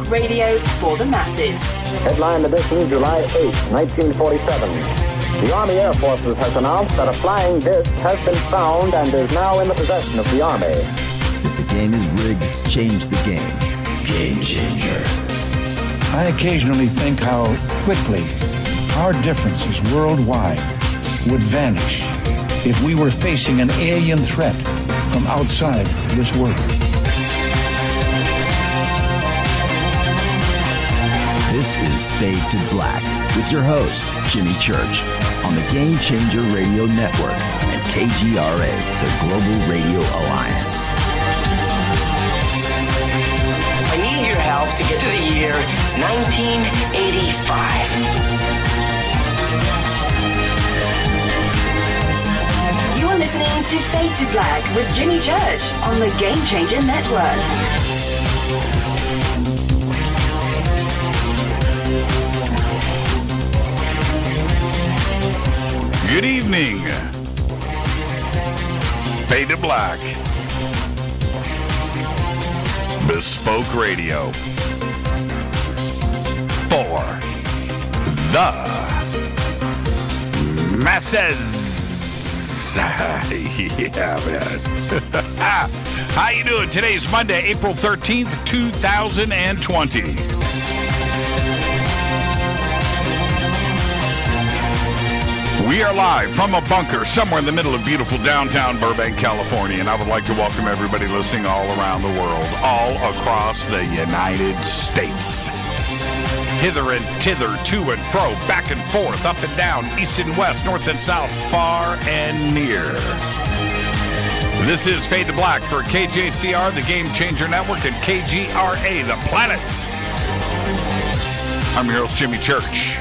Talk radio for the masses. Headline edition, July 8, 1947. The Army Air Forces has announced that a flying disc has been found and is now in the possession of the Army. If the game is rigged, change the game. Game changer. I occasionally think how quickly our differences worldwide would vanish if we were facing an alien threat from outside this world. This is Fade to Black with your host, Jimmy Church, on the Game Changer Radio Network and KGRA, the Global Radio Alliance. I need your help to get to the year 1985. You are listening to Fade to Black with Jimmy Church on the Game Changer Network. Good evening. Fade to Black. Bespoke Radio. For the masses. Yeah, man. How you doing? Today's Monday, April 13th, 2020. We are live from a bunker somewhere in the middle of beautiful downtown Burbank, California, and I would like to welcome everybody listening all around the world, all across the United States. Hither and thither, to and fro, back and forth, up and down, east and west, north and south, far and near. This is Fade to Black for KJCR, the Game Changer Network, and KGRA, the Planets. I'm your host, Jimmy Church.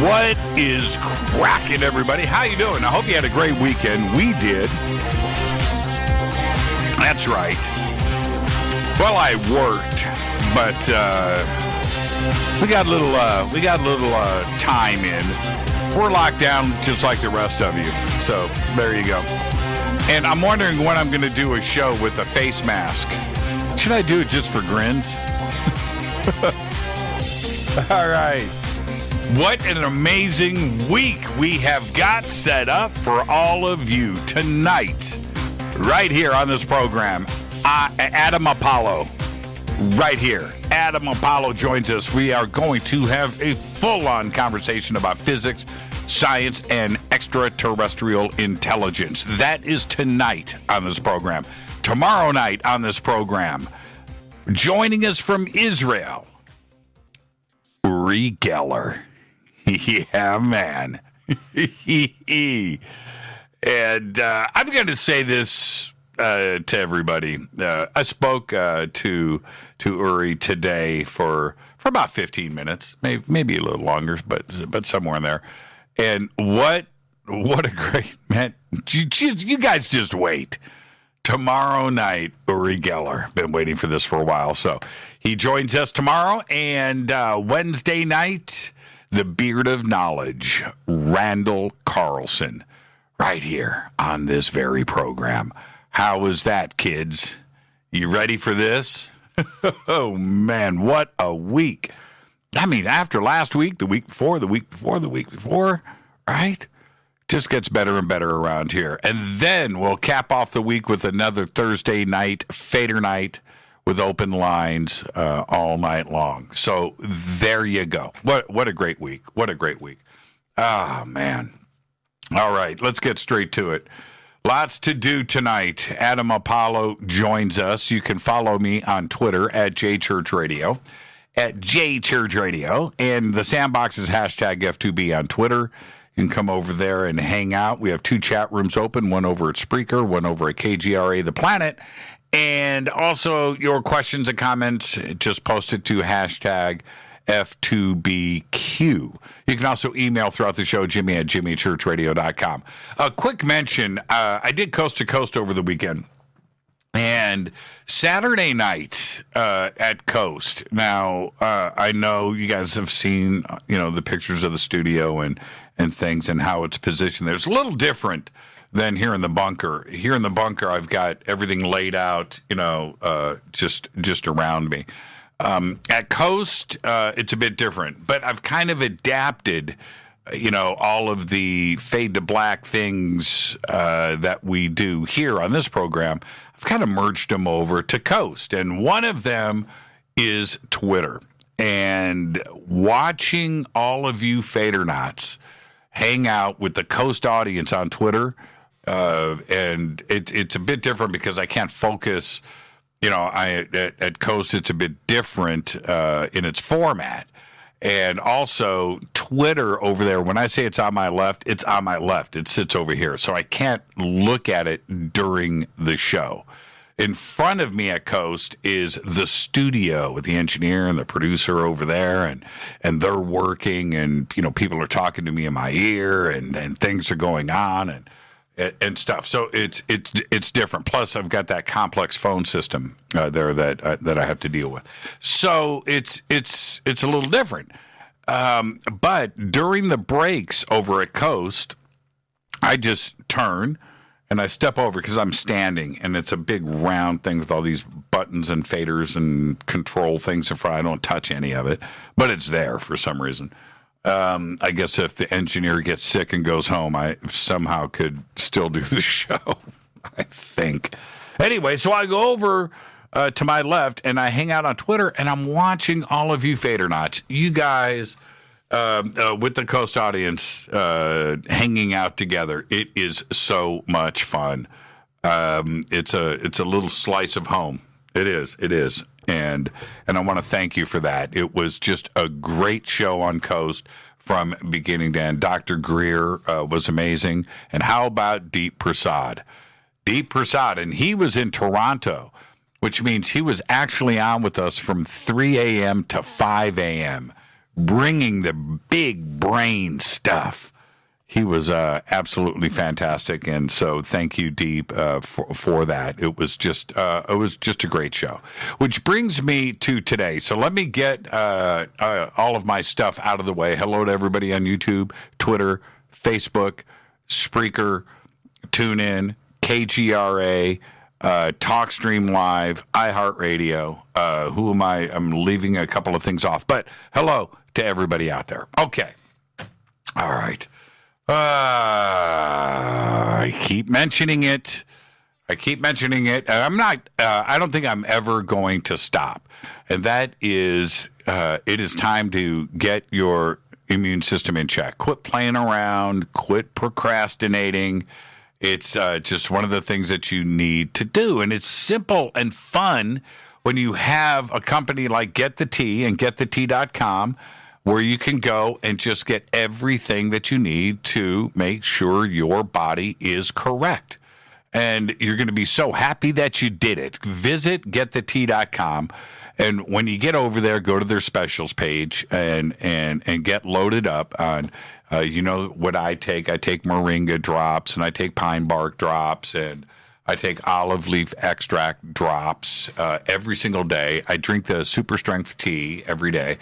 What is cracking, everybody? How you doing? I hope you had a great weekend. We did. That's right. Well, I worked, but we got a little time in. We're locked down just like the rest of you. So there you go. And I'm wondering when I'm going to do a show with a face mask. Should I do it just for grins? All right. What an amazing week we have got set up for all of you tonight, right here on this program. Adam Apollo, right here. Adam Apollo joins us. We are going to have a full-on conversation about physics, science, and extraterrestrial intelligence. That is tonight on this program. Tomorrow night on this program, joining us from Israel, Uri Geller. Yeah, man. And I'm going to say this to everybody. I spoke to Uri today for about 15 minutes, maybe a little longer, but somewhere in there. And what a great man! You guys just wait. Tomorrow night, Uri Geller. Been waiting for this for a while, so he joins us tomorrow. And Wednesday night, the Beard of Knowledge, Randall Carlson, right here on this very program. How was that, kids? You ready for this? Oh, man, what a week. I mean, after last week, the week before, right? Just gets better and better around here. And then we'll cap off the week with another Thursday night, Fader night, with open lines all night long. So there you go. What a great week. What a great week. Ah, man. All right, let's get straight to it. Lots to do tonight. Adam Apollo joins us. You can follow me on Twitter at JChurchRadio, at JChurchRadio, and the Sandbox is hashtag F2B on Twitter. You can come over there and hang out. We have 2 chat rooms open, one over at Spreaker, one over at KGRA The Planet. And also your questions and comments, just post it to hashtag F2BQ. You can also email throughout the show, Jimmy at jimmychurchradio.com. A quick mention, I did Coast to Coast over the weekend. And Saturday night at Coast. Now, I know you guys have seen, the pictures of the studio and things and how it's positioned there. It's a little different than here in the bunker. Here in the bunker, I've got everything laid out, just around me. At Coast, it's a bit different, but I've kind of adapted, all of the Fade to Black things that we do here on this program. I've kind of merged them over to Coast, and one of them is Twitter. And watching all of you Fadernauts hang out with the Coast audience on Twitter, and it's a bit different because I can't focus. At Coast, it's a bit different in its format. And also, Twitter over there, when I say it's on my left, it's on my left. It sits over here. So I can't look at it during the show. In front of me at Coast is the studio with the engineer and the producer over there, and they're working, and people are talking to me in my ear, and things are going on and stuff. So it's different. Plus, I've got that complex phone system there that I have to deal with. So it's a little different. But during the breaks over at Coast, I just turn and I step over because I'm standing, and it's a big round thing with all these buttons and faders and control things in front. I don't touch any of it, but it's there for some reason. I guess if the engineer gets sick and goes home, I somehow could still do the show, I think. Anyway, so I go over to my left, and I hang out on Twitter, and I'm watching all of you Fadernauts. You guys, with the Coast audience, hanging out together. It is so much fun. It's a little slice of home. It is. And I want to thank you for that. It was just a great show on Coast from beginning to end. Dr. Greer was amazing. And how about Deep Prasad? Deep Prasad, and he was in Toronto, which means he was actually on with us from 3 a.m. to 5 a.m., bringing the big brain stuff. He was absolutely fantastic, and so thank you, Deep, for that. It was just a great show. Which brings me to today. So let me get all of my stuff out of the way. Hello to everybody on YouTube, Twitter, Facebook, Spreaker, TuneIn, KGRA, TalkStream Live, iHeartRadio. Who am I? I'm leaving a couple of things off, but hello to everybody out there. Okay, all right. I keep mentioning it. I'm not, I don't think I'm ever going to stop. And that is, it is time to get your immune system in check. Quit playing around, quit procrastinating. It's just one of the things that you need to do. And it's simple and fun when you have a company like Get the Tea and GetTheTea.com, where you can go and just get everything that you need to make sure your body is correct. And you're going to be so happy that you did it. Visit GetTheTea.com, and when you get over there, go to their specials page and get loaded up on, what I take. I take moringa drops, and I take pine bark drops, and I take olive leaf extract drops every single day. I drink the super strength tea every day.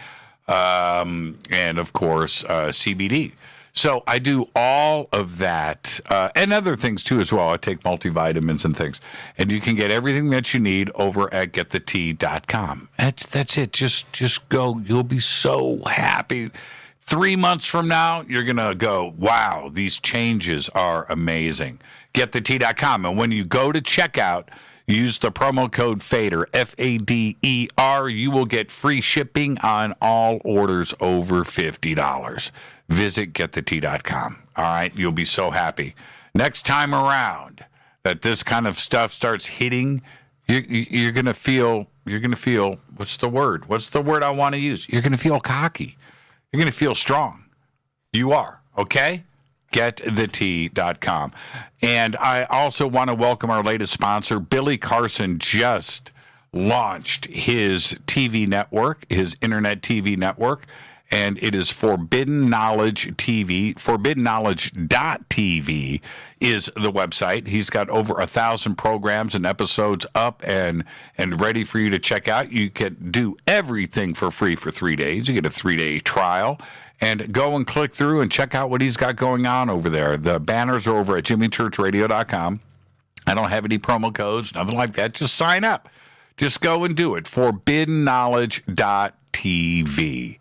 And of course, CBD. So I do all of that, and other things too as well. I take multivitamins and things, and you can get everything that you need over at GetTheTea.com. That's it. Just go. You'll be so happy. 3 months from now, you're gonna go, wow, these changes are amazing. GetTheTea.com, and when you go to checkout, use the promo code FADER, FADER. You will get free shipping on all orders over $50. Visit GetTheTea.com. All right, you'll be so happy. Next time around that this kind of stuff starts hitting, you're gonna feel. What's the word? What's the word I want to use? You're gonna feel cocky. You're gonna feel strong. You are, okay? GetTheTea.com. And I also want to welcome our latest sponsor. Billy Carson just launched his TV network, his internet TV network, and it is Forbidden Knowledge TV. ForbiddenKnowledge.tv is the website. He's got over 1,000 programs and episodes up and ready for you to check out. You can do everything for free for 3 days. You get a 3-day trial. And go and click through and check out what he's got going on over there. The banners are over at JimmyChurchRadio.com. I don't have any promo codes, nothing like that. Just sign up. Just go and do it. ForbiddenKnowledge.tv.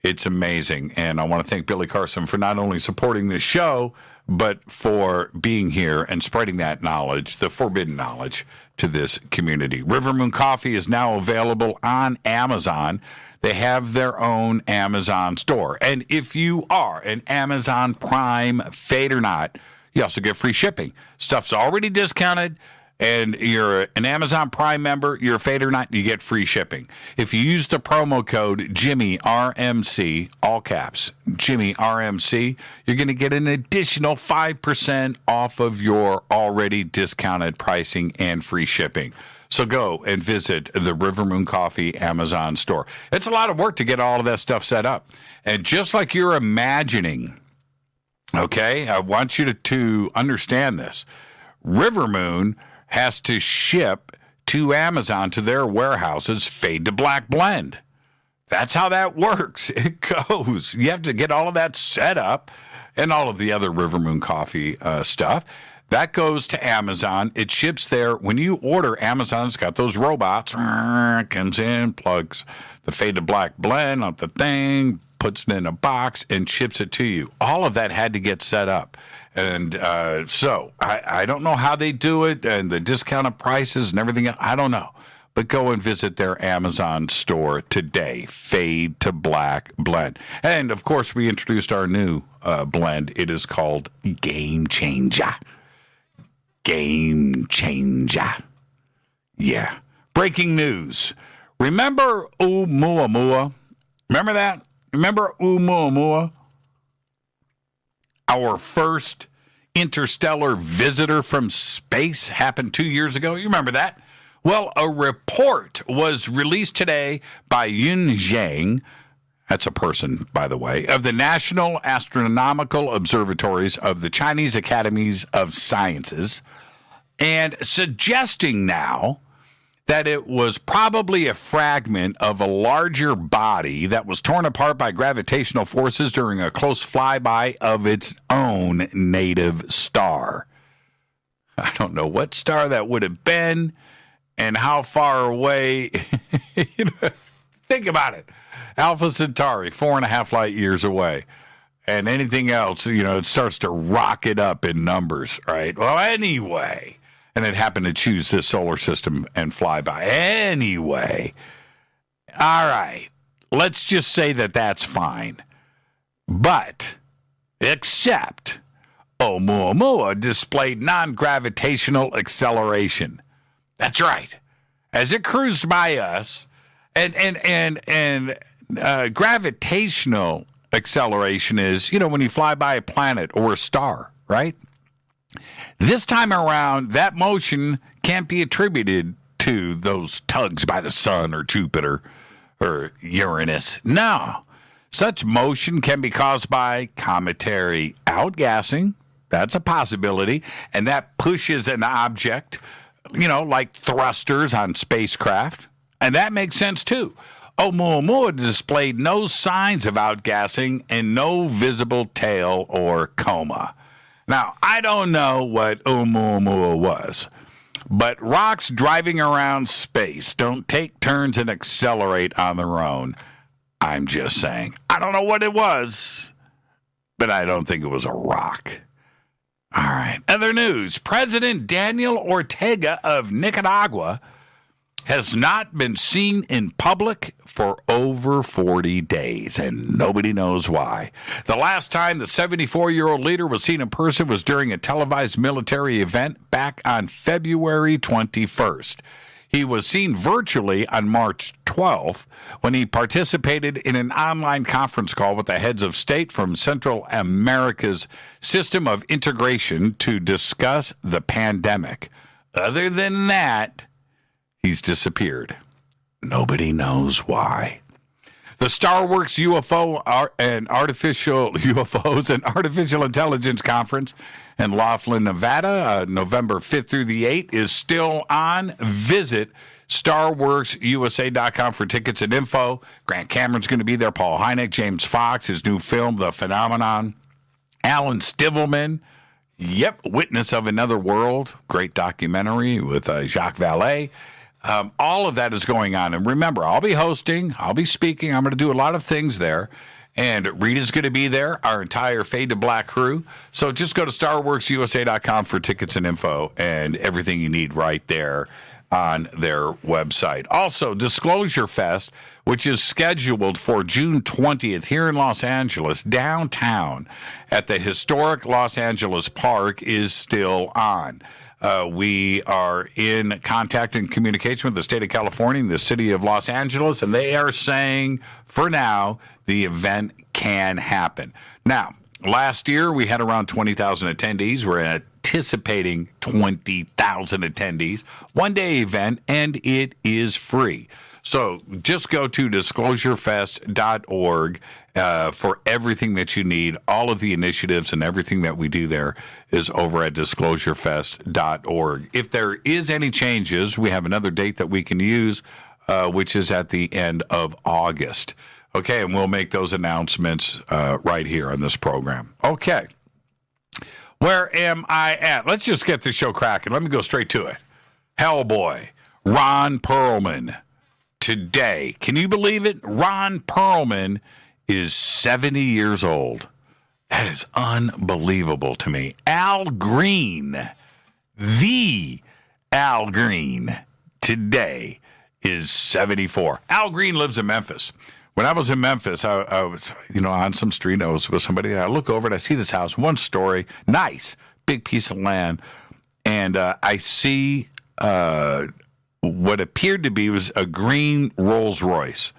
It's amazing. And I want to thank Billy Carson for not only supporting this show, but for being here and spreading that knowledge, the forbidden knowledge, to this community. River Moon Coffee is now available on Amazon. They have their own Amazon store. And if you are an Amazon Prime Fade or Not, you also get free shipping. Stuff's already discounted, and you're an Amazon Prime member, you're a Fade or Not, you get free shipping. If you use the promo code Jimmy RMC, all caps, Jimmy RMC, you're going to get an additional 5% off of your already discounted pricing and free shipping. So go and visit the River Moon Coffee Amazon store. It's a lot of work to get all of that stuff set up. And just like you're imagining, okay, I want you to understand this. River Moon has to ship to Amazon, to their warehouses, Fade to Black blend. That's how that works. It goes. You have to get all of that set up and all of the other River Moon Coffee stuff. That goes to Amazon. It ships there. When you order, Amazon's got those robots. Comes in, plugs the Fade to Black blend on the thing, puts it in a box, and ships it to you. All of that had to get set up. And so I don't know how they do it and the discounted prices and everything else. I don't know. But go and visit their Amazon store today, Fade to Black blend. And, of course, we introduced our new blend. It is called Game Changer. Game Changer. Yeah. Breaking news. Remember Oumuamua? Remember that? Remember Oumuamua? Our first interstellar visitor from space happened 2 years ago. You remember that? Well, a report was released today by Yun Zhang, that's a person, by the way, of the National Astronomical Observatories of the Chinese Academies of Sciences, and suggesting now that it was probably a fragment of a larger body that was torn apart by gravitational forces during a close flyby of its own native star. I don't know what star that would have been and how far away. Think about it. Alpha Centauri, 4.5 light years away. And anything else, it starts to rocket up in numbers, right? Well, anyway. And it happened to choose this solar system and fly by. Anyway, all right, let's just say that that's fine. But, except, Oumuamua displayed non-gravitational acceleration. That's right. As it cruised by us, and gravitational acceleration is, when you fly by a planet or a star, right? This time around, that motion can't be attributed to those tugs by the sun or Jupiter or Uranus. No. Such motion can be caused by cometary outgassing. That's a possibility. And that pushes an object, like thrusters on spacecraft. And that makes sense, too. Oumuamua displayed no signs of outgassing and no visible tail or coma. Now, I don't know what Oumuamua was, but rocks driving around space don't take turns and accelerate on their own. I'm just saying. I don't know what it was, but I don't think it was a rock. All right. Other news. President Daniel Ortega of Nicaragua has not been seen in public for over 40 days, and nobody knows why. The last time the 74-year-old leader was seen in person was during a televised military event back on February 21st. He was seen virtually on March 12th when he participated in an online conference call with the heads of state from Central America's system of integration to discuss the pandemic. Other than that, he's disappeared. Nobody knows why. The StarWorks UFOs and Artificial Intelligence Conference in Laughlin, Nevada, November 5th through the 8th, is still on. Visit StarWorksUSA.com for tickets and info. Grant Cameron's going to be there. Paul Hynek, James Fox, his new film, The Phenomenon. Alan Stivelman, Witness of Another World, great documentary with Jacques Vallée. All of that is going on. And remember, I'll be hosting, I'll be speaking, I'm going to do a lot of things there. And Rita's going to be there, our entire Fade to Black crew. So just go to StarWorksUSA.com for tickets and info and everything you need right there on their website. Also, Disclosure Fest, which is scheduled for June 20th here in Los Angeles, downtown at the historic Los Angeles Park, is still on. We are in contact and communication with the state of California and the city of Los Angeles, and they are saying, for now, the event can happen. Now, last year, we had around 20,000 attendees. We're anticipating 20,000 attendees. One-day event, and it is free. So just go to disclosurefest.org for everything that you need. All of the initiatives and everything that we do there is over at disclosurefest.org. If there is any changes, we have another date that we can use, which is at the end of August. Okay, and we'll make those announcements right here on this program. Okay. Where am I at? Let's just get the show cracking. Let me go straight to it. Hellboy, Ron Perlman. Today, can you believe it? Ron Perlman is 70 years old. That is unbelievable to me. Al Green, the Al Green, today is 74. Al Green lives in Memphis. When I was in Memphis, I was, on some street. I was with somebody, and I look over and I see this house, one story, nice, big piece of land, and I see what appeared to be was a green Rolls Royce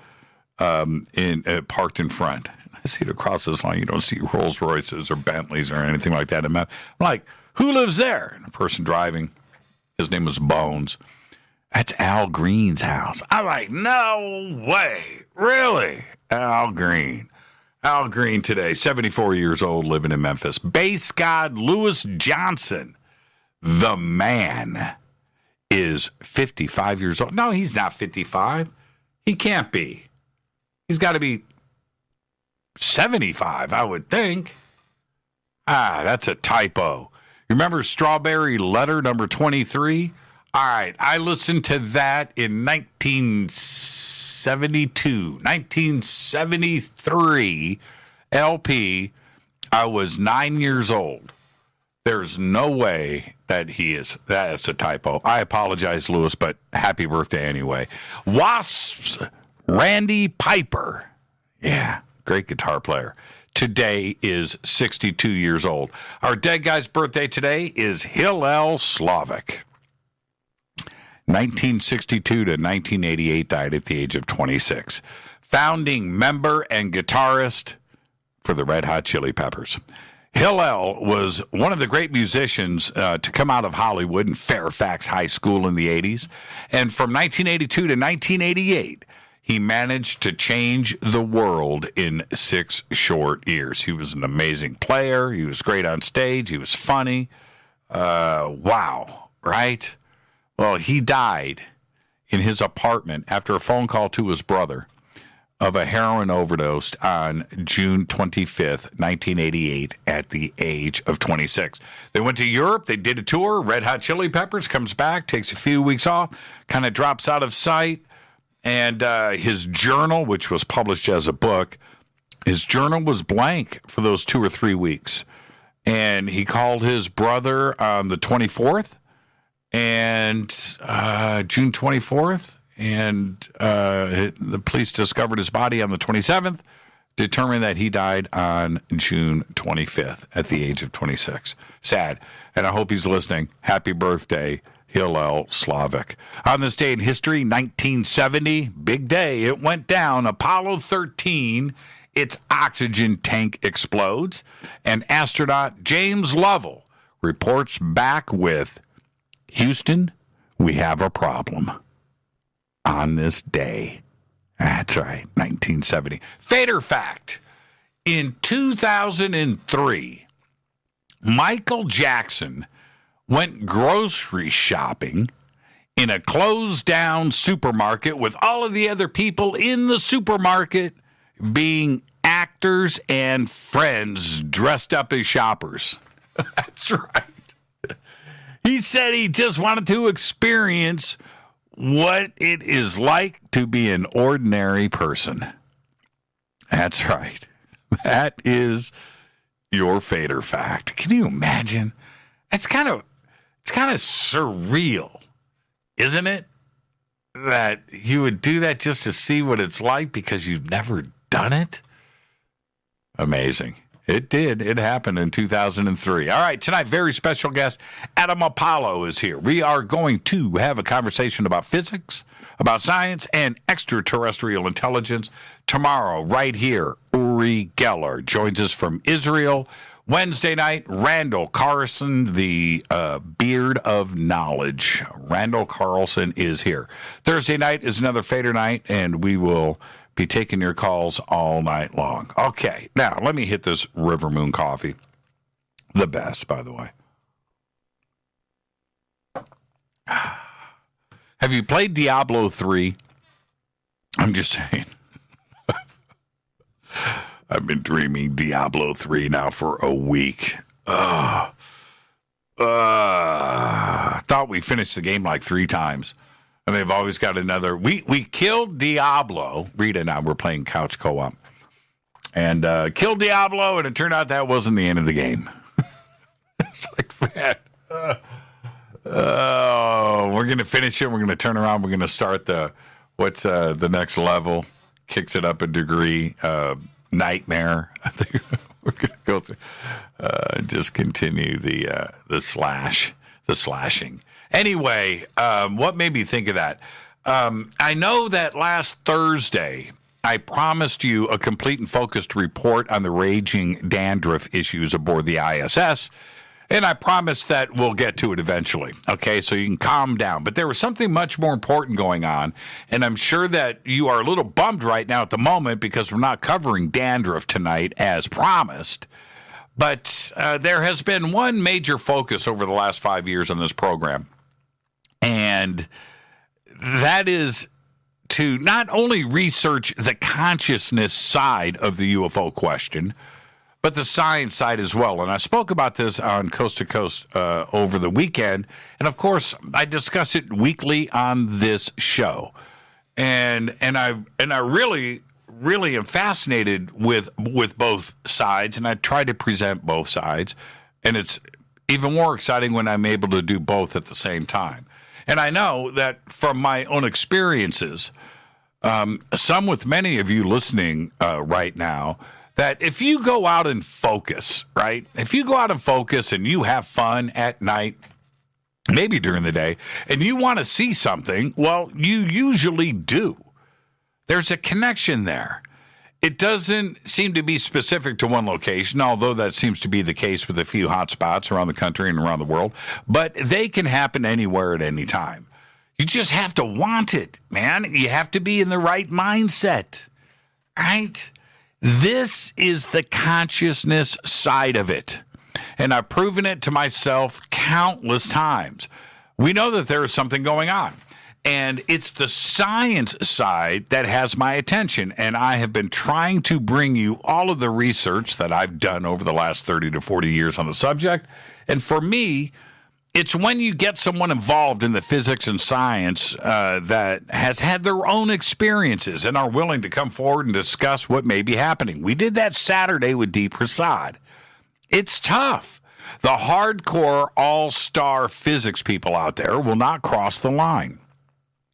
parked in front. I see it across this line. You don't see Rolls Royces or Bentleys or anything like that. I'm like, who lives there? And the person driving, his name was Bones. That's Al Green's house. I'm like, no way. Really? Al Green. Al Green today, 74 years old, living in Memphis. Base God Lewis Johnson, the man, is 55 years old. No, he's not 55. He can't be. He's got to be 75, I would think. That's a typo. Remember Strawberry Letter number 23? All right, I listened to that in 1972, 1973 LP. I was 9 years old. There's no way that that's a typo. I apologize, Lewis, but happy birthday anyway. Wasps, Randy Piper. Yeah, great guitar player. Today is 62 years old. Our dead guy's birthday today is Hillel Slavic. 1962 to 1988, died at the age of 26. Founding member and guitarist for the Red Hot Chili Peppers. Hillel was one of the great musicians to come out of Hollywood and Fairfax High School in the 80s. And from 1982 to 1988, he managed to change the world in 6 short years. He was an amazing player. He was great on stage. He was funny. Wow, right? Well, he died in his apartment after a phone call to his brother of a heroin overdose on June 25th, 1988, at the age of 26. They went to Europe. They did a tour. Red Hot Chili Peppers, comes back, takes a few weeks off, kind of drops out of sight. And his journal, which was published as a book, his journal was blank for those 2 or 3 weeks. And he called his brother on the 24th and June 24th. And the police discovered his body on the 27th, determined that he died on June 25th at the age of 26. Sad. And I hope he's listening. Happy birthday, Hillel Slavic. On this day in history, 1970, big day. It went down. Apollo 13, its oxygen tank explodes. And astronaut James Lovell reports back with, Houston, we have a problem. On this day. That's right, 1970. Fader fact. In 2003, Michael Jackson went grocery shopping in a closed-down supermarket with all of the other people in the supermarket being actors and friends dressed up as shoppers. That's right. He said he just wanted to experience what it is like to be an ordinary person. That's right. That is your Fader fact. Can you imagine? It's kind of surreal, isn't it? That you would do that just to see what it's like because you've never done it. Amazing. It did. It happened in 2003. All right, tonight, very special guest, Adam Apollo is here. We are going to have a conversation about physics, about science, and extraterrestrial intelligence. Tomorrow, right here, Uri Geller joins us from Israel. Wednesday night, Randall Carlson, the beard of knowledge. Randall Carlson is here. Thursday night is another Fader night, and we will be taking your calls all night long. Okay, now let me hit this River Moon coffee. The best, by the way. Have you played Diablo 3? I'm just saying. I've been dreaming Diablo 3 now for a week. Thought we finished the game like 3 times. And they've always got another. We killed Diablo. Rita and I were playing couch co-op. And killed Diablo, and it turned out that wasn't the end of the game. It's like, man. We're going to finish it. We're going to turn around. We're going to start the next level. Kicks it up a degree. Nightmare. I think we're going to go through. Just continue the slashing. Anyway, what made me think of that? I know that last Thursday, I promised you a complete and focused report on the raging dandruff issues aboard the ISS, and I promised that we'll get to it eventually, okay, so you can calm down. But there was something much more important going on, and I'm sure that you are a little bummed right now at the moment because we're not covering dandruff tonight as promised. But there has been one major focus over the last 5 years on this program. And that is to not only research the consciousness side of the UFO question, but the science side as well. And I spoke about this on Coast to Coast over the weekend. And of course, I discuss it weekly on this show. And I really am fascinated with both sides, and I try to present both sides. And it's even more exciting when I'm able to do both at the same time. And I know that from my own experiences, some with many of you listening right now, that if you go out and focus, right? If you go out and focus and you have fun at night, maybe during the day, and you want to see something, well, you usually do. There's a connection there. It doesn't seem to be specific to one location, although that seems to be the case with a few hot spots around the country and around the world. But they can happen anywhere at any time. You just have to want it, man. You have to be in the right mindset, right? This is the consciousness side of it. And I've proven it to myself countless times. We know that there is something going on. And it's the science side that has my attention. And I have been trying to bring you all of the research that I've done over the last 30 to 40 years on the subject. And for me, it's when you get someone involved in the physics and science that has had their own experiences and are willing to come forward and discuss what may be happening. We did that Saturday with Dee Prasad. It's tough. The hardcore all-star physics people out there will not cross the line.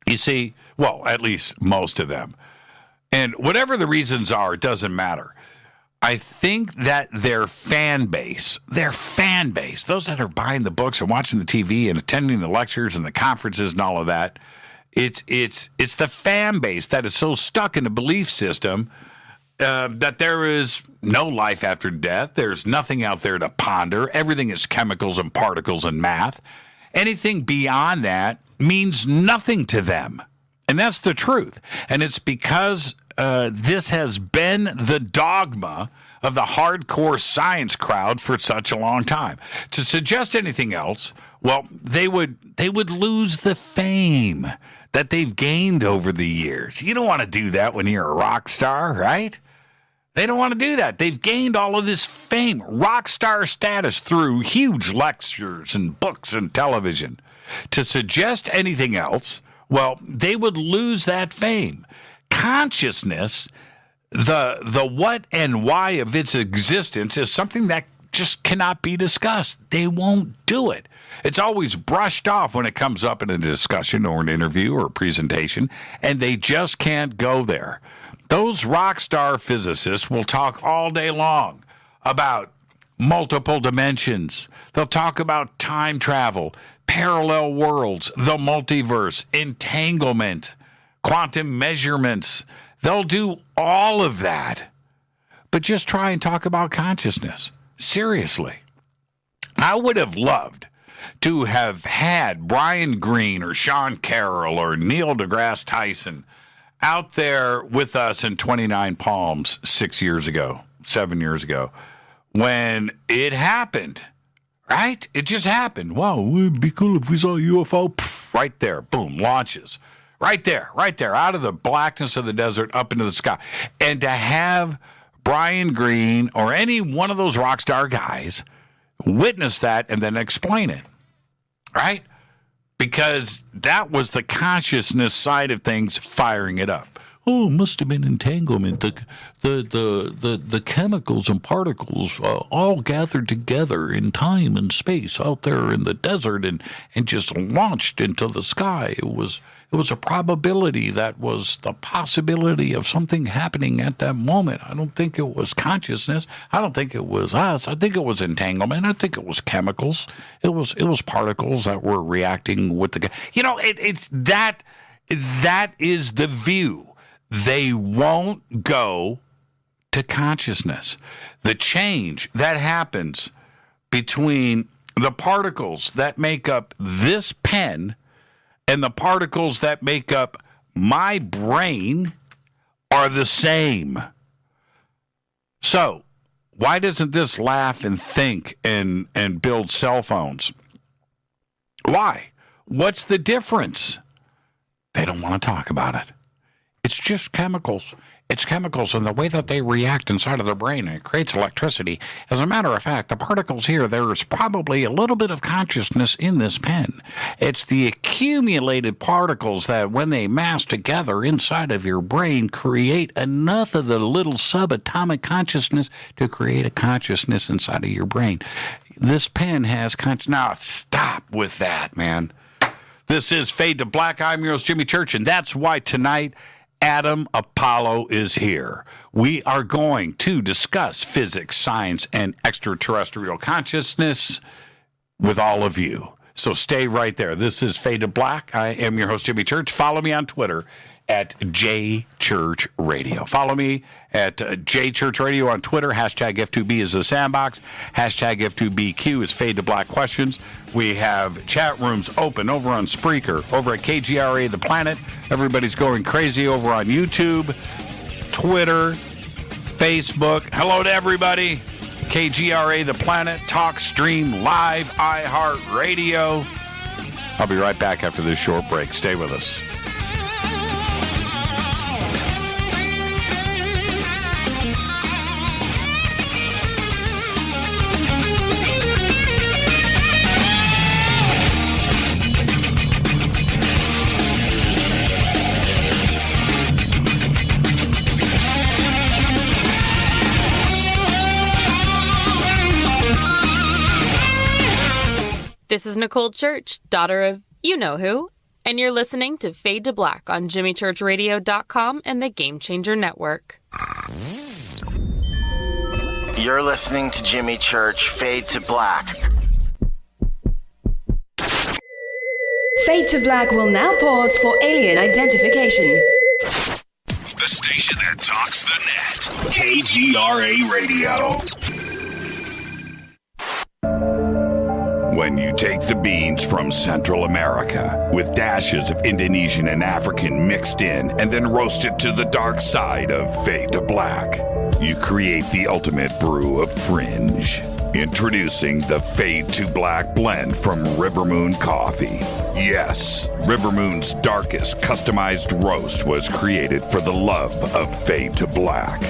You see, well, at least most of them. And whatever the reasons are, it doesn't matter. I think that their fan base, those that are buying the books and watching the TV and attending the lectures and the conferences and all of that, it's the fan base that is so stuck in a belief system that there is no life after death. There's nothing out there to ponder. Everything is chemicals and particles and math. Anything beyond that means nothing to them. And that's the truth. And it's because this has been the dogma of the hardcore science crowd for such a long time. To suggest anything else, well, they would lose the fame that they've gained over the years. You don't want to do that when you're a rock star, right? They don't want to do that. They've gained all of this fame, rock star status through huge lectures and books and television. To suggest anything else, Well, they would lose that fame. Consciousness, the what and why of its existence is something that just cannot be discussed. They won't do it. It's always brushed off when it comes up in a discussion or an interview or a presentation, and they just can't go there. Those rock star physicists will talk all day long about multiple dimensions. They'll talk about time travel, parallel worlds, the multiverse, entanglement, quantum measurements. They'll do all of that. But just try and talk about consciousness. Seriously. I would have loved to have had Brian Greene or Sean Carroll or Neil deGrasse Tyson out there with us in 29 Palms 7 years ago, when it happened, right? It just happened. Wow, it'd be cool if we saw a UFO. Pff, right there, boom, launches. Right there, out of the blackness of the desert up into the sky. And to have Brian Greene or any one of those rock star guys witness that and then explain it, right? Because that was the consciousness side of things firing it up. Oh, it must have been entanglement. The chemicals and particles all gathered together in time and space out there in the desert and just launched into the sky. It was a probability that was the possibility of something happening at that moment. I don't think it was consciousness. I don't think it was us. I think it was entanglement. I think it was chemicals. It was particles that were reacting with the. It's that. That is the view. They won't go to consciousness. The change that happens between the particles that make up this pen and the particles that make up my brain are the same. So, why doesn't this laugh and think and build cell phones? Why? What's the difference? They don't want to talk about it. It's just chemicals. It's chemicals and the way that they react inside of the brain, and it creates electricity. As a matter of fact, the particles here, there's probably a little bit of consciousness in this pen. It's the accumulated particles that, when they mass together inside of your brain, create enough of the little subatomic consciousness to create a consciousness inside of your brain. This pen has consciousness. Now, stop with that, man. This is Fade to Black. I'm your host, Jimmy Church, and that's why tonight Adam Apollo is here. We are going to discuss physics, science, and extraterrestrial consciousness with all of you. So stay right there. This is Fade to Black. I am your host, Jimmy Church. Follow me on Twitter at JChurchRadio. Follow me at JChurchRadio on Twitter. Hashtag F2B is the sandbox. Hashtag F2BQ is Fade to Black questions. We have chat rooms open over on Spreaker, over at KGRA The Planet. Everybody's going crazy over on YouTube, Twitter, Facebook. Hello to everybody. KGRA The Planet, Talk Stream Live, iHeartRadio. I'll be right back after this short break. Stay with us. This is Nicole Church, daughter of you-know-who, and you're listening to Fade to Black on JimmyChurchRadio.com and the Game Changer Network. You're listening to Jimmy Church, Fade to Black. Fade to Black will now pause for alien identification. The station that talks the net. KGRA Radio. When you take the beans from Central America with dashes of Indonesian and African mixed in and then roast it to the dark side of Fade to Black, you create the ultimate brew of fringe. Introducing the Fade to Black blend from Rivermoon Coffee. Yes, Rivermoon's darkest customized roast was created for the love of Fade to Black.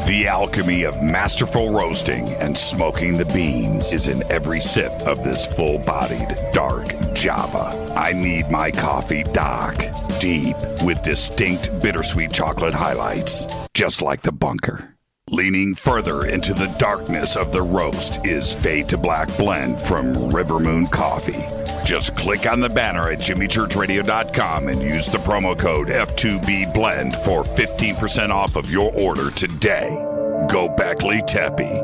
The alchemy of masterful roasting and smoking the beans is in every sip of this full-bodied dark Java. I need my coffee dark, deep, with distinct bittersweet chocolate highlights, just like the bunker. Leaning further into the darkness of the roast is Fade to Black Blend from River Moon Coffee. Just click on the banner at jimmychurchradio.com and use the promo code F2BBLEND for 15% off of your order today. Go Beckley Teppy.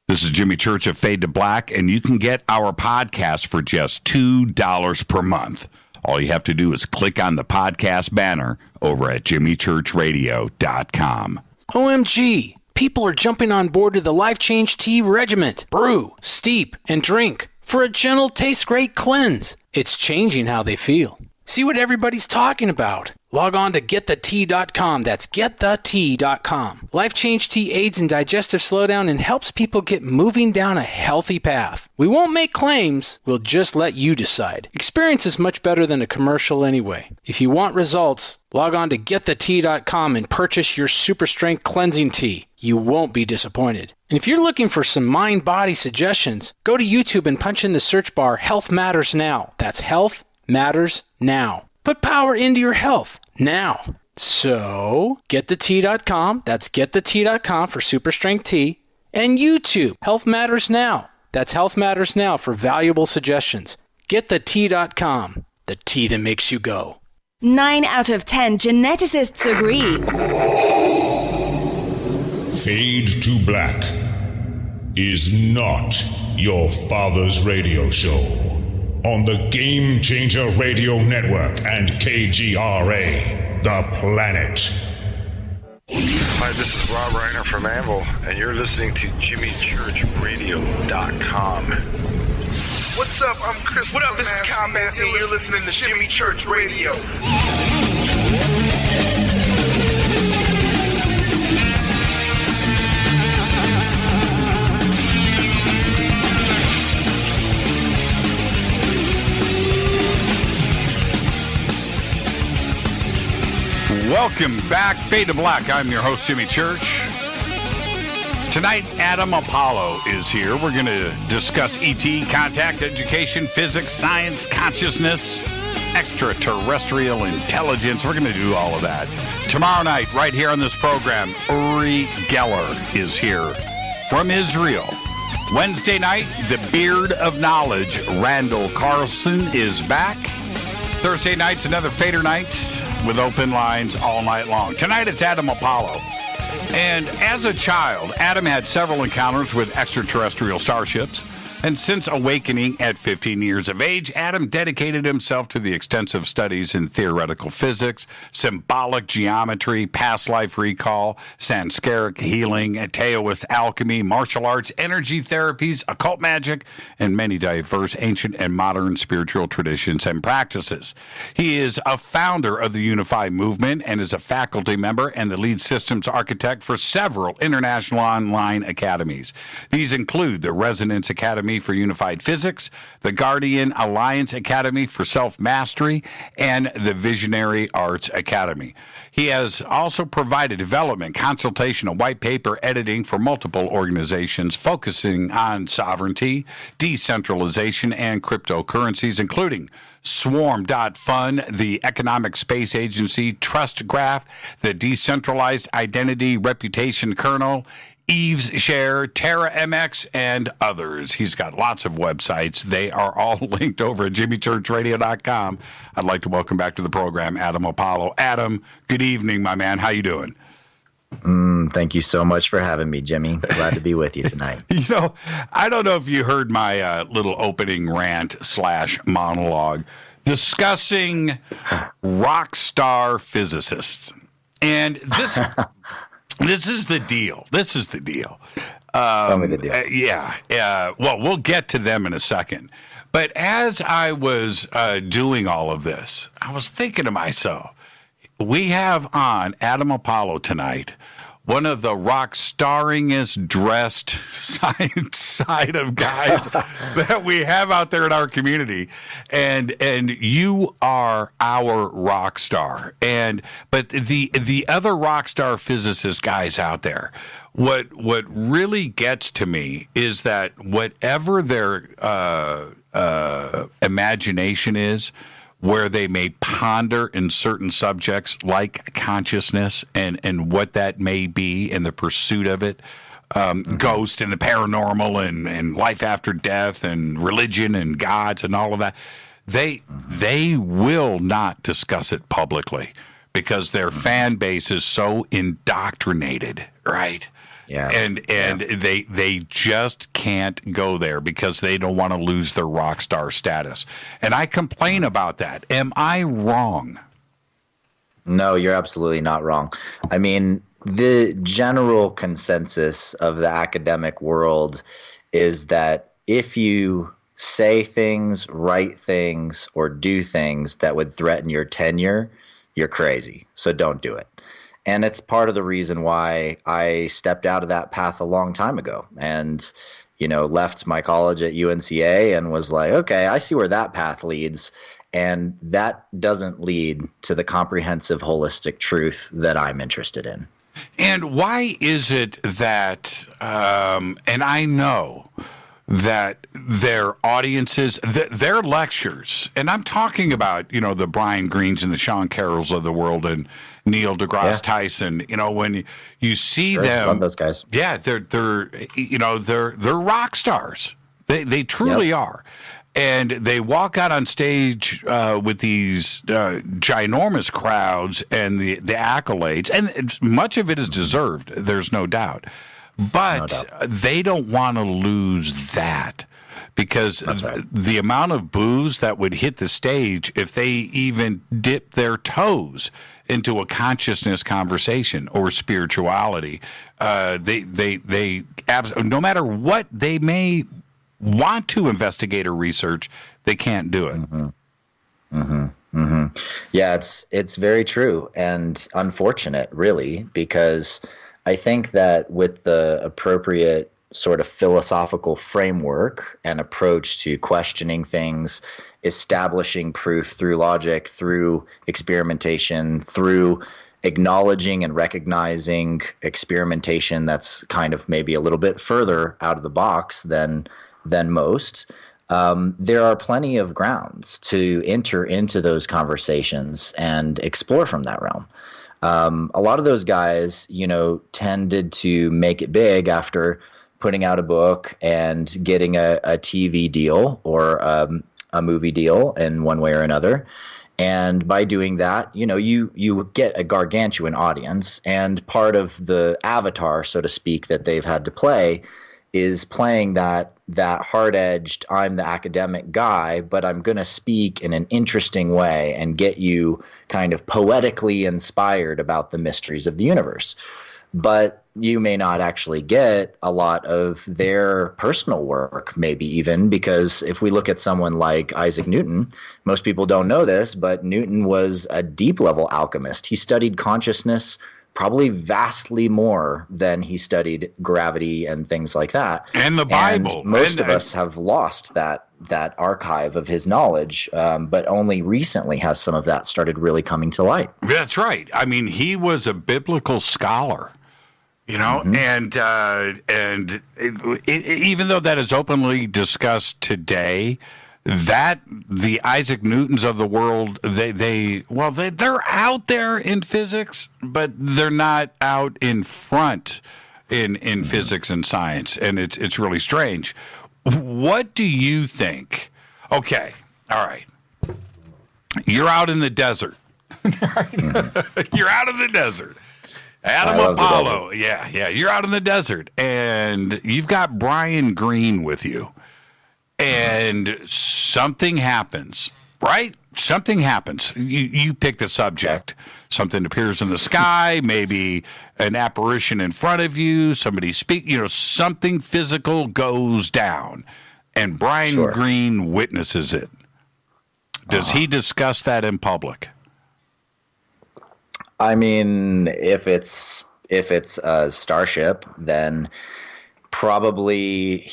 This is Jimmy Church of Fade to Black, and you can get our podcast for just $2 per month. All you have to do is click on the podcast banner over at jimmychurchradio.com. OMG! People are jumping on board to the Life Change Tea Regiment. Brew, steep, and drink for a gentle, taste-great cleanse. It's changing how they feel. See what everybody's talking about. Log on to getthetea.com. That's getthetea.com. Life Change Tea aids in digestive slowdown and helps people get moving down a healthy path. We won't make claims. We'll just let you decide. Experience is much better than a commercial anyway. If you want results, log on to getthetea.com and purchase your super strength cleansing tea. You won't be disappointed. And if you're looking for some mind-body suggestions, go to YouTube and punch in the search bar Health Matters Now. That's Health Matters Now. Put power into your health now. So, getthetea.com. That's getthetea.com for super strength tea. And YouTube, Health Matters Now. That's Health Matters Now for valuable suggestions. Getthetea.com. The tea that makes you go. 9 out of 10 geneticists agree. Fade to Black is not your father's radio show. On the Game Changer Radio Network and KGRA, The Planet. Hi, this is Rob Reiner from Anvil, and you're listening to JimmyChurchRadio.com. What's up? I'm Chris. What up? This is Kyle Massey, and you're listening to Jimmy Church Radio. Welcome back, Fade to Black. I'm your host, Jimmy Church. Tonight, Adam Apollo is here. We're going to discuss ET, contact, education, physics, science, consciousness, extraterrestrial intelligence. We're going to do all of that. Tomorrow night, right here on this program, Uri Geller is here from Israel. Wednesday night, the Beard of Knowledge, Randall Carlson, is back. Thursday night's another Fader night with open lines all night long. Tonight it's Adam Apollo. And as a child, Adam had several encounters with extraterrestrial starships. And since awakening at 15 years of age, Adam dedicated himself to the extensive studies in theoretical physics, symbolic geometry, past life recall, Sanskaric healing, Taoist alchemy, martial arts, energy therapies, occult magic, and many diverse ancient and modern spiritual traditions and practices. He is a founder of the Unified Movement and is a faculty member and the lead systems architect for several international online academies. These include the Resonance Academy for Unified Physics, the Guardian Alliance Academy for Self-Mastery, and the Visionary Arts Academy. He has also provided development, consultation, and white paper editing for multiple organizations focusing on sovereignty, decentralization, and cryptocurrencies, including Swarm.Fund, the Economic Space Agency, Trust Graph, the Decentralized Identity Reputation Kernel, Eve's Share, Terra MX, and others. He's got lots of websites. They are all linked over at jimmychurchradio.com. I'd like to welcome back to the program Adam Apollo. Adam, good evening, my man. How you doing? Thank you so much for having me, Jimmy. Glad to be with you tonight. You know, I don't know if you heard my little opening rant / monologue discussing rock star physicists. And this... This is the deal. Tell me the deal. Well, we'll get to them in a second. But as I was doing all of this, I was thinking to myself, we have on Adam Apollo tonight, one of the rock staringest dressed side of guys that we have out there in our community. And you are our rock star. But the other rock star physicist guys out there, what really gets to me is that whatever their imagination is, where they may ponder in certain subjects like consciousness and what that may be in the pursuit of it, ghost and the paranormal and life after death and religion and gods and all of that, they will not discuss it publicly because their fan base is so indoctrinated, right? Yeah. And they just can't go there because they don't want to lose their rock star status. And I complain about that. Am I wrong? No, you're absolutely not wrong. I mean, the general consensus of the academic world is that if you say things, write things, or do things that would threaten your tenure, you're crazy. So don't do it. And it's part of the reason why I stepped out of that path a long time ago and, left my college at UNCA and was like, okay, I see where that path leads. And that doesn't lead to the comprehensive, holistic truth that I'm interested in. And why is it that, and I know that their audiences, their lectures, and I'm talking about, the Brian Greens and the Sean Carrolls of the world and Neil deGrasse Tyson, when you see them, love those guys. Yeah, they're rock stars. They truly are. And they walk out on stage with these ginormous crowds and the accolades, and much of it is deserved. There's no doubt. But they don't want to lose that because the amount of boos that would hit the stage if they even dip their toes into a consciousness conversation or spirituality, they no matter what they may want to investigate or research, they can't do it. Yeah, it's very true and unfortunate, really, because I think that with the appropriate sort of philosophical framework and approach to questioning things, establishing proof through logic, through experimentation, through acknowledging and recognizing experimentation that's kind of maybe a little bit further out of the box than most, there are plenty of grounds to enter into those conversations and explore from that realm. A lot of those guys, tended to make it big after putting out a book and getting a TV deal or a movie deal in one way or another. And by doing that, you get a gargantuan audience. And part of the avatar, so to speak, that they've had to play is playing that hard-edged, I'm the academic guy, but I'm going to speak in an interesting way and get you kind of poetically inspired about the mysteries of the universe. But you may not actually get a lot of their personal work, maybe even, because if we look at someone like Isaac Newton, most people don't know this, but Newton was a deep-level alchemist. He studied consciousness probably vastly more than he studied gravity and things like that. And the Bible. And most of us have lost that archive of his knowledge, but only recently has some of that started really coming to light. That's right. I mean, he was a biblical scholar, and even though that is openly discussed today, that the Isaac Newtons of the world, they're out there in physics, but they're not out in front in physics and science, and it's really strange. What do you think? Okay, all right. You're out in the desert. You're out in the desert. Adam Apollo. Yeah. You're out in the desert, and you've got Brian Greene with you. And something happens, right? Something happens. You pick the subject. Something appears in the sky, maybe an apparition in front of you, somebody something physical goes down, and Brian Greene witnesses it. Does he discuss that in public? I mean, if it's if it's a starship, then probably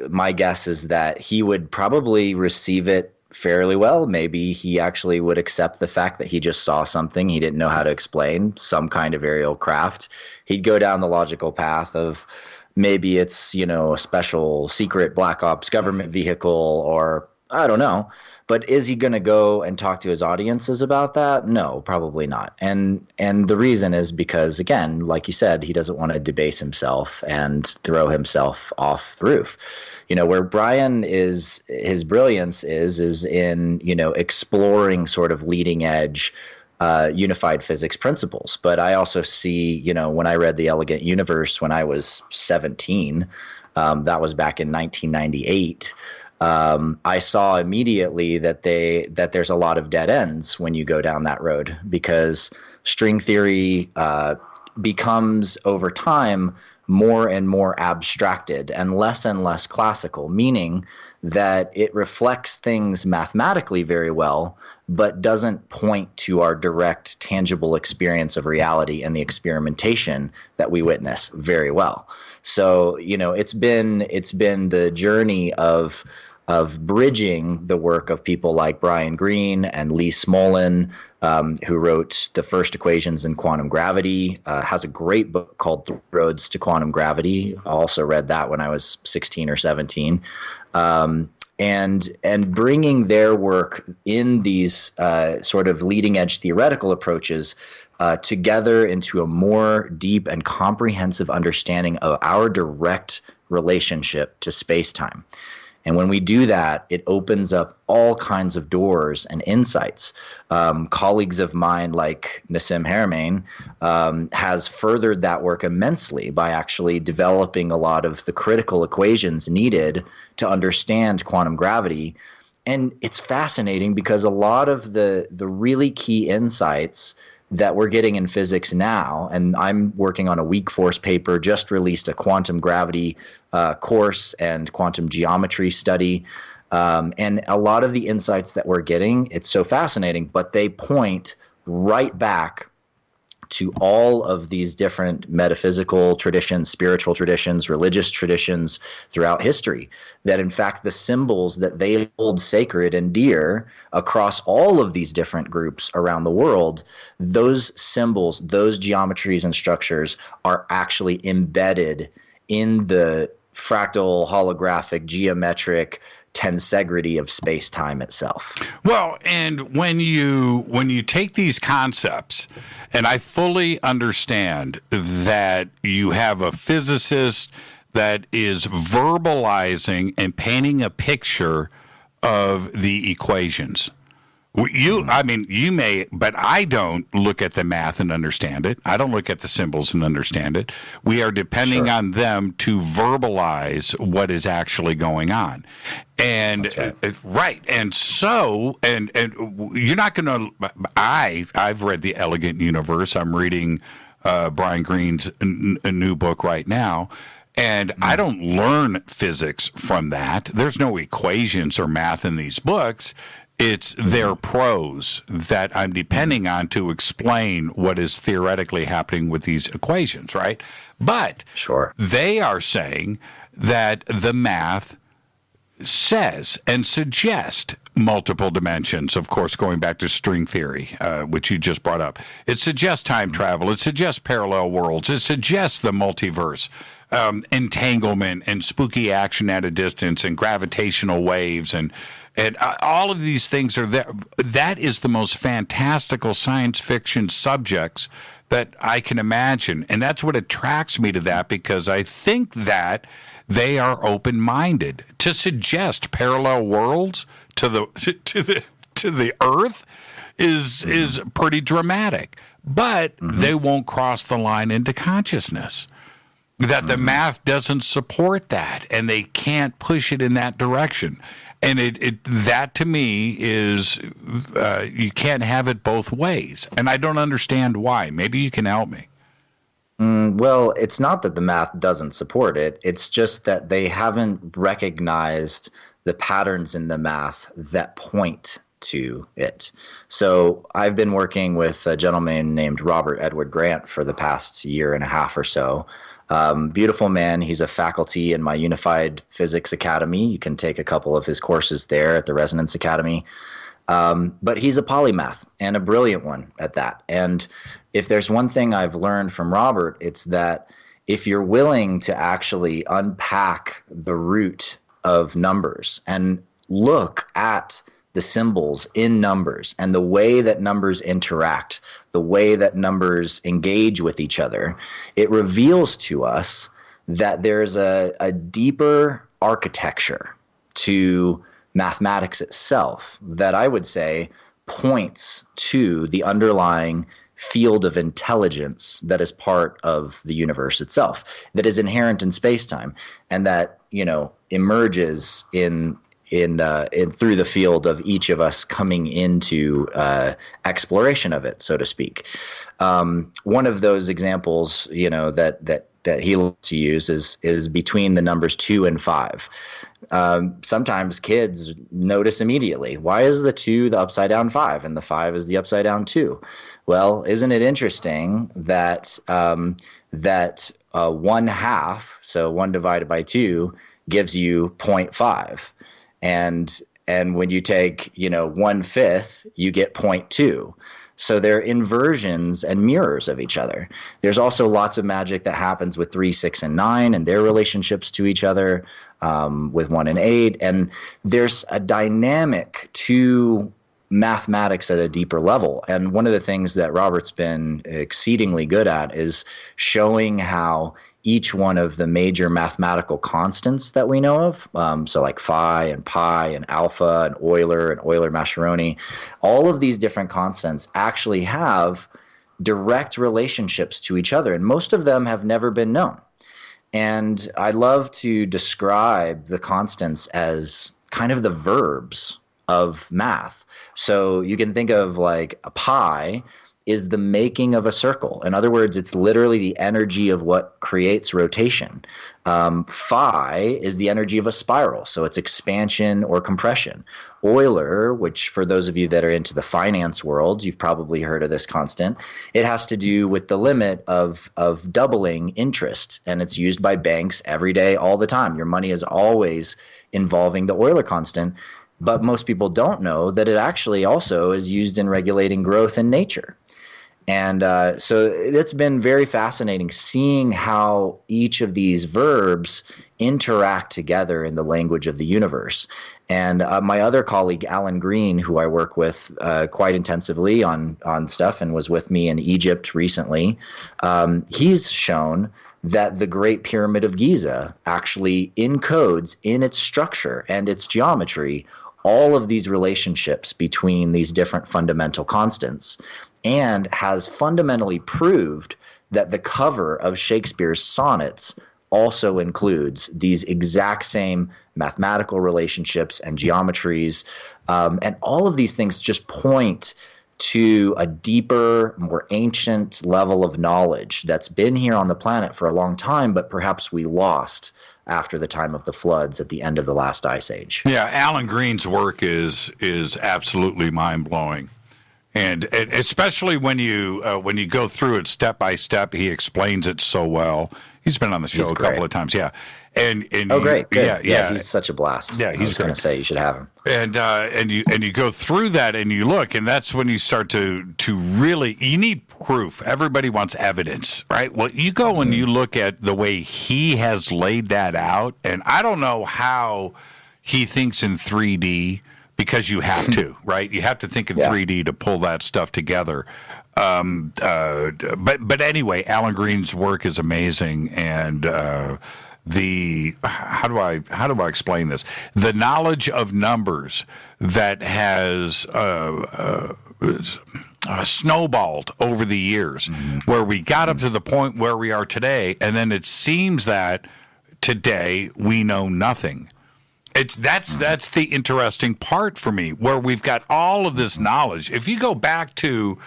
my guess is that he would probably receive it fairly well. Maybe he actually would accept the fact that he just saw something he didn't know how to explain, some kind of aerial craft. He'd go down the logical path of maybe it's, a special secret black ops government vehicle, or I don't know. But is he going to go and talk to his audiences about that? No, probably not. And the reason is because, again, like you said, he doesn't want to debase himself and throw himself off the roof. Where Brian his brilliance is in, exploring sort of leading edge unified physics principles. But I also see, when I read The Elegant Universe when I was 17, that was back in 1998. I saw immediately that there's a lot of dead ends when you go down that road, because string theory becomes over time more and more abstracted and less classical, meaning that it reflects things mathematically very well, but doesn't point to our direct, tangible experience of reality and the experimentation that we witness very well. So, it's been the journey of bridging the work of people like Brian Greene and Lee Smolin, who wrote the first equations in quantum gravity, has a great book called The Roads to Quantum Gravity. I also read that when I was 16 or 17. And bringing their work in these sort of leading edge theoretical approaches together into a more deep and comprehensive understanding of our direct relationship to space-time. And when we do that, it opens up all kinds of doors and insights. Colleagues of mine like Nassim Haramein has furthered that work immensely by actually developing a lot of the critical equations needed to understand quantum gravity. And it's fascinating because a lot of the really key insights that we're getting in physics now, and I'm working on a weak force paper, just released a quantum gravity course and quantum geometry study. And a lot of the insights that we're getting, it's so fascinating, but they point right back to all of these different metaphysical traditions, spiritual traditions, religious traditions throughout history, that in fact the symbols that they hold sacred and dear across all of these different groups around the world, those symbols, those geometries and structures are actually embedded in the fractal, holographic, geometric tensegrity of space-time itself. Well, and when you take these concepts, and I fully understand that you have a physicist that is verbalizing and painting a picture of the equations. You may, but I don't look at the math and understand it. I don't look at the symbols and understand it. We are depending on them to verbalize what is actually going on. And right. And so, and you're not going to, I've read The Elegant Universe. I'm reading Brian Greene's a new book right now. And I don't learn physics from that. There's no equations or math in these books. It's their prose that I'm depending on to explain what is theoretically happening with these equations, right? But they are saying that the math says and suggests multiple dimensions, of course, going back to string theory, which you just brought up. It suggests time travel. It suggests parallel worlds. It suggests the multiverse, entanglement and spooky action at a distance and gravitational waves and all of these things are there. That is the most fantastical science fiction subjects that I can imagine. And that's what attracts me to that, because I think that they are open-minded. To suggest parallel worlds to the Earth is pretty dramatic. But they won't cross the line into consciousness. That the math doesn't support that, and they can't push it in that direction. And that to me is you can't have it both ways, and I don't understand why. Maybe you can help me. Well, it's not that the math doesn't support it. It's just that they haven't recognized the patterns in the math that point to it. So I've been working with a gentleman named Robert Edward Grant for the past year and a half or so. Beautiful man. He's a faculty in my Unified Physics Academy. You can take a couple of his courses there at the Resonance Academy. But he's a polymath, and a brilliant one at that. And if there's one thing I've learned from Robert, it's that if you're willing to actually unpack the root of numbers and look at the symbols in numbers and the way that numbers interact, the way that numbers engage with each other, it reveals to us that there's a deeper architecture to mathematics itself that I would say points to the underlying field of intelligence that is part of the universe itself, that is inherent in space-time, and that, emerges in through the field of each of us coming into exploration of it, so to speak. One of those examples, that he loves to use is between the numbers 2 and 5. Sometimes kids notice immediately, why is the 2 the upside down 5 and the 5 is the upside down 2? Well, isn't it interesting that 1/2, so 1 divided by 2, gives you 0.5, and when you take 1/5, you get 0.2. So they're inversions and mirrors of each other. There's also lots of magic that happens with 3, 6, and 9 and their relationships to each other, with 1 and 8. And there's a dynamic to mathematics at a deeper level. And one of the things that Robert's been exceedingly good at is showing how each one of the major mathematical constants that we know of, so like phi and pi and alpha and Euler-Mascheroni, all of these different constants actually have direct relationships to each other, and most of them have never been known. And I love to describe the constants as kind of the verbs of math. So you can think of like a pi is the making of a circle. In other words, it's literally the energy of what creates rotation. Phi is the energy of a spiral, so it's expansion or compression. Euler, which for those of you that are into the finance world, you've probably heard of this constant. It has to do with the limit of doubling interest, and it's used by banks every day, all the time. Your money is always involving the Euler constant, but most people don't know that it actually also is used in regulating growth in nature. And so it's been very fascinating seeing how each of these verbs interact together in the language of the universe. And my other colleague, Alan Green, who I work with quite intensively on stuff and was with me in Egypt recently, he's shown that the Great Pyramid of Giza actually encodes in its structure and its geometry all of these relationships between these different fundamental constants, and has fundamentally proved that the cover of Shakespeare's sonnets also includes these exact same mathematical relationships and geometries. And all of these things just point to a deeper, more ancient level of knowledge that's been here on the planet for a long time, but perhaps we lost after the time of the floods at the end of the last ice age. Yeah, Alan Green's work is absolutely mind-blowing. And especially when you go through it step by step, he explains it so well. He's been on the show a couple of times, yeah. And great, good. Yeah, he's such a blast. Yeah, he's going to say you should have him. And you go through that and you look, and that's when you start to really, you need proof. Everybody wants evidence, right? Well, you go and you look at the way he has laid that out, and I don't know how he thinks in 3D. Because you have to, right? You have to think in 3D to pull that stuff together. But anyway, Alan Green's work is amazing, and how do I explain this? The knowledge of numbers that has snowballed over the years, where we got up to the point where we are today, and then it seems that today we know nothing. That's the interesting part for me, where we've got all of this knowledge. If you go back to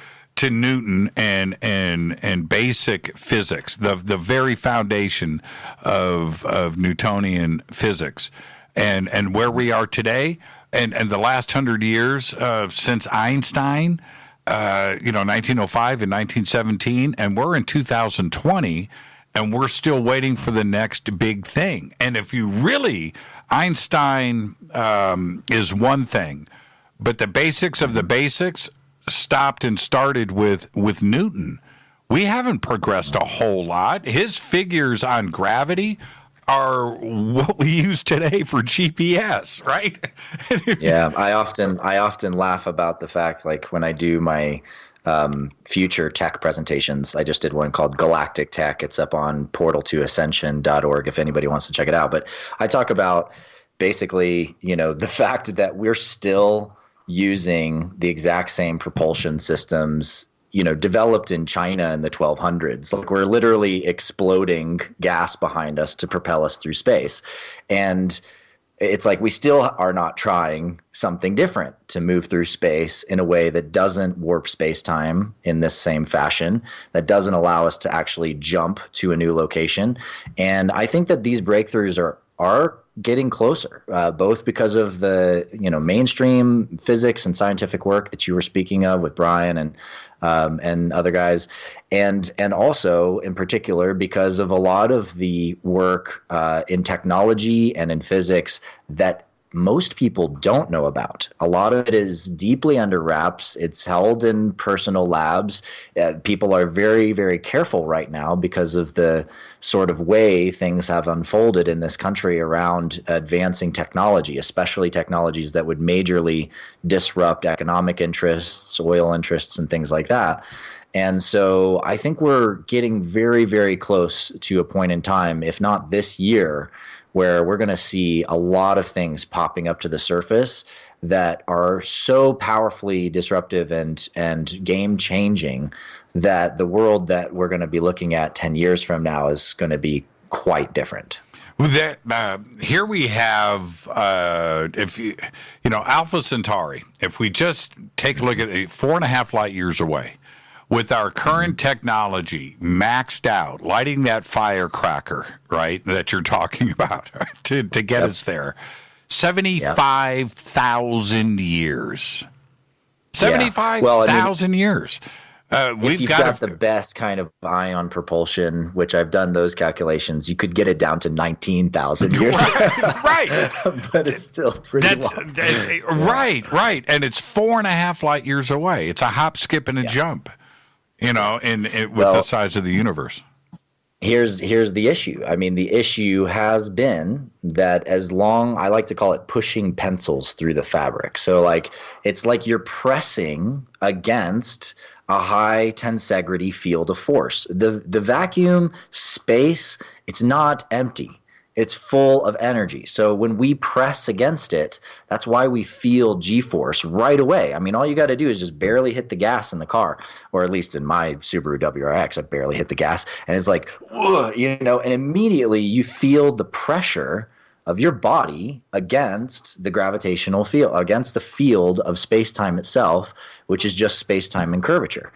Newton and basic physics, the very foundation of Newtonian physics, and where we are today, and the last 100 years since Einstein, 1905 and 1917, and we're in 2020, and we're still waiting for the next big thing. And if you really, Einstein is one thing, but the basics of the basics stopped and started with Newton. We haven't progressed a whole lot. His figures on gravity are what we use today for GPS, right? Yeah, I often laugh about the fact, like when I do my future tech presentations. I just did one called Galactic Tech. It's up on portal2ascension.org if anybody wants to check it out. But I talk about basically, the fact that we're still using the exact same propulsion systems developed in China in the 1200s. Like, we're literally exploding gas behind us to propel us through space. And it's like we still are not trying something different to move through space in a way that doesn't warp space-time in this same fashion, that doesn't allow us to actually jump to a new location. And I think that these breakthroughs are getting closer, both because of the mainstream physics and scientific work that you were speaking of with Brian and other guys, and also in particular because of a lot of the work in technology and in physics that most people don't know about. A lot of it is deeply under wraps. It's held in personal labs. People are very, very careful right now because of the sort of way things have unfolded in this country around advancing technology, especially technologies that would majorly disrupt economic interests, oil interests, and things like that. And so I think we're getting very, very close to a point in time, if not this year, where we're going to see a lot of things popping up to the surface that are so powerfully disruptive and game-changing that the world that we're going to be looking at 10 years from now is going to be quite different. Here we have, Alpha Centauri, if we just take a look at it, 4.5 light years away. With our current technology maxed out, lighting that firecracker, right, that you're talking about to get us there, 75,000 years. 75,000 years. If you've got the best kind of ion propulsion, which I've done those calculations, you could get it down to 19,000 years. Right. But it's still pretty long. Right. And it's 4.5 light years away. It's a hop, skip, and a jump. With the size of the universe. Here's the issue. I mean, the issue has been that I like to call it pushing pencils through the fabric. So it's like you're pressing against a high tensegrity field of force. The vacuum space, it's not empty. It's full of energy. So when we press against it, that's why we feel G-force right away. I mean, all you got to do is just barely hit the gas in the car, or at least in my Subaru WRX, I barely hit the gas, and it's like, and immediately you feel the pressure of your body against the gravitational field, against the field of space-time itself, which is just space-time and curvature.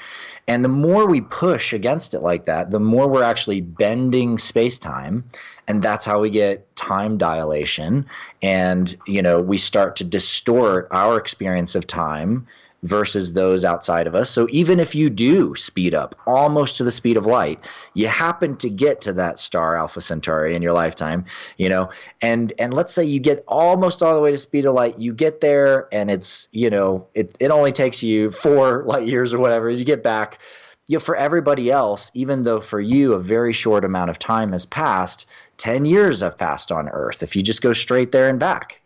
And the more we push against it like that, the more we're actually bending space-time, and that's how we get time dilation. And, we start to distort our experience of time versus those outside of us. So even if you do speed up almost to the speed of light, you happen to get to that star Alpha Centauri in your lifetime, and let's say you get almost all the way to speed of light, you get there and it's, it only takes you 4 light years or whatever, you get back. For everybody else, even though for you a very short amount of time has passed, 10 years have passed on Earth if you just go straight there and back,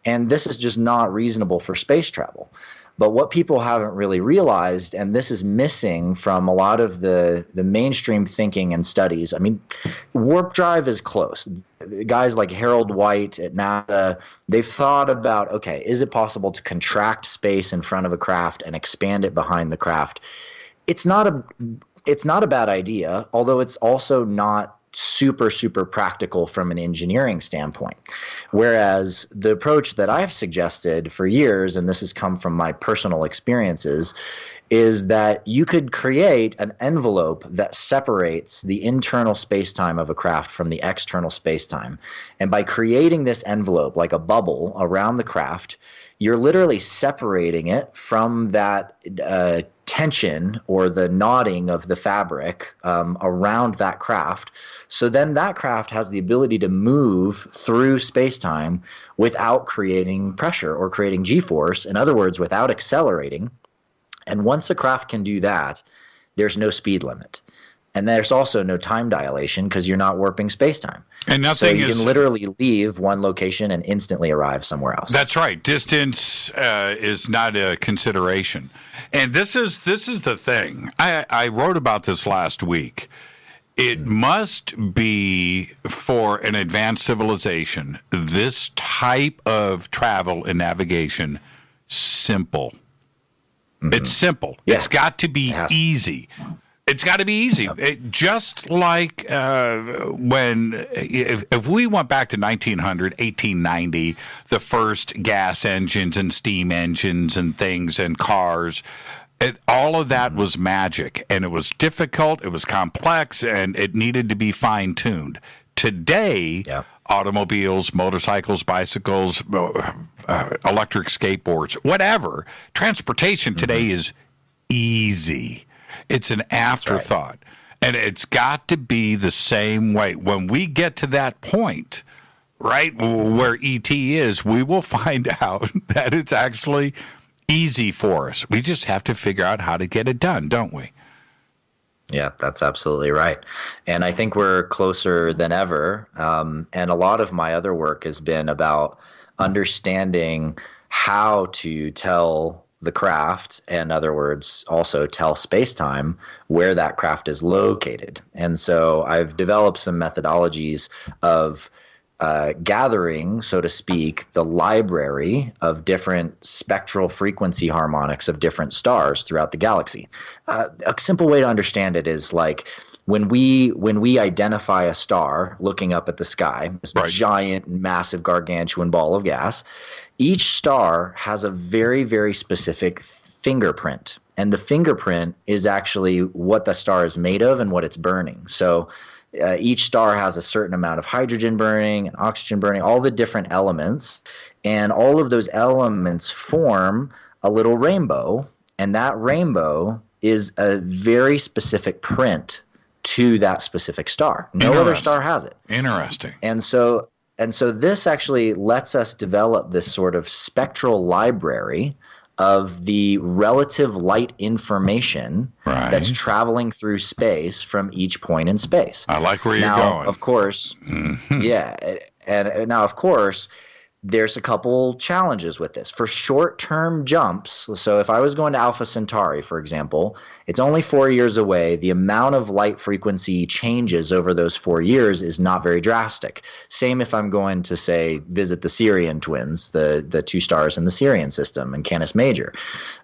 and this is just not reasonable for space travel. But what people haven't really realized, and this is missing from a lot of the mainstream thinking and studies, I mean, warp drive is close. Guys like Harold White at NASA, they've thought about, okay, is it possible to contract space in front of a craft and expand it behind the craft? It's not a bad idea, although it's also not super, super practical from an engineering standpoint. Whereas the approach that I've suggested for years, and this has come from my personal experiences, is that you could create an envelope that separates the internal space-time of a craft from the external space-time. And by creating this envelope, like a bubble around the craft, you're literally separating it from that tension or the knotting of the fabric around that craft. So then that craft has the ability to move through space-time without creating pressure or creating G-force. In other words, without accelerating. And once a craft can do that, there's no speed limit. And there's also no time dilation because you're not warping space-time. And nothing so you can literally leave one location and instantly arrive somewhere else. That's right. Distance is not a consideration. And this is the thing. I wrote about this last week. It must be, for an advanced civilization, this type of travel and navigation, simple. Mm-hmm. It's simple. Yeah. It's got to be easy. It's got to be easy. Just like if we went back to 1900, 1890, the first gas engines and steam engines and things and cars, all of that was magic. And it was difficult, it was complex, and it needed to be fine-tuned. Today, automobiles, motorcycles, bicycles, electric skateboards, whatever, transportation today is easy. It's an afterthought. And it's got to be the same way. When we get to that point, right, where ET is, we will find out that it's actually easy for us. We just have to figure out how to get it done, don't we? Yeah, that's absolutely right. And I think we're closer than ever. And a lot of my other work has been about understanding how to tell the craft, in other words, also tell space-time where that craft is located. And so I've developed some methodologies of gathering, so to speak, the library of different spectral frequency harmonics of different stars throughout the galaxy. A simple way to understand it is like when we identify a star looking up at the sky, this giant, massive, gargantuan ball of gas, each star has a very, very specific fingerprint. And the fingerprint is actually what the star is made of and what it's burning. So each star has a certain amount of hydrogen burning and oxygen burning, all the different elements. And all of those elements form a little rainbow. And that rainbow is a very specific print to that specific star. No other star has it. Interesting. And so this actually lets us develop this sort of spectral library of the relative light information that's traveling through space from each point in space. I like where you're going. Now, of course, and now, of course, there's a couple challenges with this. For short-term jumps, so if I was going to Alpha Centauri, for example, it's only 4 years away. The amount of light frequency changes over those 4 years is not very drastic. Same if I'm going to, say, visit the Sirian twins, the two stars in the Sirian system in Canis Major.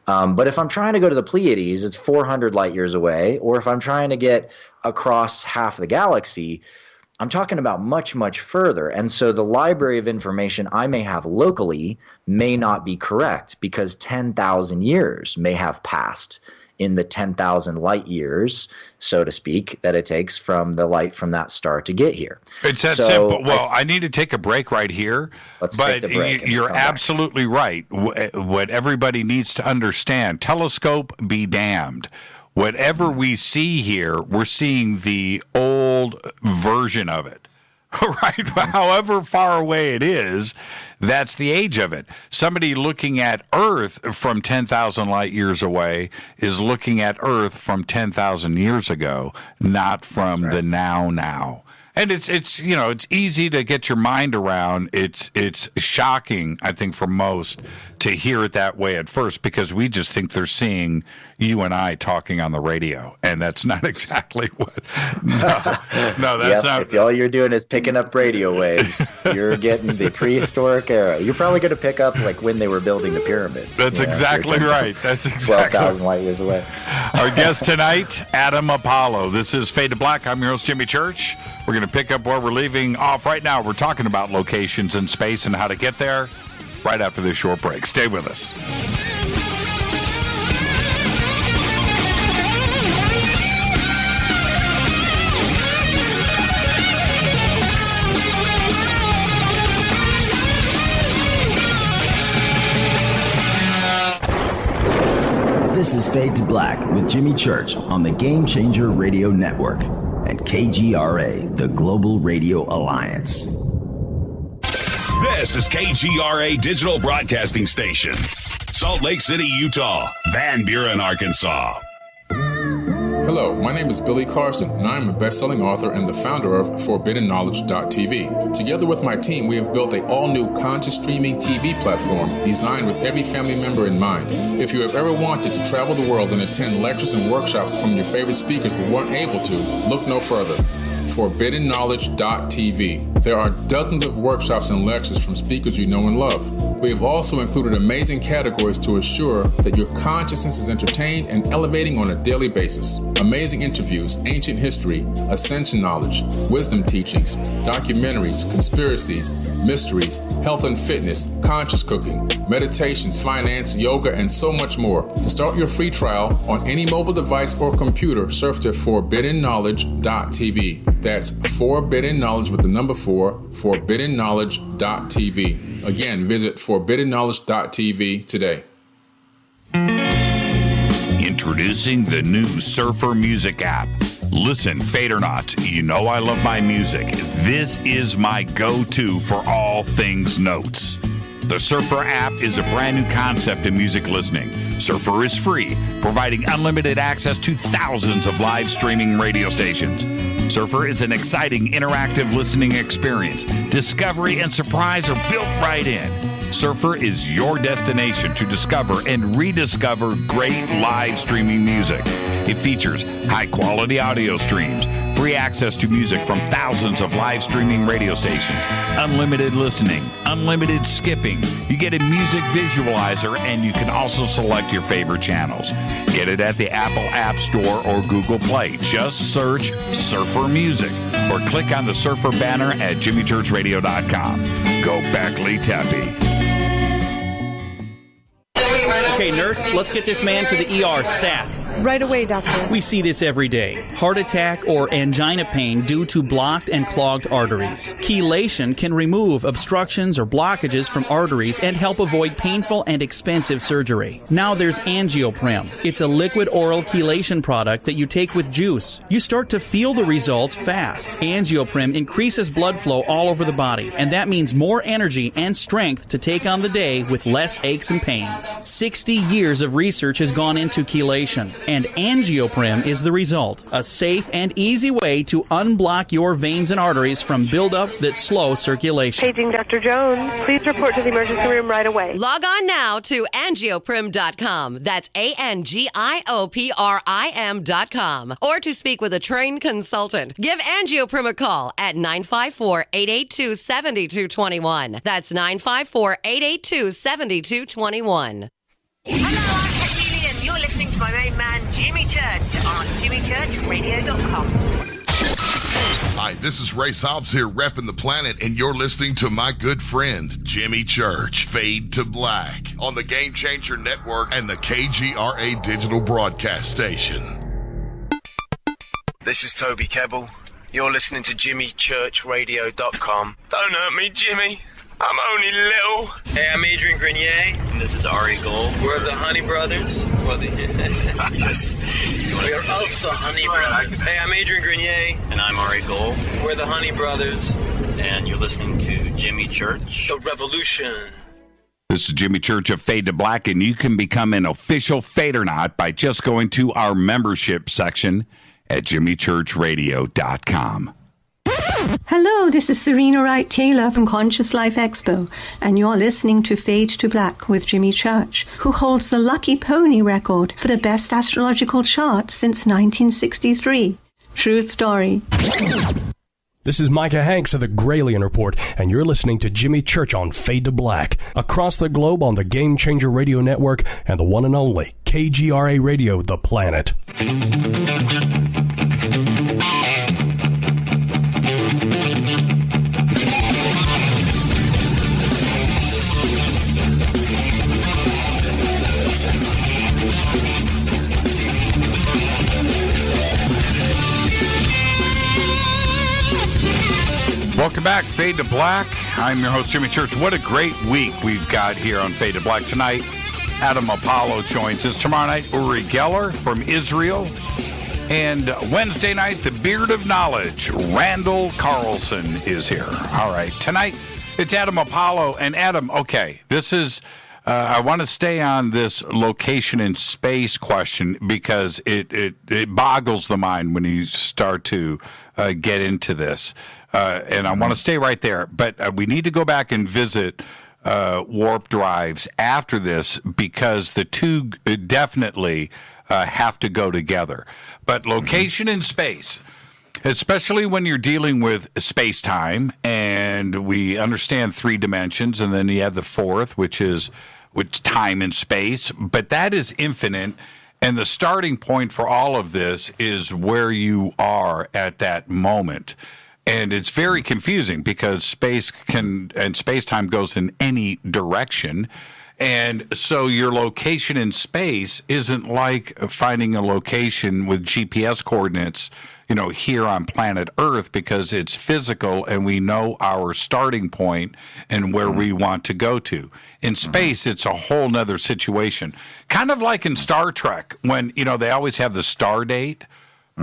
But if I'm trying to go to the Pleiades, it's 400 light years away. Or if I'm trying to get across half the galaxy, I'm talking about much, much further. And so the library of information I may have locally may not be correct because 10,000 years may have passed in the 10,000 light years, so to speak, that it takes from the light from that star to get here. It's that simple. Well, I need to take a break right here. Let's take the break. You're absolutely right. What everybody needs to understand, telescope be damned. Whatever we see here, we're seeing the old version of it, right? However far away it is, that's the age of it. Somebody looking at Earth from 10,000 light years away is looking at Earth from 10,000 years ago, not from the now. And it's easy to get your mind around. It's shocking, I think, for most to hear it that way at first because we just think they're seeing you and I talking on the radio, and that's not exactly what. No, that's not. If all you're doing is picking up radio waves, you're getting the prehistoric era. You're probably going to pick up like when they were building the pyramids. That's exactly right. That's exactly 12,000 light years away. Our guest tonight, Adam Apollo. This is Fade to Black. I'm your host, Jimmy Church. We're going to pick up where we're leaving off right now. We're talking about locations in space and how to get there right after this short break. Stay with us. This is Fade to Black with Jimmy Church on the Game Changer Radio Network and KGRA, the Global Radio Alliance. This is KGRA Digital Broadcasting Station, Salt Lake City, Utah, Van Buren, Arkansas. Hello, my name is Billy Carson, and I am a best-selling author and the founder of ForbiddenKnowledge.tv. Together with my team, we have built an all-new conscious streaming TV platform designed with every family member in mind. If you have ever wanted to travel the world and attend lectures and workshops from your favorite speakers but weren't able to, look no further. ForbiddenKnowledge.tv. There are dozens of workshops and lectures from speakers you know and love. We have also included amazing categories to assure that your consciousness is entertained and elevating on a daily basis. Amazing interviews, ancient history, ascension knowledge, wisdom teachings, documentaries, conspiracies, mysteries, health and fitness, conscious cooking, meditations, finance, yoga, and so much more. To start your free trial on any mobile device or computer, surf to ForbiddenKnowledge.tv. That's Forbidden Knowledge with the number 4, ForbiddenKnowledge.tv. Again, visit ForbiddenKnowledge.tv today. Introducing the new Surfer Music app. Listen, Fade or not, you know I love my music. This is my go-to for all things notes. The Surfer app is a brand new concept in music listening. Surfer is free, providing unlimited access to thousands of live streaming radio stations. Surfer is an exciting, interactive listening experience. Discovery and surprise are built right in. Surfer is your destination to discover and rediscover great live streaming music. It features high-quality audio streams, free access to music from thousands of live streaming radio stations, unlimited listening, unlimited skipping. You get a music visualizer, and you can also select your favorite channels. Get it at the Apple App Store or Google Play. Just search Surfer Music or click on the Surfer banner at jimmychurchradio.com. Go Beckley Tepe. Okay, nurse, let's get this man to the ER stat. Right away, doctor. We see this every day. Heart attack or angina pain due to blocked and clogged arteries. Chelation can remove obstructions or blockages from arteries and help avoid painful and expensive surgery. Now there's Angioprim. It's a liquid oral chelation product that you take with juice. You start to feel the results fast. Angioprim increases blood flow all over the body, and that means more energy and strength to take on the day with less aches and pains. 60 years of research has gone into chelation, and Angioprim is the result. A safe and easy way to unblock your veins and arteries from buildup that slow circulation. Paging Dr. Jones. Please report to the emergency room right away. Log on now to angioprim.com. That's ANGIOPRIM.com. Or to speak with a trained consultant. Give Angioprim a call at 954-882-7221. That's 954-882-7221. Hello, I'm Katie, and you're listening to my main man, Jimmy Church, on jimmychurchradio.com. Hi, this is Ray Hobbs here, repping the planet, and you're listening to my good friend, Jimmy Church, Fade to Black, on the Game Changer Network and the KGRA Digital Broadcast Station. This is Toby Kebbell. You're listening to jimmychurchradio.com. Don't hurt me, Jimmy. I'm only little. Hey, I'm Adrian Grenier. And this is Ari Gold. We're the Honey Brothers. Yes. We're of the Honey Brothers. Hey, I'm Adrian Grenier. And I'm Ari Gold. We're the Honey Brothers. And you're listening to Jimmy Church. The Revolution. This is Jimmy Church of Fade to Black, and you can become an official Fadernaut by just going to our membership section at jimmychurchradio.com. Hello, this is Serena Wright Taylor from Conscious Life Expo, and you're listening to Fade to Black with Jimmy Church, who holds the Lucky Pony record for the best astrological chart since 1963. True story. This is Micah Hanks of the Gralien Report, and you're listening to Jimmy Church on Fade to Black, across the globe on the Game Changer Radio Network and the one and only KGRA Radio, The Planet. Welcome back, Fade to Black. I'm your host, Jimmy Church. What a great week we've got here on Fade to Black tonight. Adam Apollo joins us. Tomorrow night, Uri Geller from Israel. And Wednesday night, the Beard of Knowledge, Randall Carlson is here. All right. Tonight, it's Adam Apollo. And Adam, okay, this is... I want to stay on this location in space question because it boggles the mind when you start to get into this. And I want to stay right there. But we need to go back and visit warp drives after this because the two definitely have to go together. But location in space, especially when you're dealing with space-time, and we understand 3 dimensions, and then you have the fourth, which time and space, but that is infinite, and the starting point for all of this is where you are at that moment. And it's very confusing because space-time goes in any direction. And so your location in space isn't like finding a location with GPS coordinates, here on planet Earth, because it's physical and we know our starting point and where we want to go to. In space, it's a whole nother situation. Kind of like in Star Trek when, they always have the star date.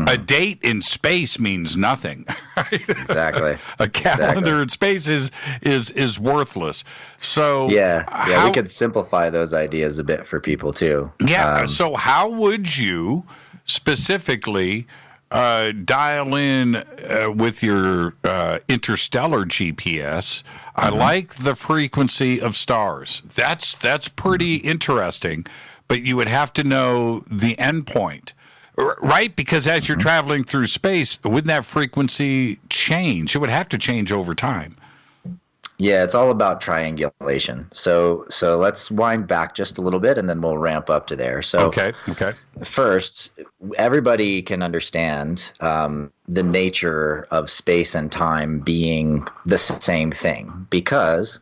A date in space means nothing. Right? Exactly. A calendar in space is worthless. So we could simplify those ideas a bit for people too. Yeah. So how would you specifically dial in with your interstellar GPS? I like the frequency of stars. That's pretty interesting, but you would have to know the endpoint. Right? Because as you're traveling through space, wouldn't that frequency change? It would have to change over time. Yeah, it's all about triangulation. So let's wind back just a little bit, and then we'll ramp up to there. So okay. First, everybody can understand the nature of space and time being the same thing, because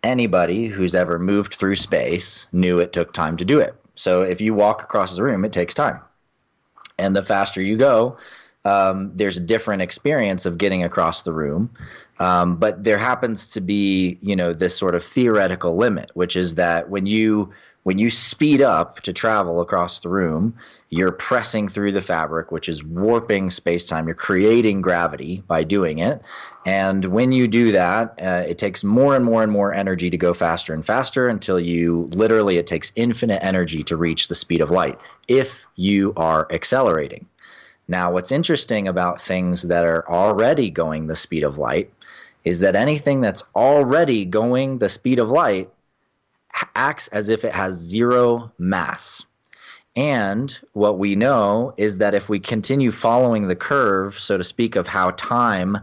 anybody who's ever moved through space knew it took time to do it. So if you walk across the room, it takes time. And the faster you go, there's a different experience of getting across the room. But there happens to be, this sort of theoretical limit, which is that when you speed up to travel across the room, you're pressing through the fabric, which is warping space-time. You're creating gravity by doing it. And when you do that, it takes more and more and more energy to go faster and faster until it takes infinite energy to reach the speed of light if you are accelerating. Now, what's interesting about things that are already going the speed of light is that anything that's already going the speed of light acts as if it has zero mass. And what we know is that if we continue following the curve, so to speak, of how time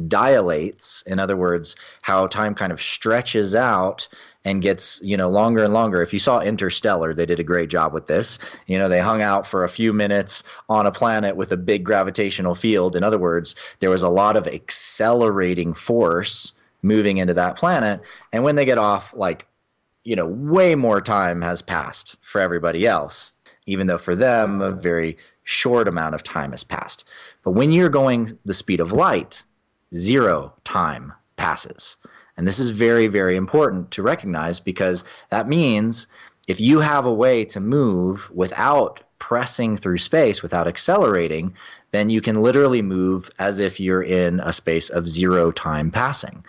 dilates, in other words, how time kind of stretches out and gets, longer and longer. If you saw Interstellar, they did a great job with this. They hung out for a few minutes on a planet with a big gravitational field. In other words, there was a lot of accelerating force moving into that planet. And when they get off, way more time has passed for everybody else, even though for them a very short amount of time has passed. But when you're going the speed of light, zero time passes. And this is very, very important to recognize, because that means if you have a way to move without pressing through space, without accelerating, then you can literally move as if you're in a space of zero time passing.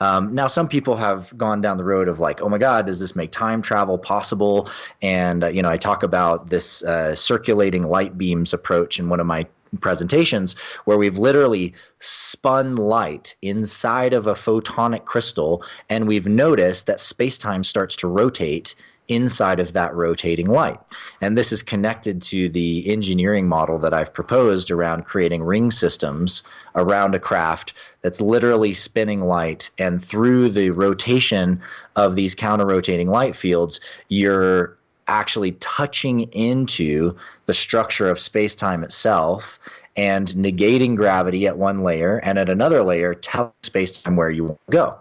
Now, some people have gone down the road of oh my God, does this make time travel possible? And, I talk about this circulating light beams approach in one of my presentations, where we've literally spun light inside of a photonic crystal, and we've noticed that space-time starts to rotate inside of that rotating light. And this is connected to the engineering model that I've proposed around creating ring systems around a craft that's literally spinning light, and through the rotation of these counter-rotating light fields, you're actually touching into the structure of space-time itself and negating gravity at one layer, and at another layer telling space-time where you want to go.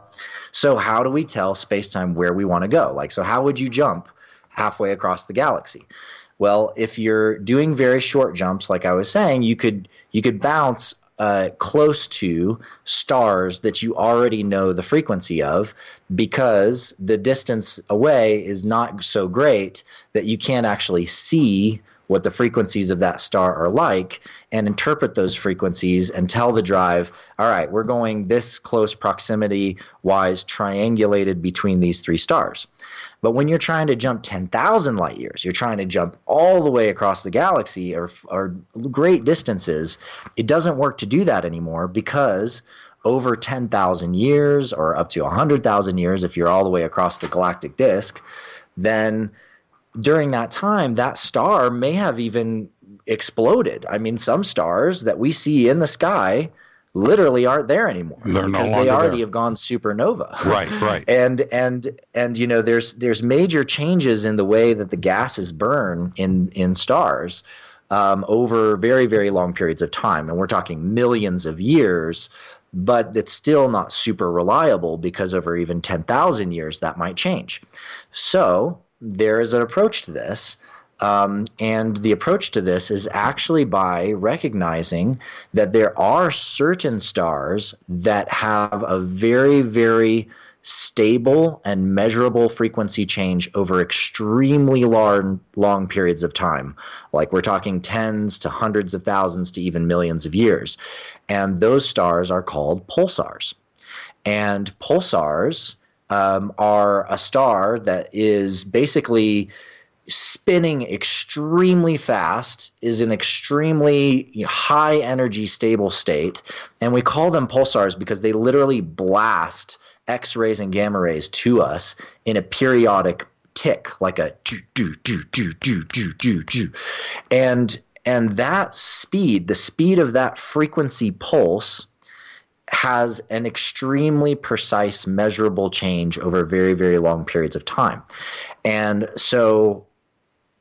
So how do we tell space-time where we want to go? So how would you jump halfway across the galaxy? Well, if you're doing very short jumps, like I was saying, you could bounce close to stars that you already know the frequency of, because the distance away is not so great that you can't actually see what the frequencies of that star are like and interpret those frequencies and tell the drive, all right, we're going this close proximity-wise triangulated between these three stars. But when you're trying to jump 10,000 light years, you're trying to jump all the way across the galaxy or great distances, it doesn't work to do that anymore, because over 10,000 years or up to 100,000 years, if you're all the way across the galactic disk, then during that time, that star may have even exploded. I mean, some stars that we see in the sky literally aren't there anymore. They're no because longer they already there. have gone supernova. Right. And you know, there's major changes in the way that the gases burn in stars over very, very long periods of time, and we're talking millions of years. But it's still not super reliable, because over even 10,000 years that might change. So there is an approach to this, and the approach to this is actually by recognizing that there are certain stars that have a very, very stable and measurable frequency change over extremely long periods of time. Like we're talking tens to hundreds of thousands to even millions of years. And those stars are called pulsars. And pulsars are a star that is basically spinning extremely fast, is an extremely high energy stable state. And we call them pulsars because they literally blast X-rays and gamma rays to us in a periodic tick, like a do do do do do do do do. And that speed, the speed of that frequency pulse, has an extremely precise, measurable change over very, very long periods of time. And so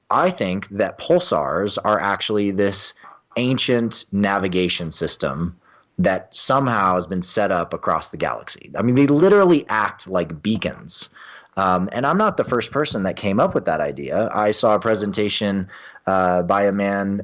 I think that pulsars are actually this ancient navigation system that somehow has been set up across the galaxy. I mean, they literally act like beacons. And I'm not the first person that came up with that idea. I saw a presentation by a man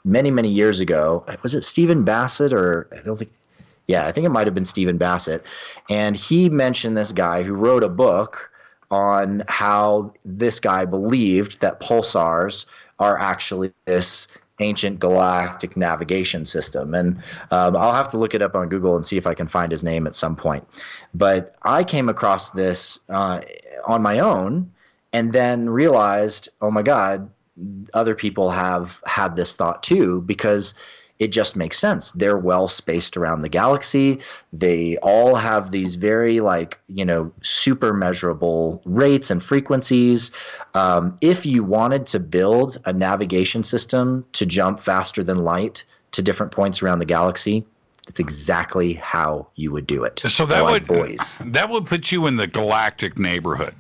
many, many years ago. Was it Stephen Bassett or I don't think – yeah, I think it might have been Stephen Bassett. And he mentioned this guy who wrote a book on how this guy believed that pulsars are actually this ancient galactic navigation system. And I'll have to look it up on Google and see if I can find his name at some point. But I came across this on my own and then realized, oh my God, other people have had this thought too, because it just makes sense. They're well spaced around the galaxy. They all have these very super measurable rates and frequencies. If you wanted to build a navigation system to jump faster than light to different points around the galaxy, it's exactly how you would do it. So that would put you in the galactic neighborhood,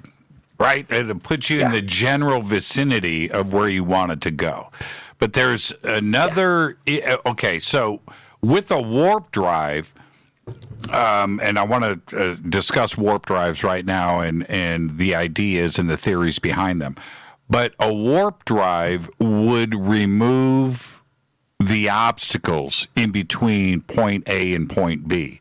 right? It would put you in the general vicinity of where you wanted to go. But there's another okay, so with a warp drive, and I want to discuss warp drives right now and the ideas and the theories behind them. But a warp drive would remove the obstacles in between point A and point B,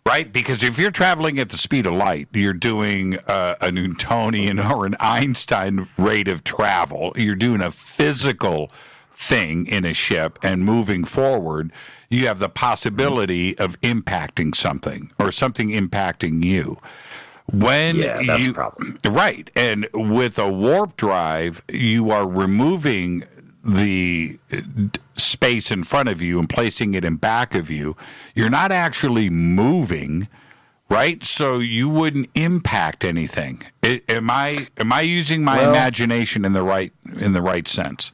right? Because if you're traveling at the speed of light, you're doing a Newtonian or an Einstein rate of travel. You're doing a physical thing in a ship, and moving forward, you have the possibility of impacting something or something impacting you. That's a problem. Right. And with a warp drive, you are removing the space in front of you and placing it in back of you. You're not actually moving, right? So you wouldn't impact anything. Am I using my imagination in the right sense?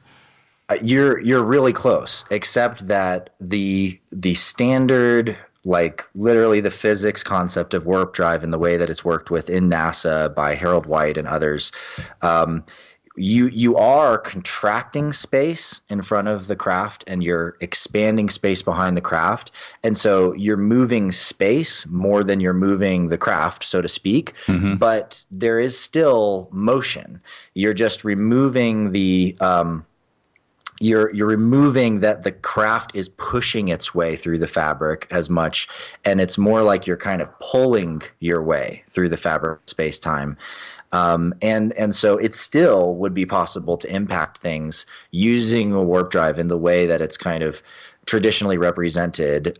You're really close, except that the standard, like literally the physics concept of warp drive and the way that it's worked with in NASA by Harold White and others, you are contracting space in front of the craft and you're expanding space behind the craft. And so you're moving space more than you're moving the craft, so to speak. Mm-hmm. But there is still motion. You're just removing the you're removing that the craft is pushing its way through the fabric as much, and it's more like you're kind of pulling your way through the fabric of space-time. And so it still would be possible to impact things using a warp drive in the way that it's kind of traditionally represented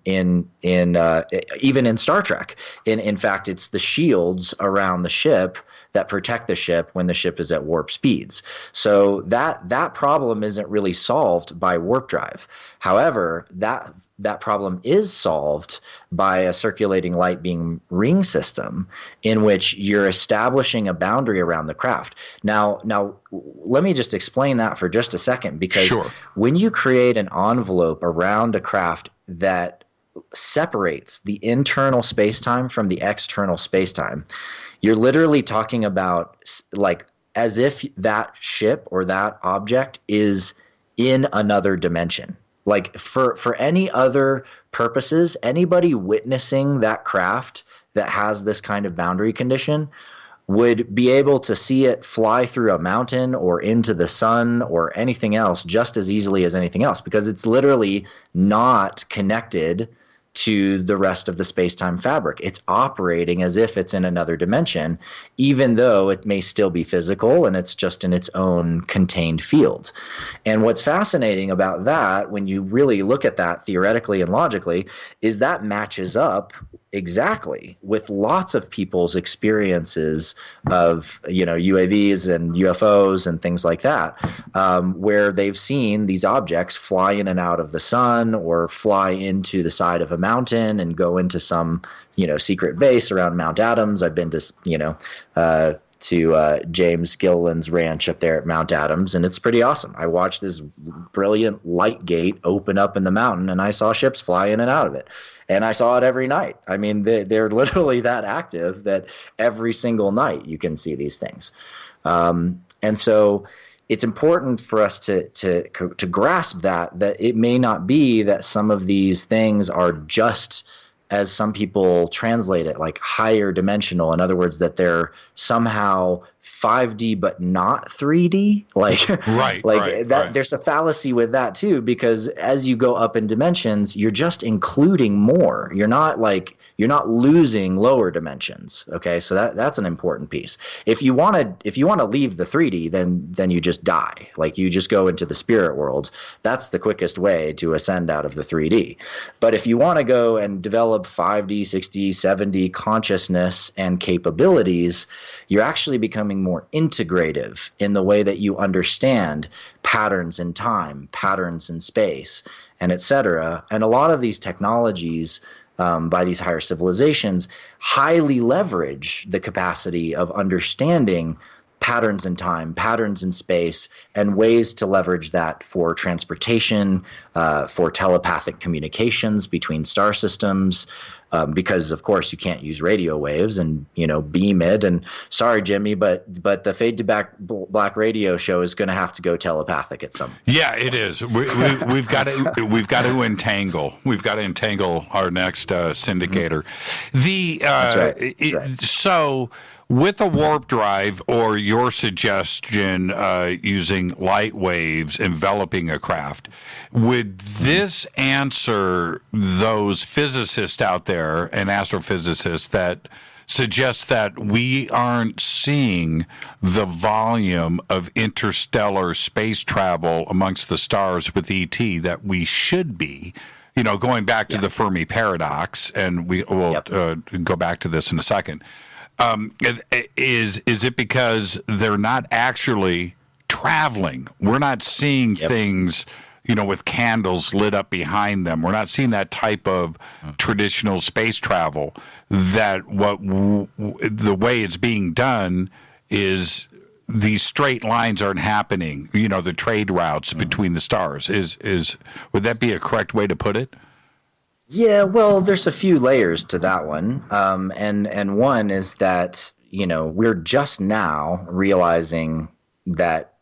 even in Star Trek. In fact, it's the shields around the ship that protect the ship when the ship is at warp speeds. So that problem isn't really solved by warp drive. However, that problem is solved by a circulating light beam ring system in which you're establishing a boundary around the craft. Now let me just explain that for just a second, because when you create an envelope around a craft that separates the internal space-time from the external space-time, you're literally talking about like as if that ship or that object is in another dimension. Like for any other purposes, anybody witnessing that craft that has this kind of boundary condition would be able to see it fly through a mountain or into the sun or anything else just as easily as anything else, because it's literally not connected to the rest of the space-time fabric. It's operating as if it's in another dimension, even though it may still be physical and it's just in its own contained field. And what's fascinating about that, when you really look at that theoretically and logically, is that matches up exactly with lots of people's experiences of, UAVs and UFOs and things like that, where they've seen these objects fly in and out of the sun or fly into the side of a mountain and go into some, secret base around Mount Adams. I've been to, James Gilliland's ranch up there at Mount Adams, and it's pretty awesome. I watched this brilliant light gate open up in the mountain, and I saw ships fly in and out of it. And I saw it every night. I mean, they're literally that active that every single night you can see these things. And so it's important for us to grasp that it may not be that some of these things are just, as some people translate it, like higher dimensional. In other words, that they're somehow 5D but not 3D. Right. There's a fallacy with that too, because as you go up in dimensions, you're just including more. You're not losing lower dimensions. Okay, so that's an important piece. If you want to leave the 3D, then you just die. Like you just go into the spirit world. That's the quickest way to ascend out of the 3D. But if you want to go and develop 5D, 6D, 7D consciousness and capabilities, you're actually becoming more integrative in the way that you understand patterns in time, patterns in space, and etc. And a lot of these technologies by these higher civilizations highly leverage the capacity of understanding patterns in time, patterns in space, and ways to leverage that for transportation, for telepathic communications between star systems, because of course you can't use radio waves and beam it. And sorry, Jimmy, but the Fade to Black radio show is going to have to go telepathic at some point. Yeah, it is. We've got to entangle. We've got to entangle our next syndicator. That's right. So, with a warp drive, or your suggestion using light waves enveloping a craft, would this answer those physicists out there and astrophysicists that suggest that we aren't seeing the volume of interstellar space travel amongst the stars with ET that we should be? Going back to the Fermi paradox, and we will go back to this in a second. Is it because they're not actually traveling? We're not seeing things, with candles lit up behind them. We're not seeing that type of traditional space travel. That the way it's being done is these straight lines aren't happening. The trade routes between the stars. Would that be a correct way to put it? Yeah, well, there's a few layers to that one. And one is that, we're just now realizing that,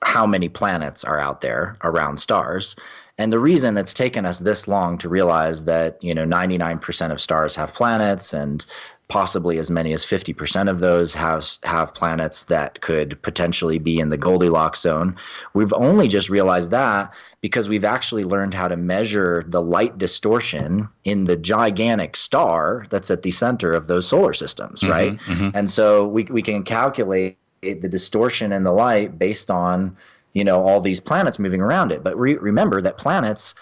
how many planets are out there around stars. And the reason it's taken us this long to realize that, 99% of stars have planets, and possibly as many as 50% of those have planets that could potentially be in the Goldilocks zone. We've only just realized that because we've actually learned how to measure the light distortion in the gigantic star that's at the center of those solar systems, right? Mm-hmm. And so we can calculate the distortion in the light based on all these planets moving around it. But remember that planets,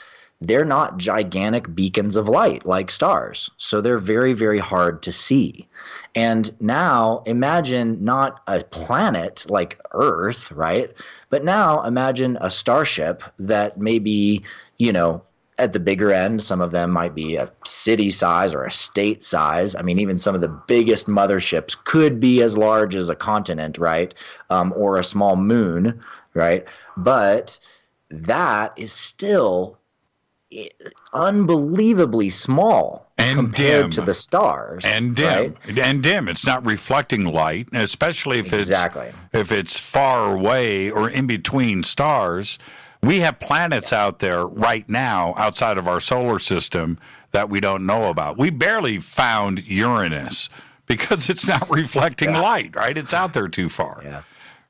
they're not gigantic beacons of light like stars. So they're very, very hard to see. And now imagine not a planet like Earth, right? But now imagine a starship that maybe, at the bigger end, some of them might be a city size or a state size. I mean, even some of the biggest motherships could be as large as a continent, right? Or a small moon, right? But that is still unbelievably small compared to the stars. And dim. Right? And dim. It's not reflecting light, especially if it's far away or in between stars. We have planets out there right now outside of our solar system that we don't know about. We barely found Uranus because it's not reflecting light, right? It's out there too far. Yeah.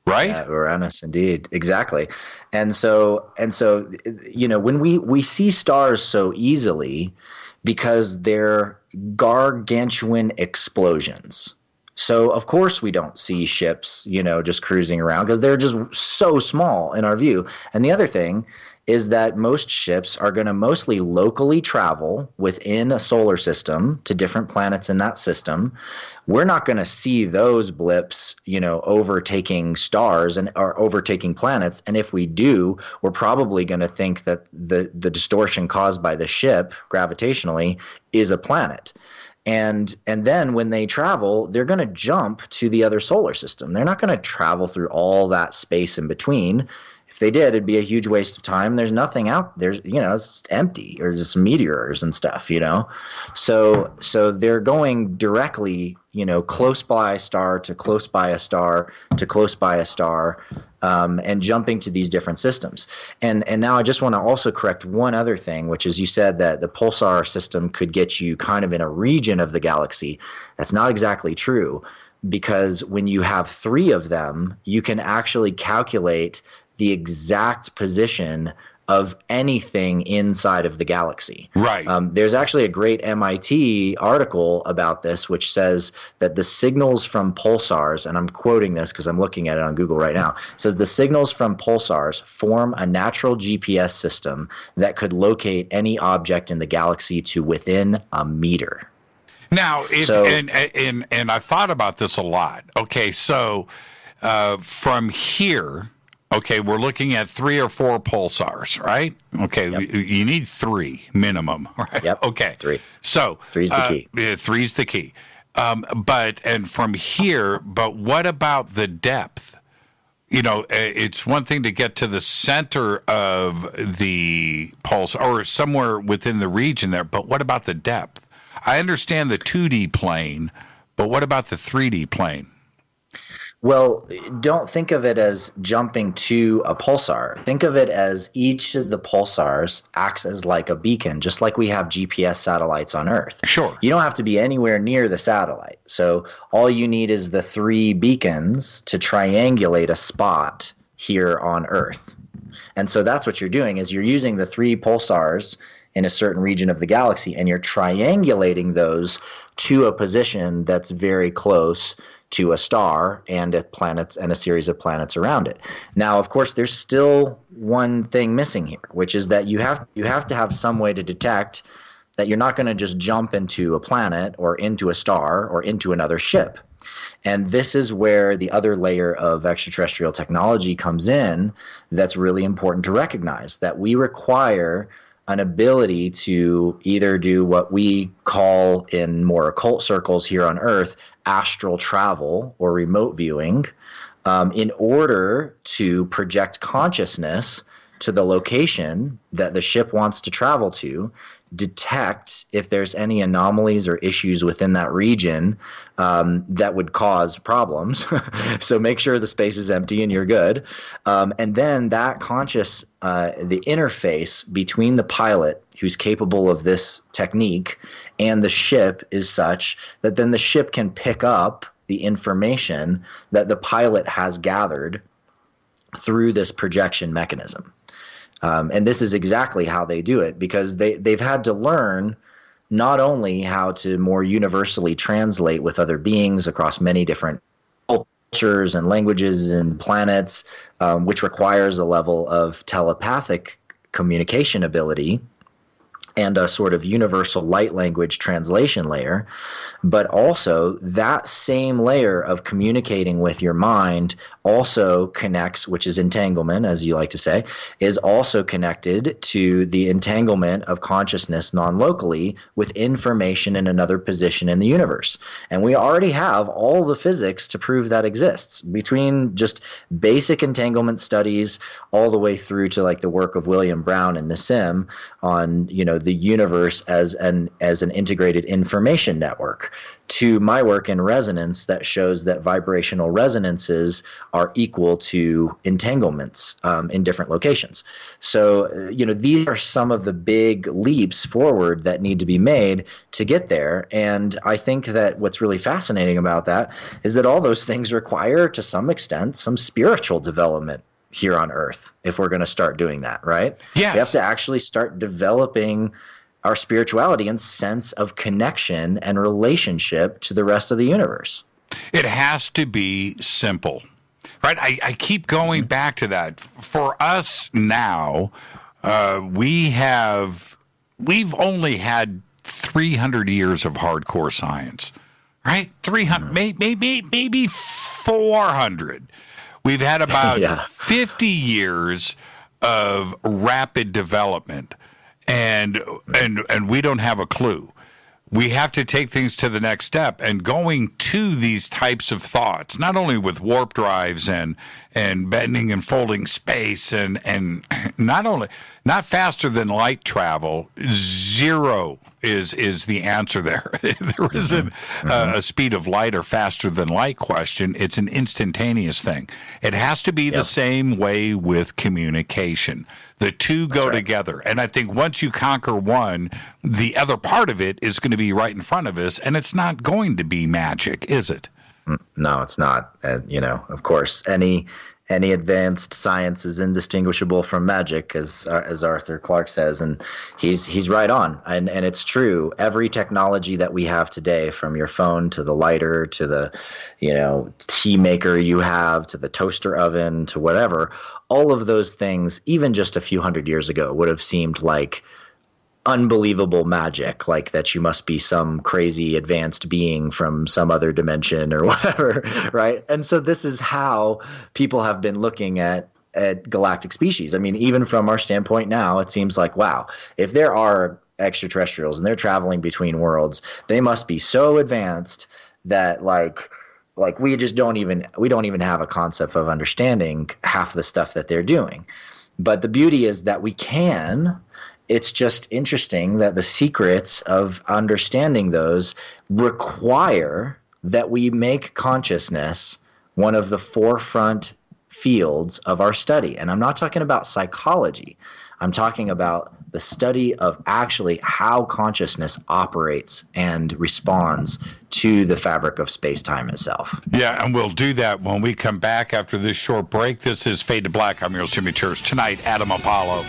Right? Yeah, Uranus, indeed. Exactly. And so, when we see stars so easily because they're gargantuan explosions. So, of course, we don't see ships, just cruising around because they're just so small in our view. And the other thing is that most ships are going to mostly locally travel within a solar system to different planets in that system. We're not going to see those blips, overtaking stars or overtaking planets. And if we do, we're probably going to think that the distortion caused by the ship gravitationally is a planet. And then when they travel, they're going to jump to the other solar system. They're not going to travel through all that space in between. If they did, it'd be a huge waste of time. There's nothing out there, it's just empty, or just meteors and stuff, So they're going directly, close by a star to close by a star to close by a star, and jumping to these different systems. And now I just want to also correct one other thing, which is you said that the pulsar system could get you kind of in a region of the galaxy. That's not exactly true, because when you have 3 of them, you can actually calculate the exact position of anything inside of the galaxy. Right. There's actually a great MIT article about this, which says that the signals from pulsars, and I'm quoting this because I'm looking at it on Google right now, says the signals from pulsars form a natural GPS system that could locate any object in the galaxy to within a meter. Now, and I thought about this a lot. Okay, so from here, we're looking at 3 or 4 pulsars, right? Okay, yep. You need 3 minimum, right? Yep. Okay, 3. So 3's the key. 3's the key. And from here, but what about the depth? It's one thing to get to the center of the pulse or somewhere within the region there, but what about the depth? I understand the 2D plane, but what about the 3D plane? Well, don't think of it as jumping to a pulsar. Think of it as each of the pulsars acts as like a beacon, just like we have GPS satellites on Earth. Sure. You don't have to be anywhere near the satellite. So all you need is the 3 beacons to triangulate a spot here on Earth. And so that's what you're doing, is you're using the 3 pulsars in a certain region of the galaxy, and you're triangulating those to a position that's very close to a star and a planets and a series of planets around it. Now, of course, there's still one thing missing here, which is that you have to have some way to detect that you're not going to just jump into a planet or into a star or into another ship. And this is where the other layer of extraterrestrial technology comes in that's really important to recognize, that we require an ability to either do what we call in more occult circles here on Earth astral travel or remote viewing, in order to project consciousness to the location that the ship wants to travel to detect if there's any anomalies or issues within that region that would cause problems. So make sure the space is empty and you're good. And then that the interface between the pilot who's capable of this technique and the ship is such that then the ship can pick up the information that the pilot has gathered through this projection mechanism. And this is exactly how they do it, because they've had to learn not only how to more universally translate with other beings across many different cultures and languages and planets, which requires a level of telepathic communication ability and a sort of universal light language translation layer, but also that same layer of communicating with your mind also connects, which is entanglement, as you like to say, is also connected to the entanglement of consciousness non-locally with information in another position in the universe. And we already have all the physics to prove that exists, between just basic entanglement studies all the way through to like the work of William Brown and Nassim on, the universe as an integrated information network, to my work in resonance that shows that vibrational resonances are equal to entanglements in different locations. So, these are some of the big leaps forward that need to be made to get there. And I think that what's really fascinating about that is that all those things require, to some extent, some spiritual development here on Earth if we're going to start doing that, right? Yes. We have to actually start developing our spirituality and sense of connection and relationship to the rest of the universe. It has to be simple, right? I keep going back to that. For us now, we've only had 300 years of hardcore science, right? 300, maybe 400. We've had about 50 years of rapid development, and we don't have a clue. We have to take things to the next step, and going to these types of thoughts, not only with warp drives and bending and folding space, and not faster than light travel. Zero is the answer there. There isn't a speed of light or faster than light question. It's an instantaneous thing. It has to be the same way with communication. The two go together. And I think once you conquer one, the other part of it is going to be right in front of us, and it's not going to be magic, is it? No, it's not. Of course, any advanced science is indistinguishable from magic, as Arthur Clarke says, and he's right on. And it's true. Every technology that we have today, from your phone to the lighter to the tea maker you have to the toaster oven to whatever, all of those things, even just a few hundred years ago, would have seemed like unbelievable magic, like that you must be some crazy advanced being from some other dimension or whatever, right? And so this is how people have been looking at galactic species. I mean, even from our standpoint now, it seems like, wow, if there are extraterrestrials and they're traveling between worlds, they must be so advanced that like we don't even have a concept of understanding half the stuff that they're doing. But the beauty is that we can. It's just interesting that the secrets of understanding those require that we make consciousness one of the forefront fields of our study. And I'm not talking about psychology. I'm talking about the study of actually how consciousness operates and responds to the fabric of space-time itself. Yeah, and we'll do that when we come back after this short break. This is Fade to Black. I'm your host, Jimmy Church. Tonight, Adam Apollo.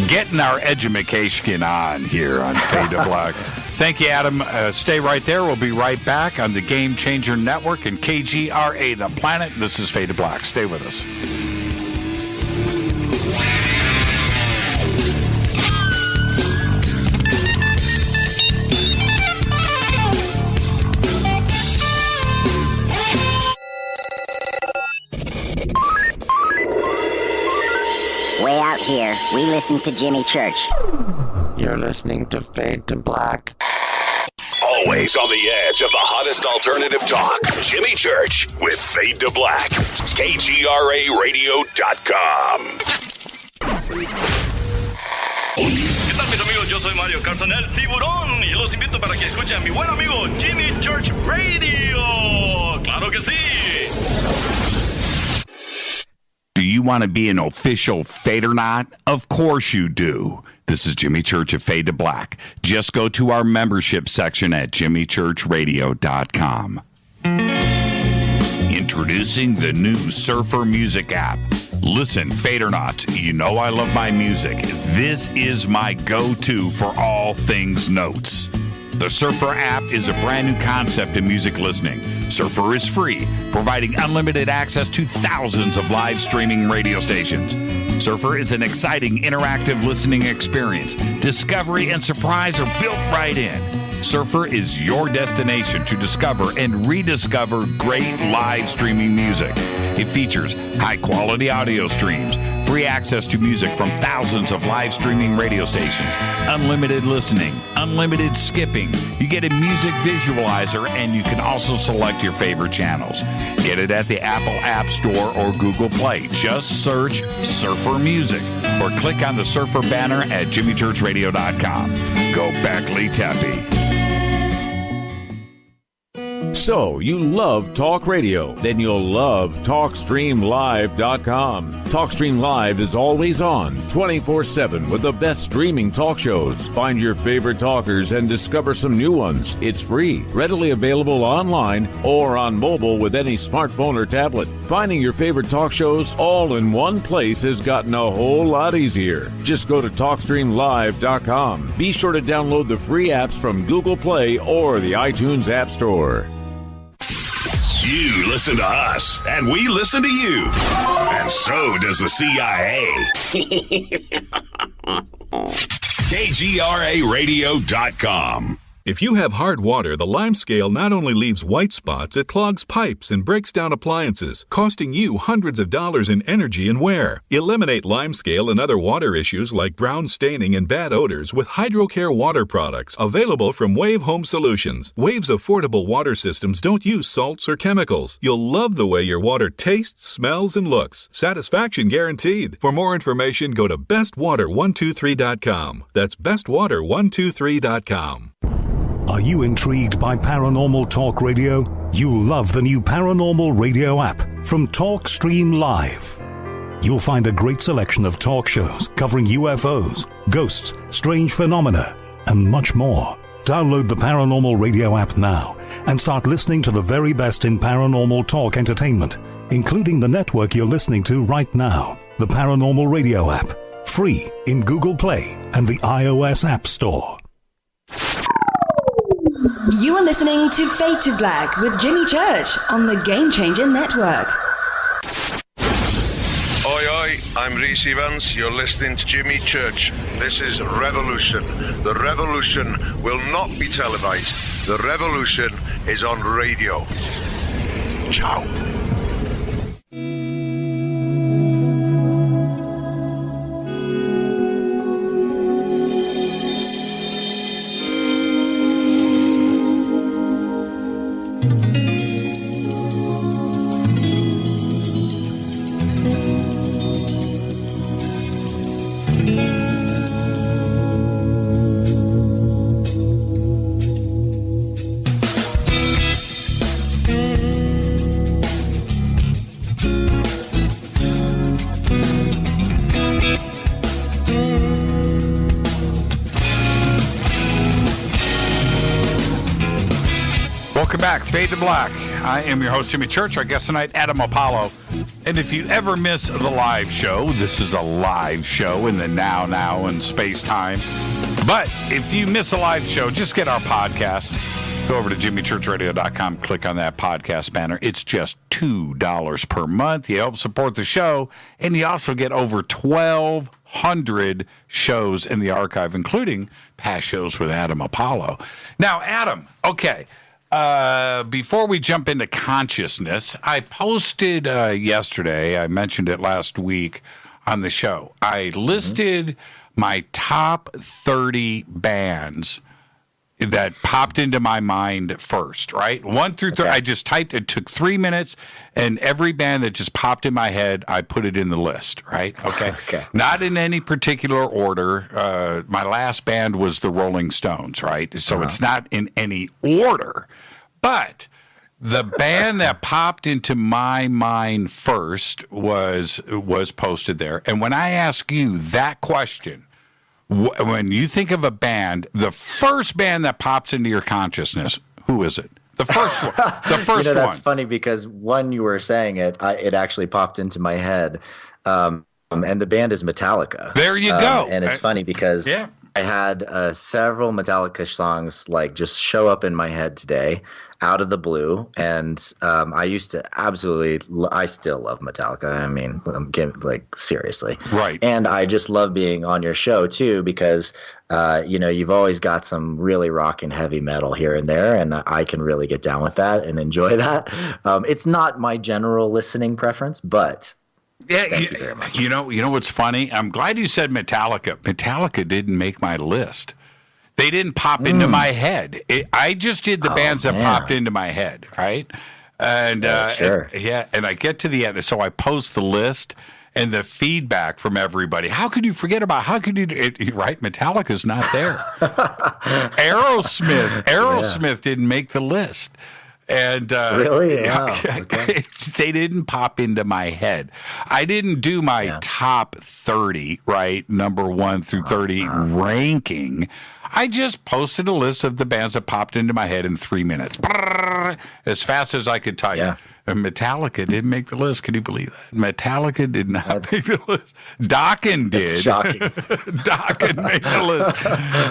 Getting our edumacation on here on Fade to Black. Thank you, Adam. Stay right there. We'll be right back on the Game Changer Network and KGRA, The Planet. This is Fade to Black. Stay with us. Way out here, we listen to Jimmy Church. You're listening to Fade to Black. Always on the edge of the hottest alternative talk. Jimmy Church with Fade to Black. KGRARadio.com. ¿Qué tal, mis amigos? yo soy Mario Carson, el tiburón, y los invito para que escuchen a mi buen amigo Jimmy Church Radio. ¡Claro que sí! Do you want to be an official Fadernaut? Of course you do. This is Jimmy Church of Fade to Black. Just go to our membership section at jimmychurchradio.com. Introducing the new Surfer Music app. Listen, Fadernauts, you know I love my music. This is my go-to for all things notes. The Surfer app is a brand new concept in music listening. Surfer is free, providing unlimited access to thousands of live streaming radio stations. Surfer is an exciting, interactive listening experience. Discovery and surprise are built right in. Surfer is your destination to discover and rediscover great live streaming music. It features high-quality audio streams, free access to music from thousands of live streaming radio stations, unlimited listening, unlimited skipping. You get a music visualizer, and you can also select your favorite channels. Get it at the Apple App Store or Google Play. Just search Surfer Music or click on the Surfer banner at jimmychurchradio.com. Go back, Lee Tappy. So, you love talk radio? Then you'll love TalkStreamLive.com. TalkStream Live is always on, 24/7, with the best streaming talk shows. Find your favorite talkers and discover some new ones. It's free, readily available online or on mobile with any smartphone or tablet. Finding your favorite talk shows all in one place has gotten a whole lot easier. Just go to TalkStreamLive.com. Be sure to download the free apps from Google Play or the iTunes App Store. You listen to us, and we listen to you. And so does the CIA. KGRARadio.com. If you have hard water, the Lime Scale not only leaves white spots, it clogs pipes and breaks down appliances, costing you hundreds of dollars in energy and wear. Eliminate Lime Scale and other water issues like brown staining and bad odors with HydroCare water products available from Wave Home Solutions. Wave's affordable water systems don't use salts or chemicals. You'll love the way your water tastes, smells, and looks. Satisfaction guaranteed. For more information, go to bestwater123.com. That's bestwater123.com. Are you intrigued by paranormal talk radio? You'll love the new paranormal radio app from TalkStream Live. You'll find a great selection of talk shows covering UFOs, ghosts, strange phenomena, and much more. Download the paranormal radio app now and start listening to the very best in paranormal talk entertainment, including the network you're listening to right now, the paranormal radio app, free in Google Play and the iOS App Store. You are listening to Fade to Black with Jimmy Church on the Game Changer Network. Oi, oi, I'm Reese Evans. You're listening to Jimmy Church. This is Revolution. The revolution will not be televised. The revolution is on radio. Ciao. Welcome back, Fade to Black. I am your host, Jimmy Church. Our guest tonight, Adam Apollo. And if you ever miss the live show, this is a live show in the now and space-time. But if you miss a live show, just get our podcast. Go over to jimmychurchradio.com, click on that podcast banner. It's just $2 per month. You help support the show, and you also get over 1,200 shows in the archive, including past shows with Adam Apollo. Now, Adam, okay. Before we jump into consciousness, I posted yesterday, I mentioned it last week on the show. I listed my top 30 bands that popped into my mind first, right? 1 through 3. I just typed, it took 3 minutes, and every band that just popped in my head, I put it in the list, right? Okay. Not in any particular order. My last band was the Rolling Stones, right? So it's not in any order. But the band that popped into my mind first was posted there. And when I ask you that question, when you think of a band, the first band that pops into your consciousness, who is it? The first one. The first one. That's funny because when you were saying it, it actually popped into my head. And the band is Metallica. There you go. And it's funny because I had several Metallica songs like just show up in my head today out of the blue. And I used to I still love Metallica. I mean, seriously. Right. And I just love being on your show too, because, you've always got some really rock and heavy metal here and there. And I can really get down with that and enjoy that. It's not my general listening preference, but thank you very much. You know what's funny? I'm glad you said Metallica. Metallica didn't make my list. They didn't pop into my head. I just did the bands that popped into my head, right? And and I get to the end, so I post the list and the feedback from everybody. How could you forget about? How could you? Right? Metallica's not there. Aerosmith didn't make the list. And really? Wow. They didn't pop into my head. I didn't do my top 30, right? Number 1 through 30 ranking. I just posted a list of the bands that popped into my head in 3 minutes. As fast as I could type. And Metallica didn't make the list. Can you believe that? Metallica did not make the list. Dokken did. That's shocking. Dokken made the list.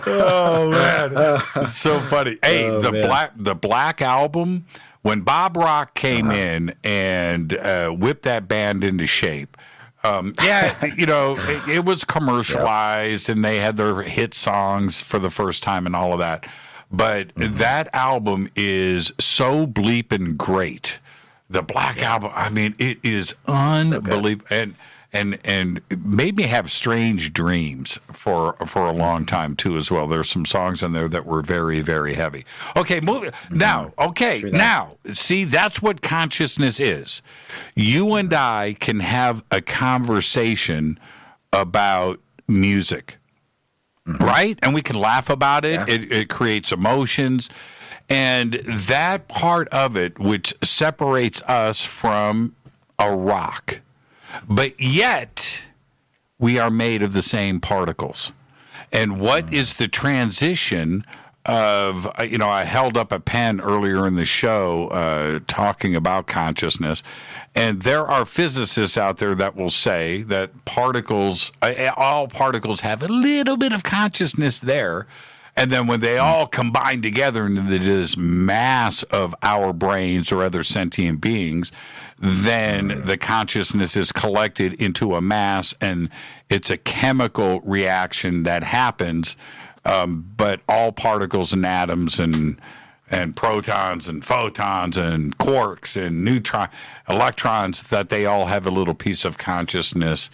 Oh, man. It's so funny. Hey, the Black Album, when Bob Rock came in and whipped that band into shape, it was commercialized and they had their hit songs for the first time and all of that. But that album is so bleeping great. The Black Album, I mean, it is unbelievable. And it made me have strange dreams for a long time, too, as well. There's some songs in there that were very, very heavy. Okay, moving. Now, see, that's what consciousness is. You and I can have a conversation about music, right? And we can laugh about it. It creates emotions. And that part of it, which separates us from a rock, but yet we are made of the same particles. And what is the transition of, I held up a pen earlier in the show talking about consciousness, and there are physicists out there that will say that all particles have a little bit of consciousness there. And then when they all combine together into this mass of our brains or other sentient beings, then the consciousness is collected into a mass, and it's a chemical reaction that happens. But all particles and atoms and protons and photons and quarks and electrons, that they all have a little piece of consciousness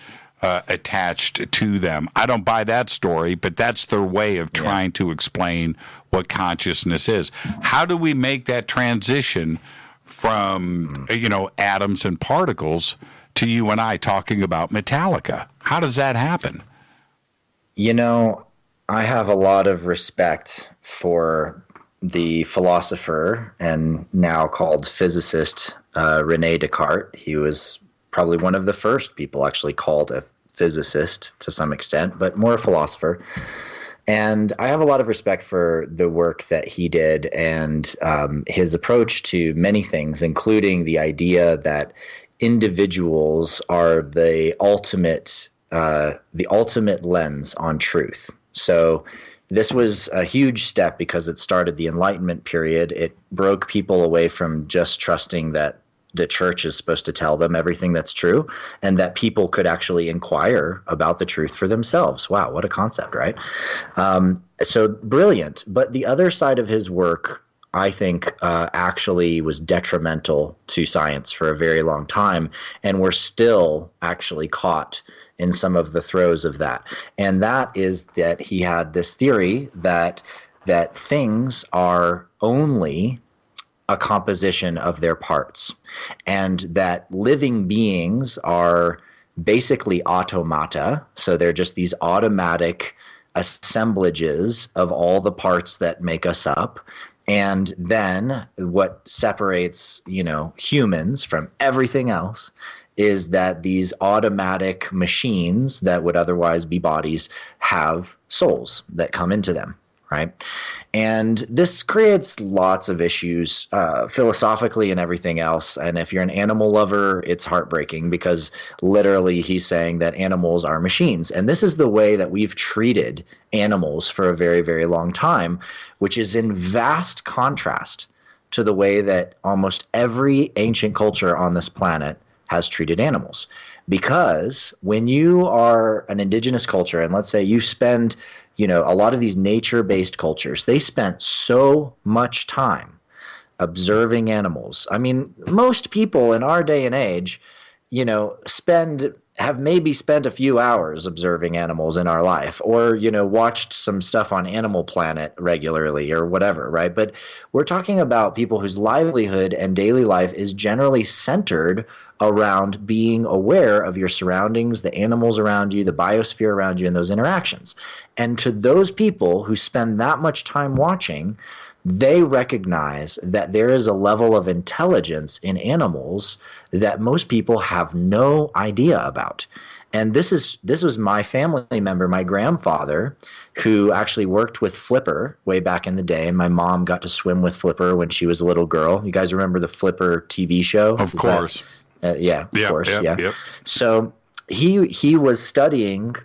attached to them. I don't buy that story, but that's their way of trying to explain what consciousness is. How do we make that transition from, atoms and particles to you and I talking about Metallica? How does that happen? I have a lot of respect for the philosopher and now called physicist René Descartes. He was probably one of the first people actually called a physicist to some extent, but more a philosopher. And I have a lot of respect for the work that he did and his approach to many things, including the idea that individuals are the ultimate lens on truth. So this was a huge step because it started the Enlightenment period. It broke people away from just trusting that the church is supposed to tell them everything that's true, and that people could actually inquire about the truth for themselves. Wow, what a concept, right? So brilliant. But the other side of his work, I think, actually was detrimental to science for a very long time, and we're still actually caught in some of the throes of that. And that is that he had this theory that that things are only a composition of their parts, and that living beings are basically automata. So they're just these automatic assemblages of all the parts that make us up. And then what separates, humans from everything else is that these automatic machines that would otherwise be bodies have souls that come into them. Right. And this creates lots of issues philosophically and everything else. And if you're an animal lover, it's heartbreaking, because literally he's saying that animals are machines. And this is the way that we've treated animals for a very, very long time, which is in vast contrast to the way that almost every ancient culture on this planet has treated animals. Because when you are an indigenous culture, and let's say you spend a lot of these nature-based cultures, they spent so much time observing animals. I mean, most people in our day and age, have maybe spent a few hours observing animals in our life, or, watched some stuff on Animal Planet regularly or whatever, right? But we're talking about people whose livelihood and daily life is generally centered around being aware of your surroundings, the animals around you, the biosphere around you, and those interactions. And to those people who spend that much time watching, they recognize that there is a level of intelligence in animals that most people have no idea about. And this was my family member, my grandfather, who actually worked with Flipper way back in the day. And my mom got to swim with Flipper when she was a little girl. You guys remember the Flipper TV show? Of course. Yeah, of course. Yep. So he was studying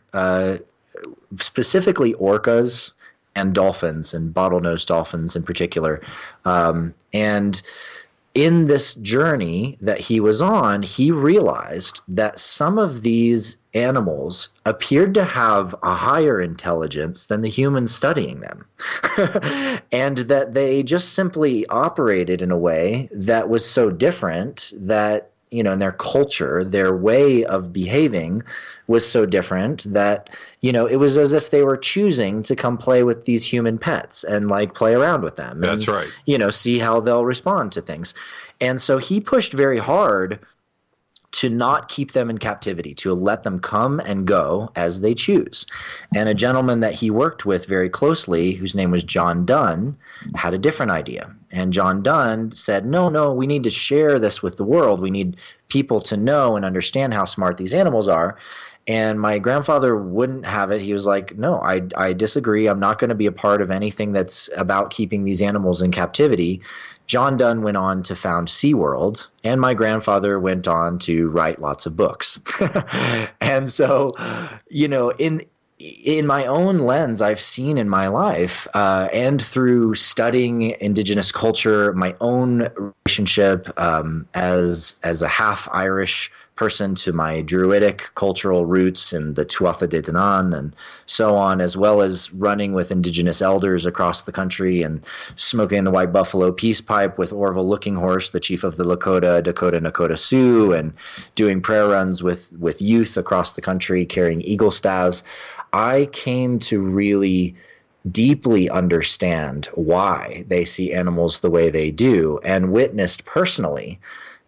specifically orcas and dolphins, and bottlenose dolphins in particular. And in this journey that he was on, he realized that some of these animals appeared to have a higher intelligence than the humans studying them. And that they just simply operated in a way that was so different that, in their culture, their way of behaving was so different that, it was as if they were choosing to come play with these human pets and play around with them. That's right. See how they'll respond to things. And so he pushed very hard to not keep them in captivity, to let them come and go as they choose. And a gentleman that he worked with very closely, whose name was John Donne, had a different idea. And John Donne said, no, we need to share this with the world. We need people to know and understand how smart these animals are. And my grandfather wouldn't have it. He was like, no, I disagree. I'm not going to be a part of anything that's about keeping these animals in captivity. John Donne went on to found SeaWorld, and my grandfather went on to write lots of books. And so, in my own lens, I've seen in my life, and through studying indigenous culture, my own relationship as a half Irish person to my Druidic cultural roots and the Tuatha De Danann and so on, as well as running with indigenous elders across the country and smoking the White Buffalo Peace Pipe with Orville Looking Horse, the chief of the Lakota Nakota Sioux, and doing prayer runs with youth across the country carrying eagle staves. I came to really deeply understand why they see animals the way they do, and witnessed personally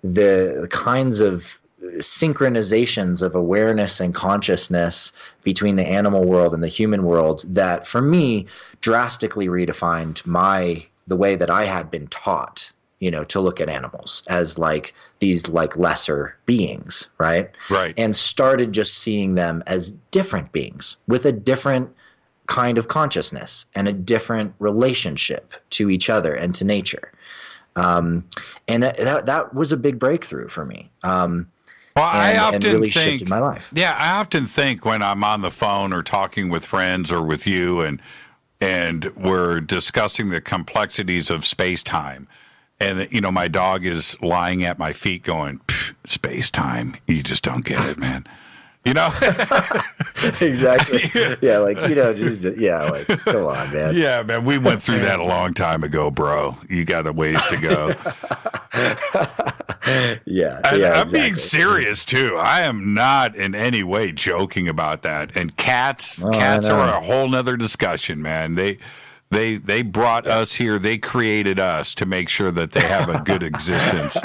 the kinds of synchronizations of awareness and consciousness between the animal world and the human world that, for me, drastically redefined the way that I had been taught, to look at animals as these lesser beings, right? Right. And started just seeing them as different beings with a different kind of consciousness and a different relationship to each other and to nature. And that was a big breakthrough for me. I often really think, shifted my life. Yeah, I often think when I'm on the phone or talking with friends or with you, and we're discussing the complexities of space-time, and my dog is lying at my feet going, space-time, you just don't get it, man. Exactly. Yeah, come on, man. Yeah, man, we went through that a long time ago, bro. You got a ways to go. Yeah, I'm exactly. being serious too. I am not in any way joking about that. And cats are a whole nother discussion, man. They brought us here. They created us to make sure that they have a good existence.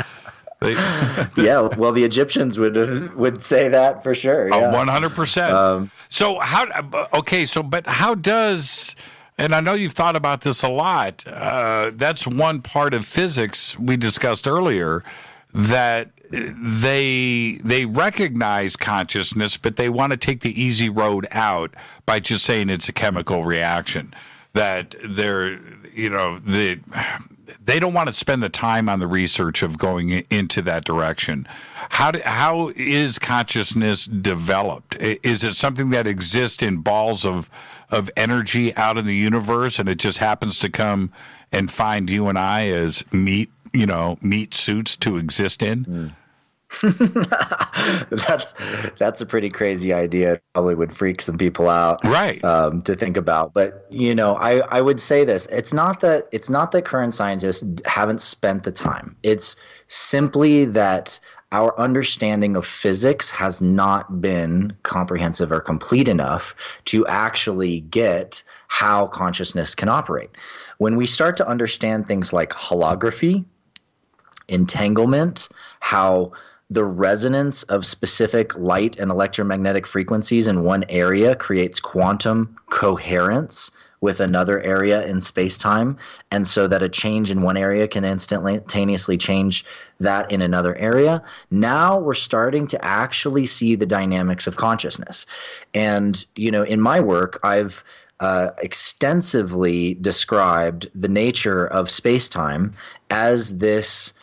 Yeah, well, the Egyptians would say that for sure. Yeah. 100%. But how does, and I know you've thought about this a lot, that's one part of physics we discussed earlier, that they recognize consciousness, but they want to take the easy road out by just saying it's a chemical reaction. That they don't want to spend the time on the research of going into that direction. How is consciousness developed? Is it something that exists in balls of energy out in the universe, and it just happens to come and find you and I as meat suits to exist in? That's a pretty crazy idea. It probably would freak some people out, right? To think about. But I would say this: it's not that current scientists haven't spent the time. It's simply that our understanding of physics has not been comprehensive or complete enough to actually get how consciousness can operate. When we start to understand things like holography, entanglement, how the resonance of specific light and electromagnetic frequencies in one area creates quantum coherence with another area in space-time, and so that a change in one area can instantaneously change that in another area. Now we're starting to actually see the dynamics of consciousness. And, in my work, I've extensively described the nature of space-time as this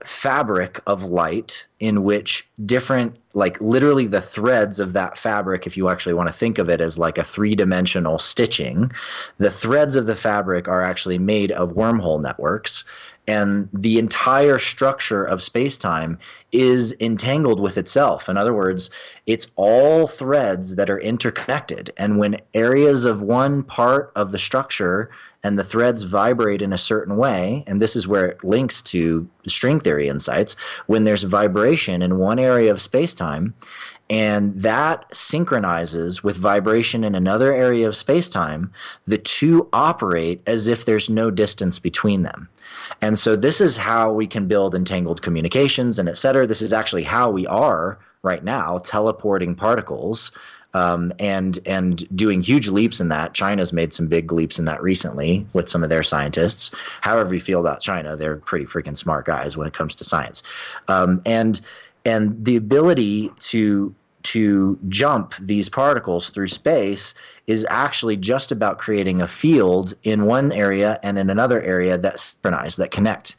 fabric of light in which different, like literally the threads of that fabric, if you actually want to think of it as like a three-dimensional stitching, the threads of the fabric are actually made of wormhole networks. And the entire structure of space-time is entangled with itself. In other words, it's all threads that are interconnected. And when areas of one part of the structure and the threads vibrate in a certain way, and this is where it links to string theory insights, when there's vibration in one area of space-time, and that synchronizes with vibration in another area of space-time, the two operate as if there's no distance between them. And so this is how we can build entangled communications and et cetera. This is actually how we are right now, teleporting particles and doing huge leaps in that. China's made some big leaps in that recently with some of their scientists. However you feel about China, they're pretty freaking smart guys when it comes to science. And the ability to jump these particles through space is actually just about creating a field in one area and in another area that synchronize, that connect.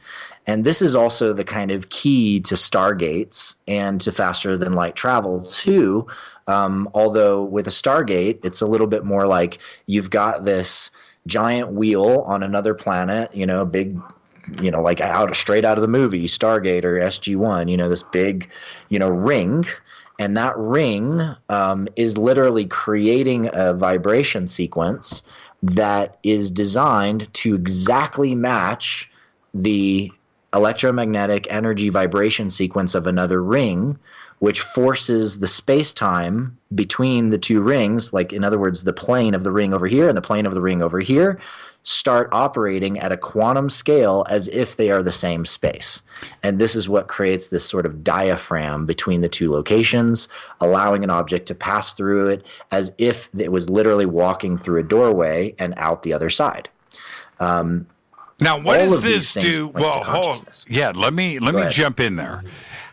And this is also the kind of key to stargates and to faster than light travel too. Although with a stargate, it's a little bit more like you've got this giant wheel on another planet, big, like straight out of the movie Stargate or SG-1, this big, ring. And that ring is literally creating a vibration sequence that is designed to exactly match the electromagnetic energy vibration sequence of another ring, which forces the space-time between the two rings, like in other words, the plane of the ring over here and the plane of the ring over here, start operating at a quantum scale as if they are the same space. And this is what creates this sort of diaphragm between the two locations, allowing an object to pass through it as if it was literally walking through a doorway and out the other side. Now, what does this do? Well, hold on. Yeah, let me jump in there.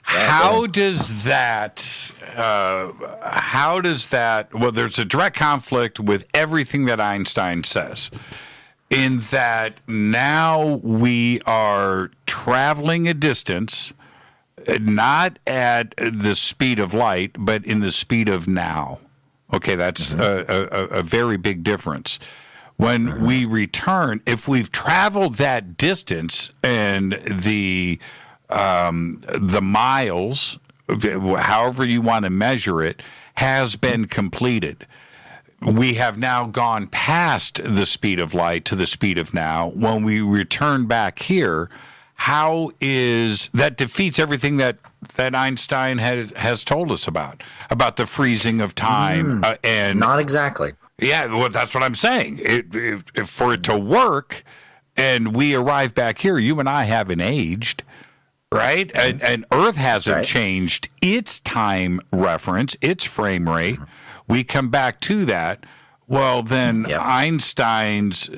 How does that, well, there's a direct conflict with everything that Einstein says, in that now we are traveling a distance, not at the speed of light, but in the speed of now. Okay, that's a very big difference. When we return, if we've traveled that distance and the miles, however you want to measure it, has been completed, we have now gone past the speed of light to the speed of now. When we return back here, how is that defeats everything that Einstein has told us about the freezing of time? And not exactly. Yeah, well, that's what I'm saying. If for it to work, and we arrive back here, you and I haven't aged, right? And Earth hasn't changed its time reference, its frame rate. We come back to that. Well, then Einstein's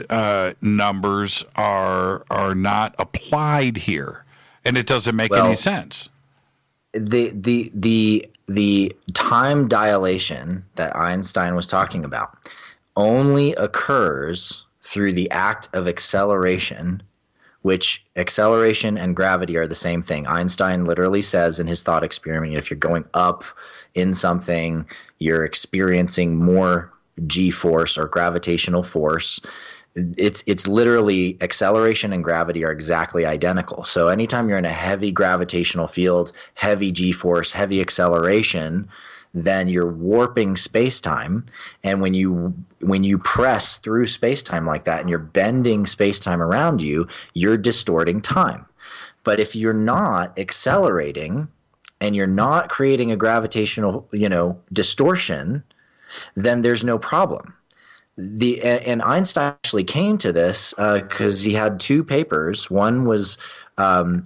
numbers are not applied here, and it doesn't make any sense. The time dilation that Einstein was talking about only occurs through the act of acceleration, which acceleration and gravity are the same thing. Einstein literally says in his thought experiment, if you're going up in something, you're experiencing more G-force or gravitational force. It's literally acceleration and gravity are exactly identical. So anytime you're in a heavy gravitational field, heavy G-force, heavy acceleration, then you're warping space-time. And when you press through space-time like that and you're bending space-time around you, you're distorting time. But if you're not accelerating and you're not creating a gravitational, distortion, then there's no problem. And Einstein actually came to this because he had two papers. One was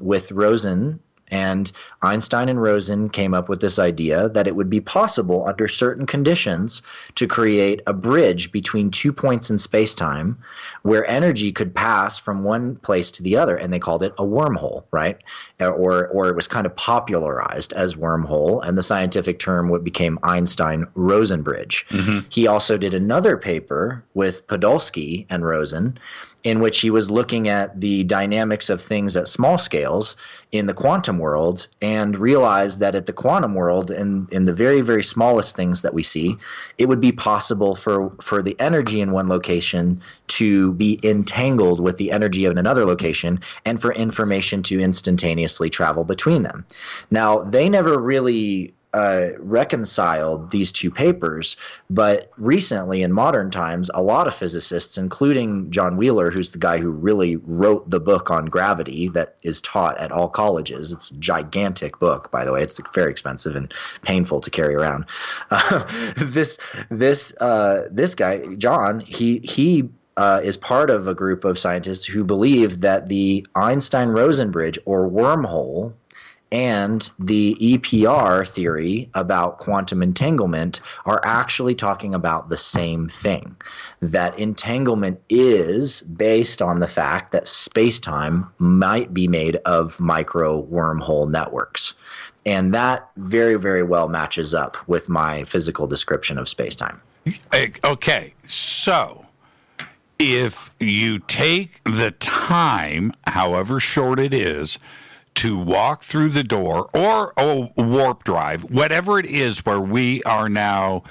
with Rosen, and Einstein and Rosen came up with this idea that it would be possible under certain conditions to create a bridge between 2 points in space-time where energy could pass from one place to the other, and they called it a wormhole, right? Or it was kind of popularized as wormhole, and the scientific term became Einstein-Rosen bridge. Mm-hmm. He also did another paper with Podolsky and Rosen in which he was looking at the dynamics of things at small scales in the quantum world and realized that at the quantum world, in the very, very smallest things that we see, it would be possible for the energy in one location to be entangled with the energy of another location and for information to instantaneously travel between them. Now, they never really reconciled these two papers, but recently in modern times, a lot of physicists, including John Wheeler, who's the guy who really wrote the book on gravity that is taught at all colleges. It's a gigantic book, by the way. It's very expensive and painful to carry around. This guy, John, he is part of a group of scientists who believe that the Einstein-Rosen bridge, or wormhole, and the EPR theory about quantum entanglement are actually talking about the same thing. That entanglement is based on the fact that space-time might be made of micro wormhole networks. And that very, very well matches up with my physical description of space-time. Okay, so if you take the time, however short it is, to walk through the door or a warp drive, whatever it is where we are now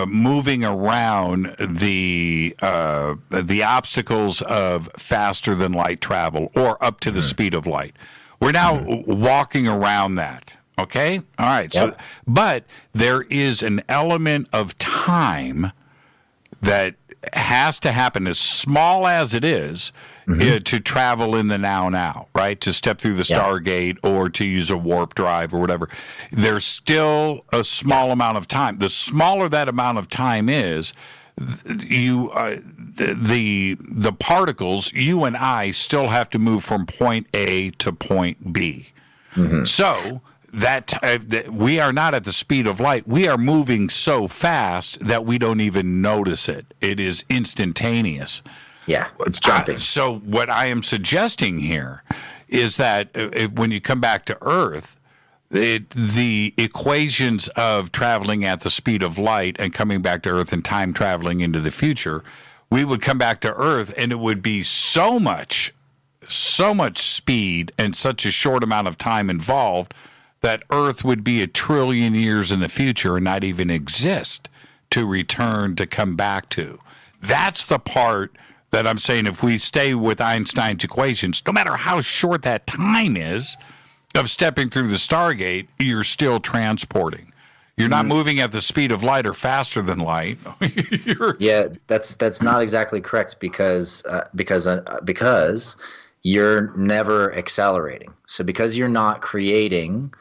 moving around the obstacles of faster than light travel or up to the speed of light. We're now walking around that. Okay? All right. Yep. So, but there is an element of time that has to happen, as small as it is, to travel in the now, right? To step through the Stargate or to use a warp drive or whatever. There's still a small amount of time. The smaller that amount of time is, the particles, you and I, still have to move from point A to point B. Mm-hmm. So that we are not at the speed of light. We are moving so fast that we don't even notice it. It is instantaneous. Yeah, it's jumping. So what I am suggesting here is that when you come back to Earth, the equations of traveling at the speed of light and coming back to Earth and time traveling into the future, we would come back to Earth and it would be so much speed and such a short amount of time involved that Earth would be 1 trillion years in the future and not even exist to return to come back to. That's the part that I'm saying, if we stay with Einstein's equations, no matter how short that time is of stepping through the Stargate, you're still transporting. You're not moving at the speed of light or faster than light. Yeah, that's not exactly correct because you're never accelerating. So because you're not creating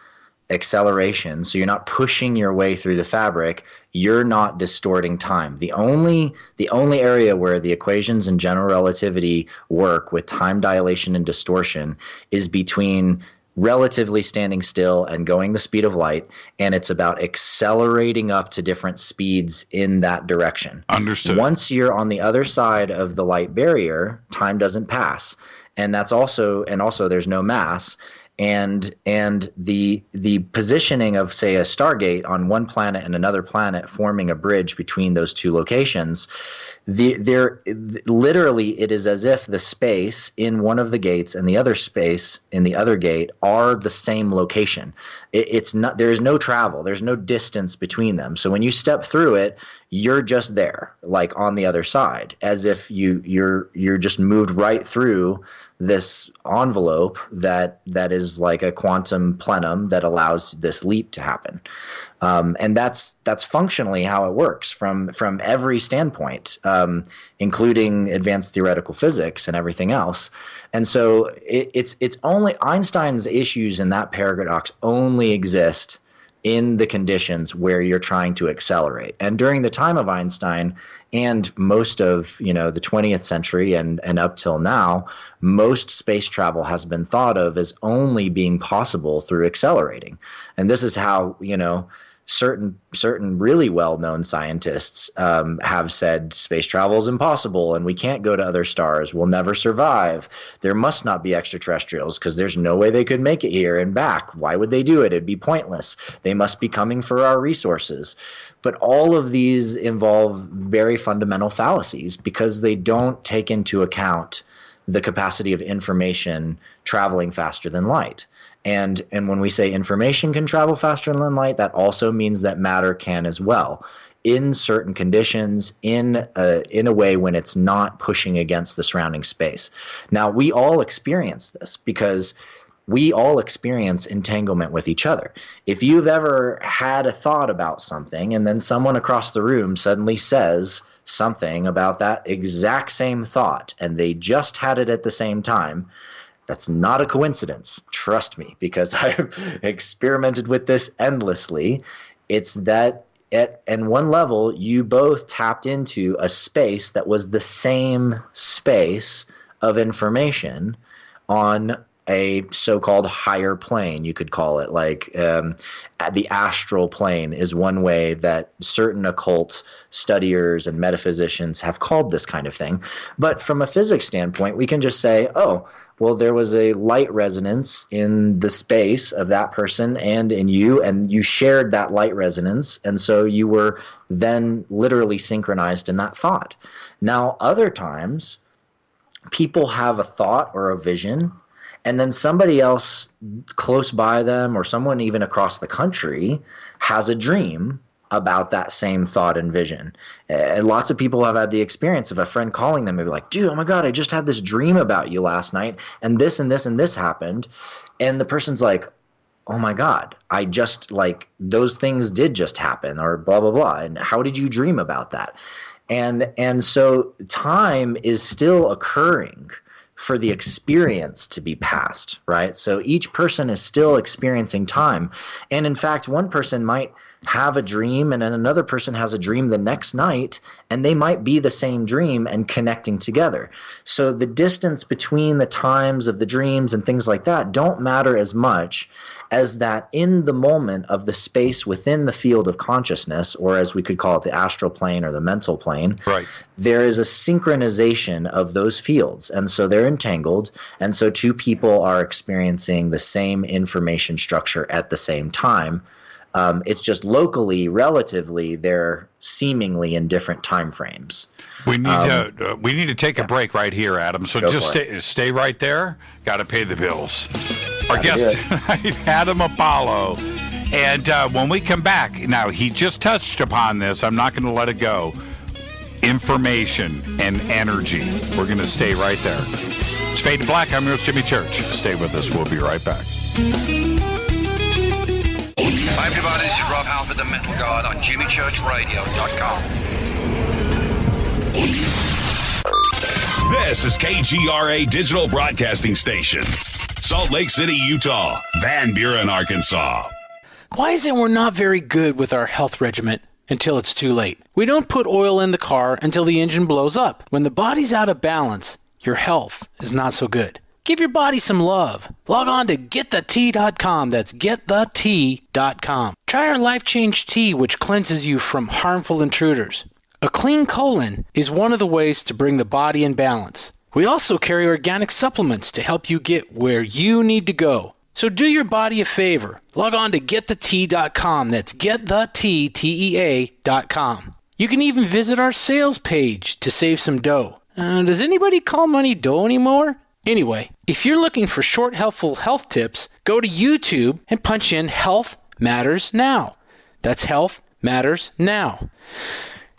acceleration, so you're not pushing your way through the fabric, you're not distorting time. The only area where the equations in general relativity work with time dilation and distortion is between relatively standing still and going the speed of light, and it's about accelerating up to different speeds in that direction. Understood. Once you're on the other side of the light barrier, time doesn't pass, and also there's no mass. And the positioning of, say, a Stargate on one planet and another planet forming a bridge between those two locations, literally it is as if the space in one of the gates and the other space in the other gate are the same location. It's not, there's no travel, there's no distance between them. So when you step through it, you're just there, like on the other side, as if you're just moved right through this envelope that is like a quantum plenum that allows this leap to happen. And that's functionally how it works from every standpoint, including advanced theoretical physics and everything else. And so it's only Einstein's issues in that paradox only exist in the conditions where you're trying to accelerate. And during the time of Einstein and most of the 20th century and up till now, most space travel has been thought of as only being possible through accelerating. And this is how, certain really well-known scientists have said space travel is impossible and we can't go to other stars. We'll never survive. There must not be extraterrestrials because there's no way they could make it here and back. Why would they do it? It'd be pointless. They must be coming for our resources. But all of these involve very fundamental fallacies because they don't take into account the capacity of information traveling faster than light. And when we say information can travel faster than light, that also means that matter can as well, in certain conditions, in a way when it's not pushing against the surrounding space. Now, we all experience this because we all experience entanglement with each other. If you've ever had a thought about something and then someone across the room suddenly says something about that exact same thought and they just had it at the same time, that's not a coincidence, trust me, because I've experimented with this endlessly. It's that at one level, you both tapped into a space that was the same space of information on a so-called higher plane, you could call it, like the astral plane is one way that certain occult studiers and metaphysicians have called this kind of thing. But from a physics standpoint, we can just say, oh, well, there was a light resonance in the space of that person and in you, and you shared that light resonance, and so you were then literally synchronized in that thought. Now, other times, people have a thought or a vision, and then somebody else close by them or someone even across the country has a dream about that same thought and vision. And lots of people have had the experience of a friend calling them and be like, dude, oh my God, I just had this dream about you last night and this and this and this happened. And the person's like, oh my God, I just those things did just happen or blah, blah, blah. And how did you dream about that? And so time is still occurring for the experience to be passed, right? So each person is still experiencing time. And in fact, one person might have a dream and then another person has a dream the next night, and they might be the same dream and connecting together. So the distance between the times of the dreams and things like that don't matter as much as that in the moment of the space within the field of consciousness, or as we could call it, the astral plane or the mental plane, right, there is a synchronization of those fields. And so they're entangled. And so two people are experiencing the same information structure at the same time. It's just locally, relatively, they're seemingly in different time frames. We need to take a break right here, Adam. So just stay right there. Got to pay the bills. Our guest tonight, Adam Apollo. And when we come back, now he just touched upon this. I'm not going to let it go. Information and energy. We're going to stay right there. It's Fade to Black. I'm your host, Jimmy Church. Stay with us. We'll be right back. Hi everybody, this is Rob Halford, the Metal Guard on JimmyChurchRadio.com. This is KGRA Digital Broadcasting Station, Salt Lake City, Utah, Van Buren, Arkansas. Why is it we're not very good with our health regimen until it's too late? We don't put oil in the car until the engine blows up. When the body's out of balance, your health is not so good. Give your body some love. Log on to GetTheT.com. That's GetTheT.com. Try our Life Change Tea, which cleanses you from harmful intruders. A clean colon is one of the ways to bring the body in balance. We also carry organic supplements to help you get where you need to go. So do your body a favor. Log on to GetTheT.com. That's GetTheT.com. You can even visit our sales page to save some dough. Does anybody call money dough anymore? Anyway, if you're looking for short, helpful health tips, go to YouTube and punch in Health Matters Now. That's Health Matters Now.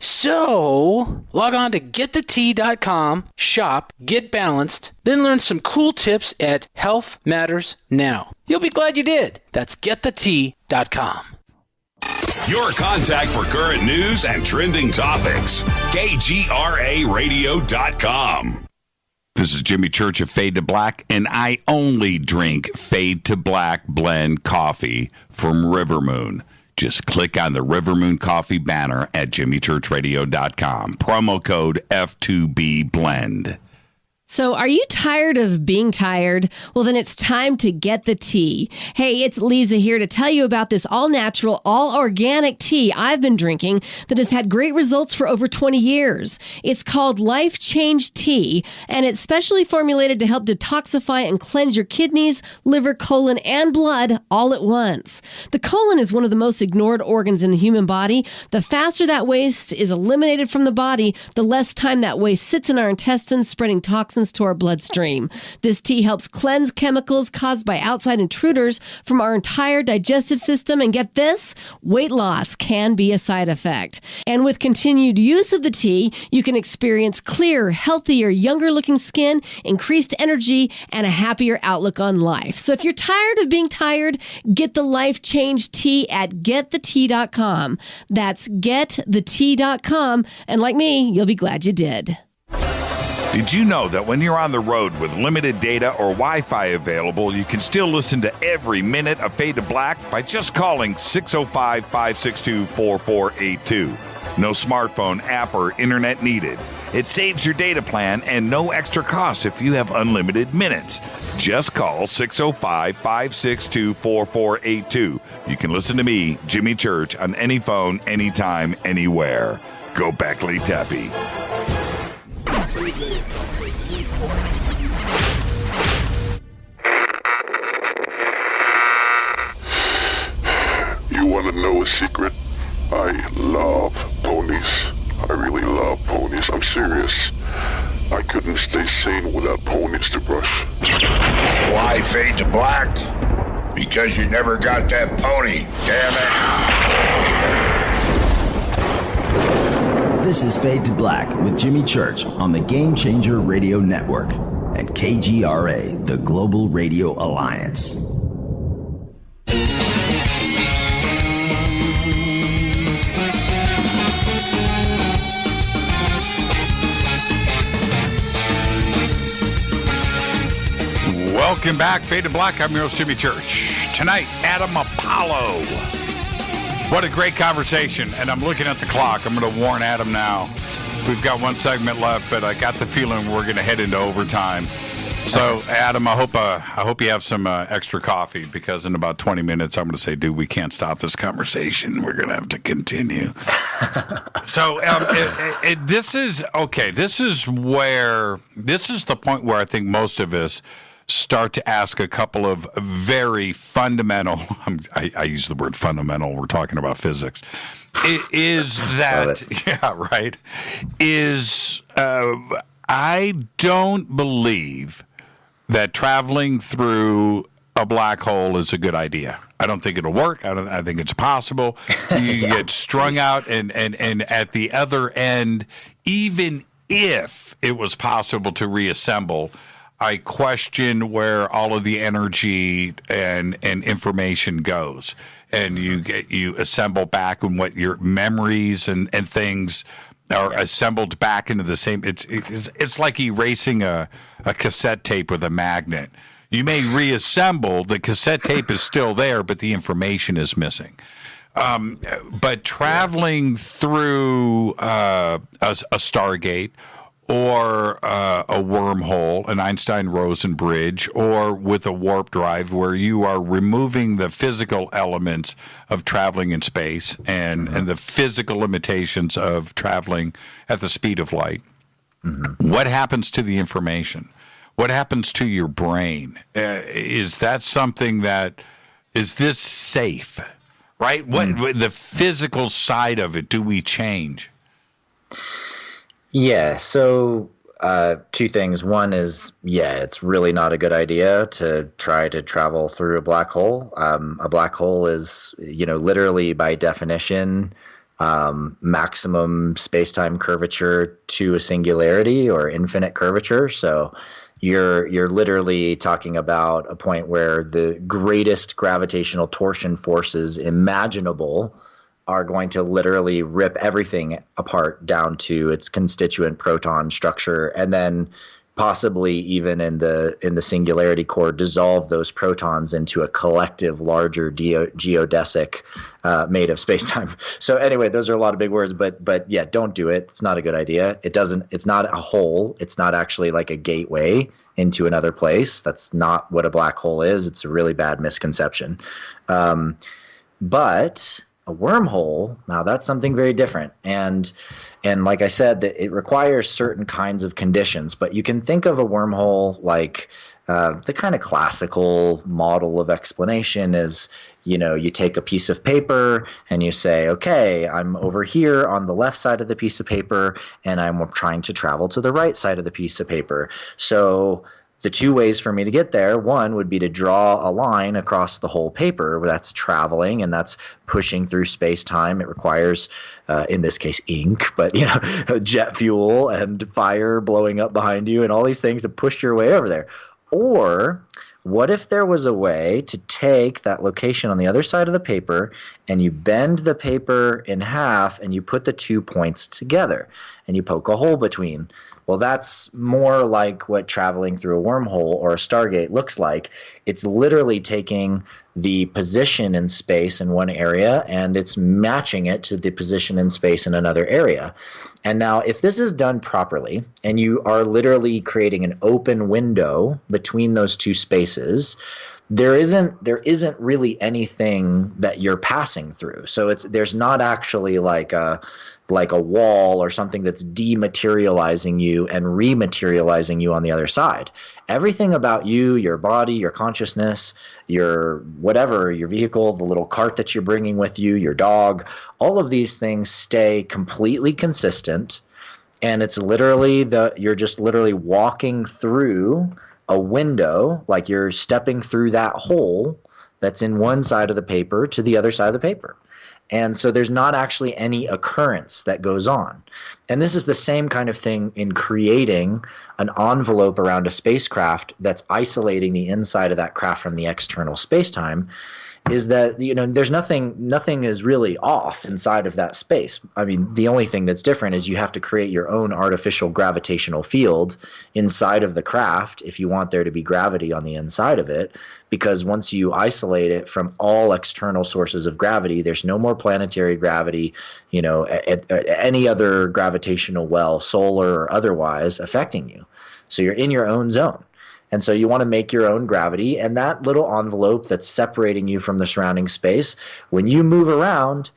So, log on to GetTheT.com, shop, get balanced, then learn some cool tips at Health Matters Now. You'll be glad you did. That's GetTheT.com. Your contact for current news and trending topics. KGRARadio.com. This is Jimmy Church of Fade to Black, and I only drink Fade to Black blend coffee from River Moon. Just click on the River Moon Coffee banner at jimmychurchradio.com. Promo code F2B Blend. So are you tired of being tired? Well, then it's time to get the tea. Hey, it's Lisa here to tell you about this all-natural, all-organic tea I've been drinking that has had great results for over 20 years. It's called Life Change Tea, and it's specially formulated to help detoxify and cleanse your kidneys, liver, colon, and blood all at once. The colon is one of the most ignored organs in the human body. The faster that waste is eliminated from the body, the less time that waste sits in our intestines, spreading toxins to our bloodstream. This tea helps cleanse chemicals caused by outside intruders from our entire digestive system. And get this, weight loss can be a side effect. And with continued use of the tea, you can experience clearer, healthier, younger looking skin, increased energy, and a happier outlook on life. So if you're tired of being tired, get the Life Change Tea at GetTheT.com. That's GetTheT.com. And like me, you'll be glad you did. Did you know that when you're on the road with limited data or Wi-Fi available, you can still listen to every minute of Fade to Black by just calling 605-562-4482. No smartphone, app, or internet needed. It saves your data plan and no extra cost if you have unlimited minutes. Just call 605-562-4482. You can listen to me, Jimmy Church, on any phone, anytime, anywhere. Go Beckley Tappy. You want to know a secret? I love ponies. I really love ponies. I'm serious. I couldn't stay sane without ponies to brush. Why Fade to Black? Because you never got that pony, damn it. This is Fade to Black with Jimmy Church on the Game Changer Radio Network and KGRA, the Global Radio Alliance. Welcome back, Fade to Black. I'm your host, Jimmy Church. Tonight, Adam Apollo. What a great conversation. And I'm looking at the clock. I'm going to warn Adam now. We've got one segment left, but I got the feeling we're going to head into overtime. So, Adam, I hope you have some extra coffee, because in about 20 minutes, I'm going to say, dude, we can't stop this conversation. We're going to have to continue. So, this is the point where I think most of us start to ask a couple of very fundamental, I use the word fundamental, we're talking about physics, I don't believe that traveling through a black hole is a good idea. I don't think it'll work. I think it's possible. You get strung out, and at the other end, even if it was possible to reassemble, I question where all of the energy and information goes. And you assemble back and what your memories and things are assembled back into the same. It's like erasing a cassette tape with a magnet. You may reassemble, the cassette tape is still there, but the information is missing. But traveling through a Stargate or a wormhole, an Einstein-Rosen bridge, or with a warp drive where you are removing the physical elements of traveling in space and the physical limitations of traveling at the speed of light, what happens to the information? What happens to your brain? Is that something that, is this safe? Right? What the physical side of it, do we change? Yeah, so two things. One is, it's really not a good idea to try to travel through a black hole. A black hole is, literally by definition, maximum space-time curvature to a singularity or infinite curvature. So you're literally talking about a point where the greatest gravitational torsion forces imaginable are going to literally rip everything apart down to its constituent proton structure, and then possibly even in the singularity core dissolve those protons into a collective larger geodesic made of space-time. So anyway, those are a lot of big words, but yeah, don't do it. It's not a good idea. It's not a hole. It's not actually like a gateway into another place. That's not what a black hole is. It's a really bad misconception. But a wormhole, now that's something very different. And like I said, that it requires certain kinds of conditions, but you can think of a wormhole like the kind of classical model of explanation is, you take a piece of paper and you say, okay, I'm over here on the left side of the piece of paper and I'm trying to travel to the right side of the piece of paper. So the two ways for me to get there, one would be to draw a line across the whole paper. That's traveling and that's pushing through space-time. It requires, in this case, ink, but jet fuel and fire blowing up behind you and all these things to push your way over there. Or what if there was a way to take that location on the other side of the paper and you bend the paper in half and you put the 2 points together and you poke a hole between? Well, that's more like what traveling through a wormhole or a Stargate looks like. It's literally taking the position in space in one area and it's matching it to the position in space in another area. And now if this is done properly and you are literally creating an open window between those two spaces, there isn't really anything that you're passing through. So there's not actually like a wall or something that's dematerializing you and rematerializing you on the other side. Everything about you, your body, your consciousness, your whatever, your vehicle, the little cart that you're bringing with you, your dog, all of these things stay completely consistent. And it's literally you're just literally walking through a window, like you're stepping through that hole that's in one side of the paper to the other side of the paper. And so there's not actually any occurrence that goes on. And this is the same kind of thing in creating an envelope around a spacecraft that's isolating the inside of that craft from the external space-time, is that, there's nothing is really off inside of that space. I mean, the only thing that's different is you have to create your own artificial gravitational field inside of the craft if you want there to be gravity on the inside of it, because once you isolate it from all external sources of gravity, there's no more planetary gravity, any other gravitational well, solar or otherwise, affecting you. So you're in your own zone. And so you want to make your own gravity, and that little envelope that's separating you from the surrounding space, when you move around,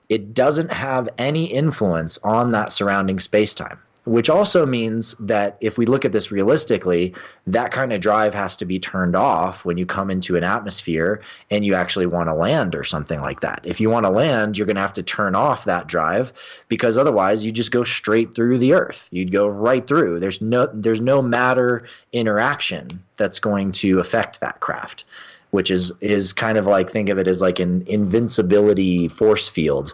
it doesn't have any influence on that surrounding space-time, which also means that if we look at this realistically, that kind of drive has to be turned off when you come into an atmosphere and you actually want to land or something like that. If you want to land, you're going to have to turn off that drive, because otherwise you just go straight through the Earth. You'd go right through. There's no matter interaction that's going to affect that craft, which is kind of like, think of it as like an invincibility force field.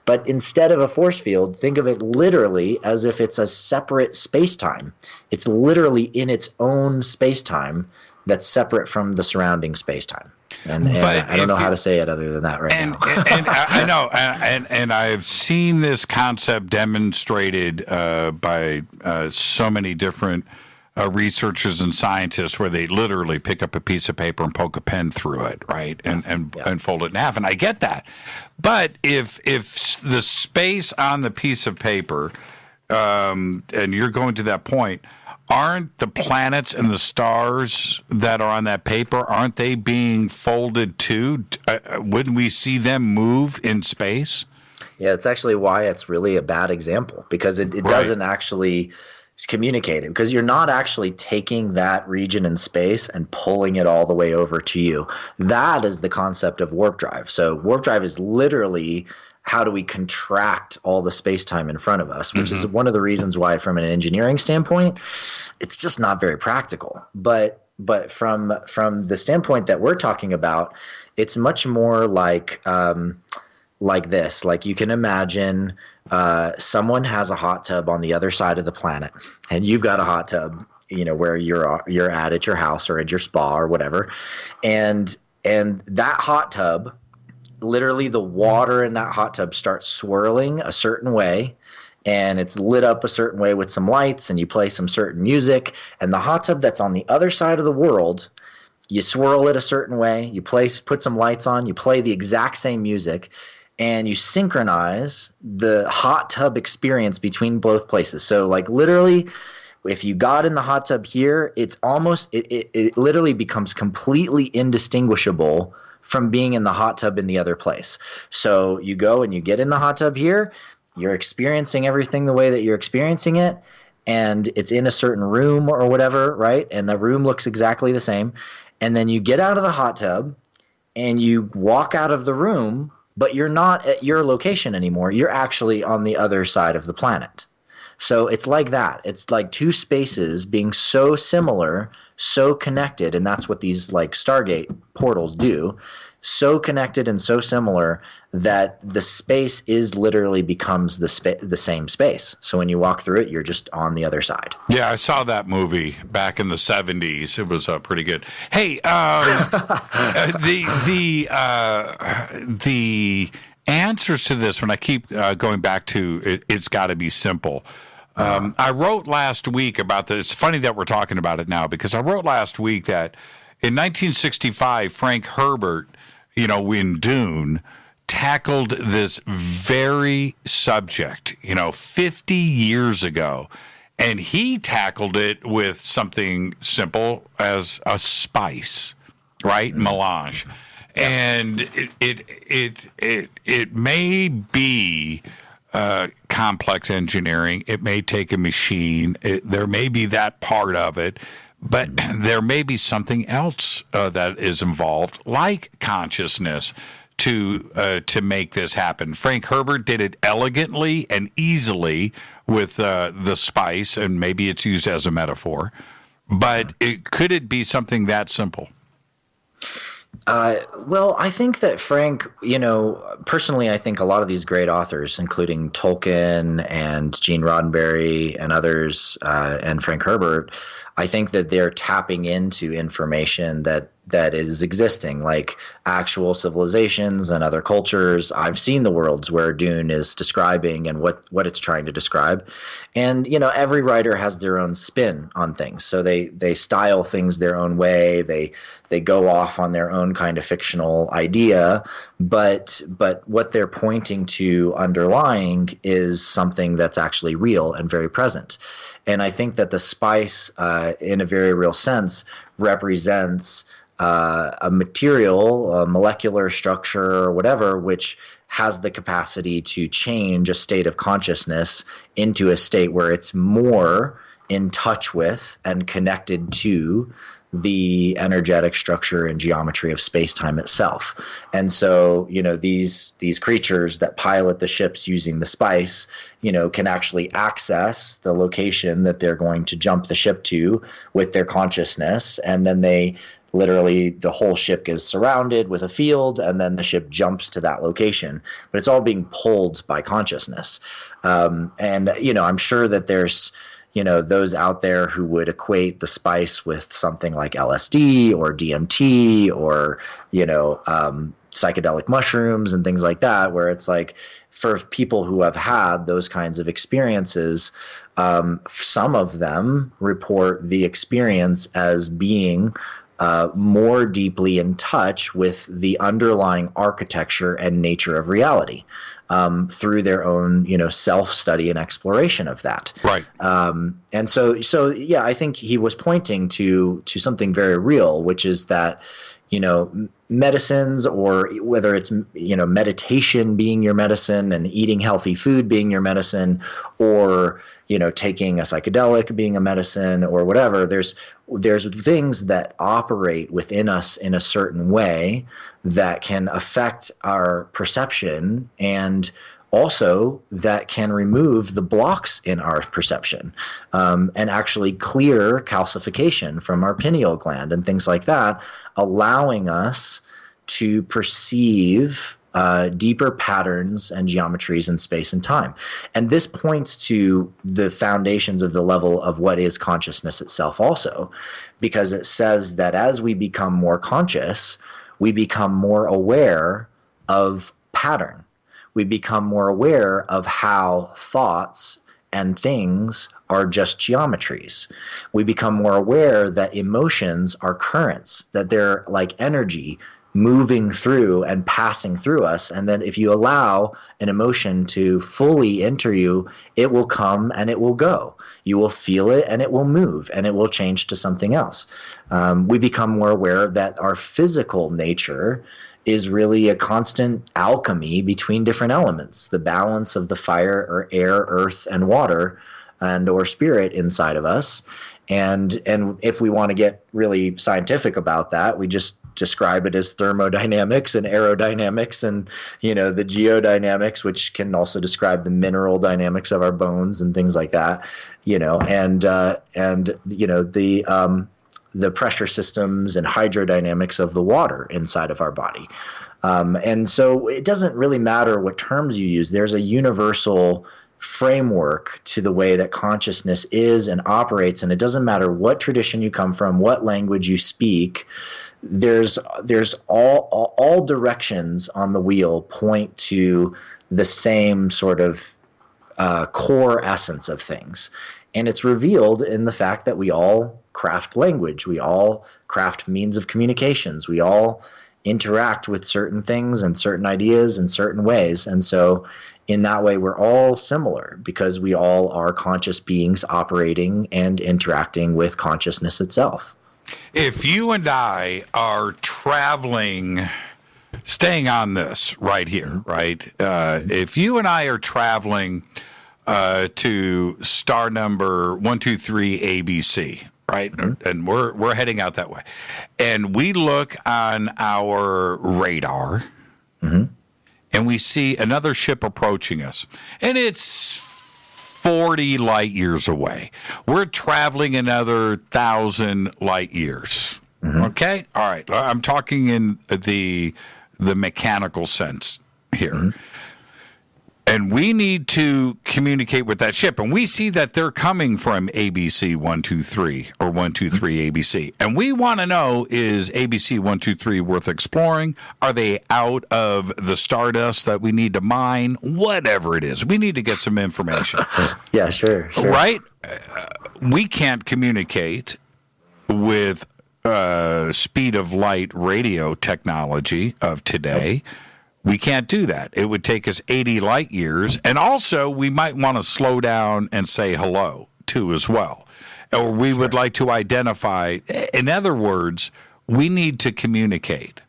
But instead of a force field, think of it literally as if it's a separate space-time. It's literally in its own space-time that's separate from the surrounding space-time. And I don't know how to say it other than that now. And I know, and I've seen this concept demonstrated by so many different researchers and scientists, where they literally pick up a piece of paper and poke a pen through it, right, and fold it in half. And I get that, but if the space on the piece of paper, and you're going to that point, aren't the planets and the stars that are on that paper, aren't they being folded too? Wouldn't we see them move in space? Yeah, it's actually why it's really a bad example, because it doesn't actually communicate it, because you're not actually taking that region in space and pulling it all the way over to you. That is the concept of warp drive. So warp drive is literally how do we contract all the space-time in front of us, which is one of the reasons why, from an engineering standpoint, it's just not very practical. But from the standpoint that we're talking about, it's much more like this. Like, you can imagine someone has a hot tub on the other side of the planet, and you've got a hot tub, where you're at your house or at your spa or whatever, and that hot tub, literally the water in that hot tub starts swirling a certain way, and it's lit up a certain way with some lights, and you play some certain music, and the hot tub that's on the other side of the world, you swirl it a certain way, you put some lights on, you play the exact same music, and you synchronize the hot tub experience between both places. So, like, literally, if you got in the hot tub here, it's almost it literally becomes completely indistinguishable from being in the hot tub in the other place. So you go and you get in the hot tub here, you're experiencing everything the way that you're experiencing it, and it's in a certain room or whatever, right? And the room looks exactly the same. And then you get out of the hot tub and you walk out of the room, but you're not at your location anymore. You're actually on the other side of the planet. So it's like that. It's like two spaces being so similar, so connected, and that's what these like Stargate portals do. So connected and so similar that the space is literally becomes the same space. So when you walk through it, you're just on the other side. Yeah, I saw that movie back in the 70s. It was pretty good. Hey, the answers to this, when I keep going back to it's got to be simple. I wrote last week about this. It's funny that we're talking about it now, because I wrote last week that in 1965, Frank Herbert, in Dune, tackled this very subject, 50 years ago. And he tackled it with something simple as a spice, right? Melange. And it may be complex engineering. It may take a machine. There may be that part of it, but there may be something else that is involved, like consciousness, to make this happen. Frank Herbert did it elegantly and easily with the spice, and maybe it's used as a metaphor. But could it be something that simple? Well, I think that Frank, personally, I think a lot of these great authors, including Tolkien and Gene Roddenberry and others, and Frank Herbert, I think that they're tapping into information that is existing, like actual civilizations and other cultures. I've seen the worlds where Dune is describing and what it's trying to describe. And, every writer has their own spin on things. So they style things their own way. They go off on their own kind of fictional idea. But what they're pointing to underlying is something that's actually real and very present. And I think that the spice, in a very real sense, represents a material, a molecular structure, or whatever, which has the capacity to change a state of consciousness into a state where it's more in touch with and connected to the energetic structure and geometry of space-time itself. And so, these creatures that pilot the ships using the spice, can actually access the location that they're going to jump the ship to with their consciousness. And then the whole ship is surrounded with a field, and then the ship jumps to that location. But it's all being pulled by consciousness. And I'm sure that there's those out there who would equate the spice with something like LSD or DMT or, psychedelic mushrooms and things like that, where it's like for people who have had those kinds of experiences, some of them report the experience as being more deeply in touch with the underlying architecture and nature of reality through their own, self-study and exploration of that. Right. And so yeah, I think he was pointing to something very real, which is that, medicines, or whether it's, meditation being your medicine and eating healthy food being your medicine, or, taking a psychedelic being a medicine or whatever, there's things that operate within us in a certain way that can affect our perception, and also that can remove the blocks in our perception, and actually clear calcification from our pineal gland and things like that, allowing us to perceive deeper patterns and geometries in space and time. And this points to the foundations of the level of what is consciousness itself also, because it says that as we become more conscious, we become more aware of pattern. We become more aware of how thoughts and things are just geometries. We become more aware that emotions are currents, that they're like energy moving through and passing through us. And then if you allow an emotion to fully enter you, it will come and it will go. You will feel it and it will move and it will change to something else. We become more aware that our physical nature is really a constant alchemy between different elements, the balance of the fire or air, earth, and water, and or spirit inside of us. And if we want to get really scientific about that, we just describe it as thermodynamics and aerodynamics and, the geodynamics, which can also describe the mineral dynamics of our bones and things like that, the pressure systems and hydrodynamics of the water inside of our body. And so it doesn't really matter what terms you use. There's a universal framework to the way that consciousness is and operates, and it doesn't matter what tradition you come from, what language you speak. There's all directions on the wheel point to the same sort of core essence of things. And it's revealed in the fact that we all craft language. We all craft means of communications. We all interact with certain things and certain ideas in certain ways. And so in that way, we're all similar because we all are conscious beings operating and interacting with consciousness itself. If you and I are traveling, staying on this right here, right? If you and I are traveling to star number 123 ABC, right? Mm-hmm. And we're heading out that way. And we look on our radar, mm-hmm. and we see another ship approaching us. And it's 40 light years away. We're traveling another 1,000 light years. Mm-hmm. Okay? All right. I'm talking in the mechanical sense here. Mm-hmm. And we need to communicate with that ship. And we see that they're coming from ABC 123 or 123 ABC. And we want to know, is ABC 123 worth exploring? Are they out of the stardust that we need to mine? Whatever it is. We need to get some information. Yeah, sure. Right? We can't communicate with speed of light radio technology of today. We can't do that. It would take us 80 light years. And also, we might want to slow down and say hello, too, as well. Or we would like to identify. In other words, we need to communicate.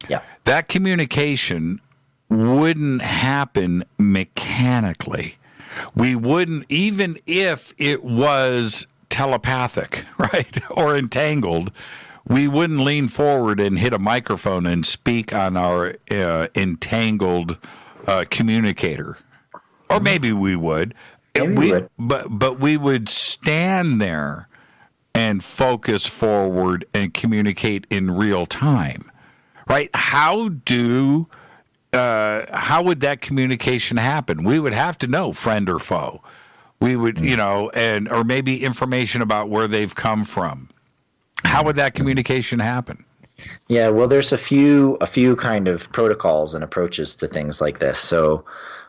Yeah. That communication wouldn't happen mechanically. We wouldn't, even if it was telepathic, right, or entangled, we wouldn't lean forward and hit a microphone and speak on our entangled communicator. Or maybe we would. But we would stand there and focus forward and communicate in real time. Right? How would that communication happen? We would have to know, friend or foe. We would, or maybe information about where they've come from. How would that communication happen? Yeah, well, there's a few kind of protocols and approaches to things like this. So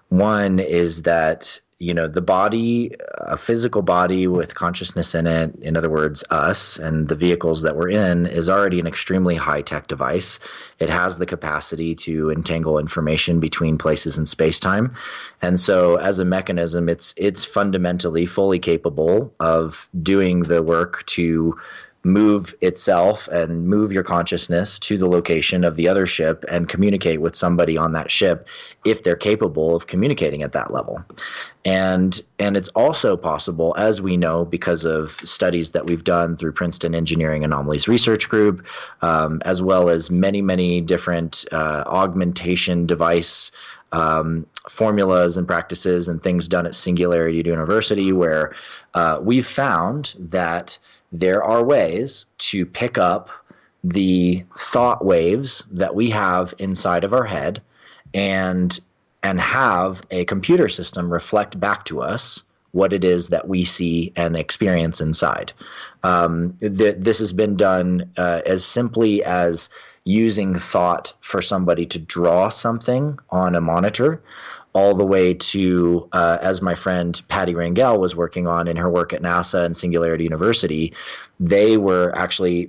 one is that, the body, a physical body with consciousness in it, in other words, us and the vehicles that we're in, is already an extremely high-tech device. It has the capacity to entangle information between places in space-time. And so as a mechanism, it's fundamentally fully capable of doing the work to move itself and move your consciousness to the location of the other ship and communicate with somebody on that ship if they're capable of communicating at that level. And it's also possible, as we know, because of studies that we've done through Princeton Engineering Anomalies Research Group, as well as many, many different augmentation device formulas and practices and things done at Singularity University, where we've found that there are ways to pick up the thought waves that we have inside of our head and have a computer system reflect back to us what it is that we see and experience inside. This has been done as simply as using thought for somebody to draw something on a monitor, all the way to, as my friend Patty Rangel was working on in her work at NASA and Singularity University, they were actually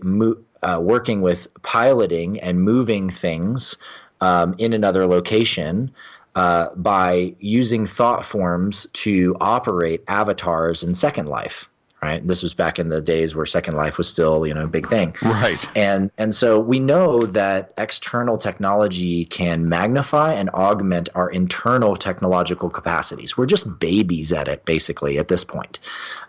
working with piloting and moving things in another location by using thought forms to operate avatars in Second Life. Right. This was back in the days where Second Life was still, a big thing. Right. And so we know that external technology can magnify and augment our internal technological capacities. We're just babies at it, basically, at this point.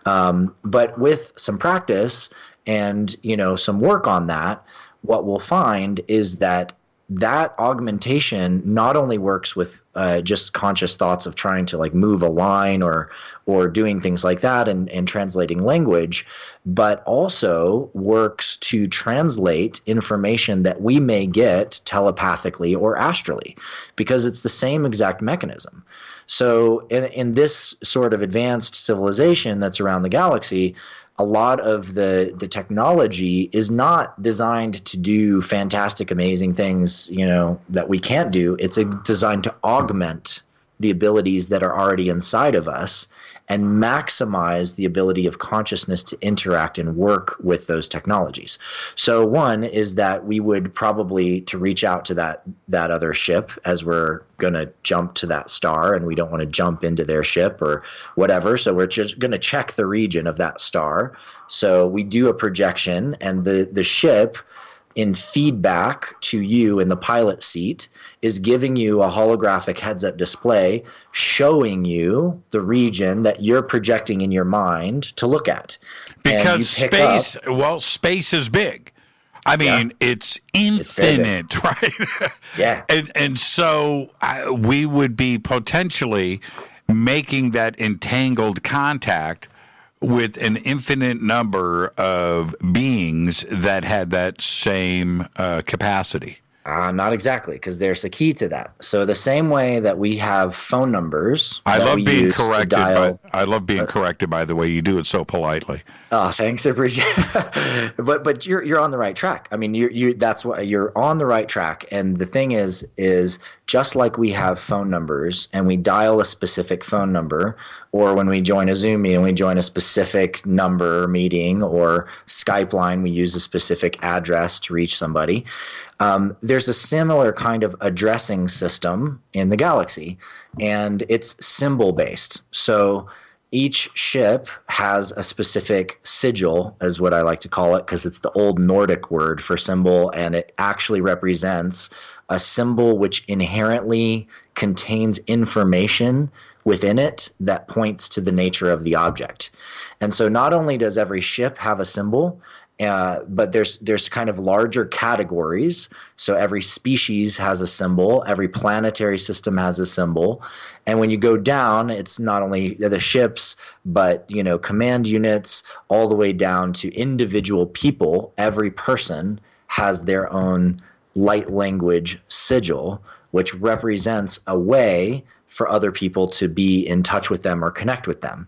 But with some practice and, some work on that, what we'll find is that augmentation not only works with just conscious thoughts of trying to move a line or doing things like that and translating language, but also works to translate information that we may get telepathically or astrally, because it's the same exact mechanism. So in this sort of advanced civilization that's around the galaxy, a lot of the technology is not designed to do fantastic, amazing things, that we can't do. It's designed to augment the abilities that are already inside of us and maximize the ability of consciousness to interact and work with those technologies. So one is that we would probably, to reach out to that other ship as we're going to jump to that star, and we don't want to jump into their ship or whatever. So we're just going to check the region of that star. So we do a projection, and the ship, in feedback to you in the pilot seat, is giving you a holographic heads-up display showing you the region that you're projecting in your mind to look at. Because space is big. I mean, it's infinite, right? Yeah. And so we would be potentially making that entangled contact with an infinite number of beings that had that same capacity. Not exactly, because there's a key to that. So the same way that we have phone numbers, I love being corrected by the way you do it so politely. Oh, thanks, I appreciate it. But you're on the right track. I mean, that's what you're on the right track. And the thing is just like we have phone numbers and we dial a specific phone number, or when we join a Zoom meeting, we join a specific number meeting, or Skype line, we use a specific address to reach somebody. There's a similar kind of addressing system in the galaxy, and it's symbol-based. So each ship has a specific sigil, is what I like to call it, because it's the old Nordic word for symbol, and it actually represents a symbol which inherently contains information within it that points to the nature of the object. And so not only does every ship have a symbol, but there's kind of larger categories. So every species has a symbol, every planetary system has a symbol. And when you go down, it's not only the ships, but command units, all the way down to individual people. Every person has their own light language sigil, which represents a way for other people to be in touch with them or connect with them.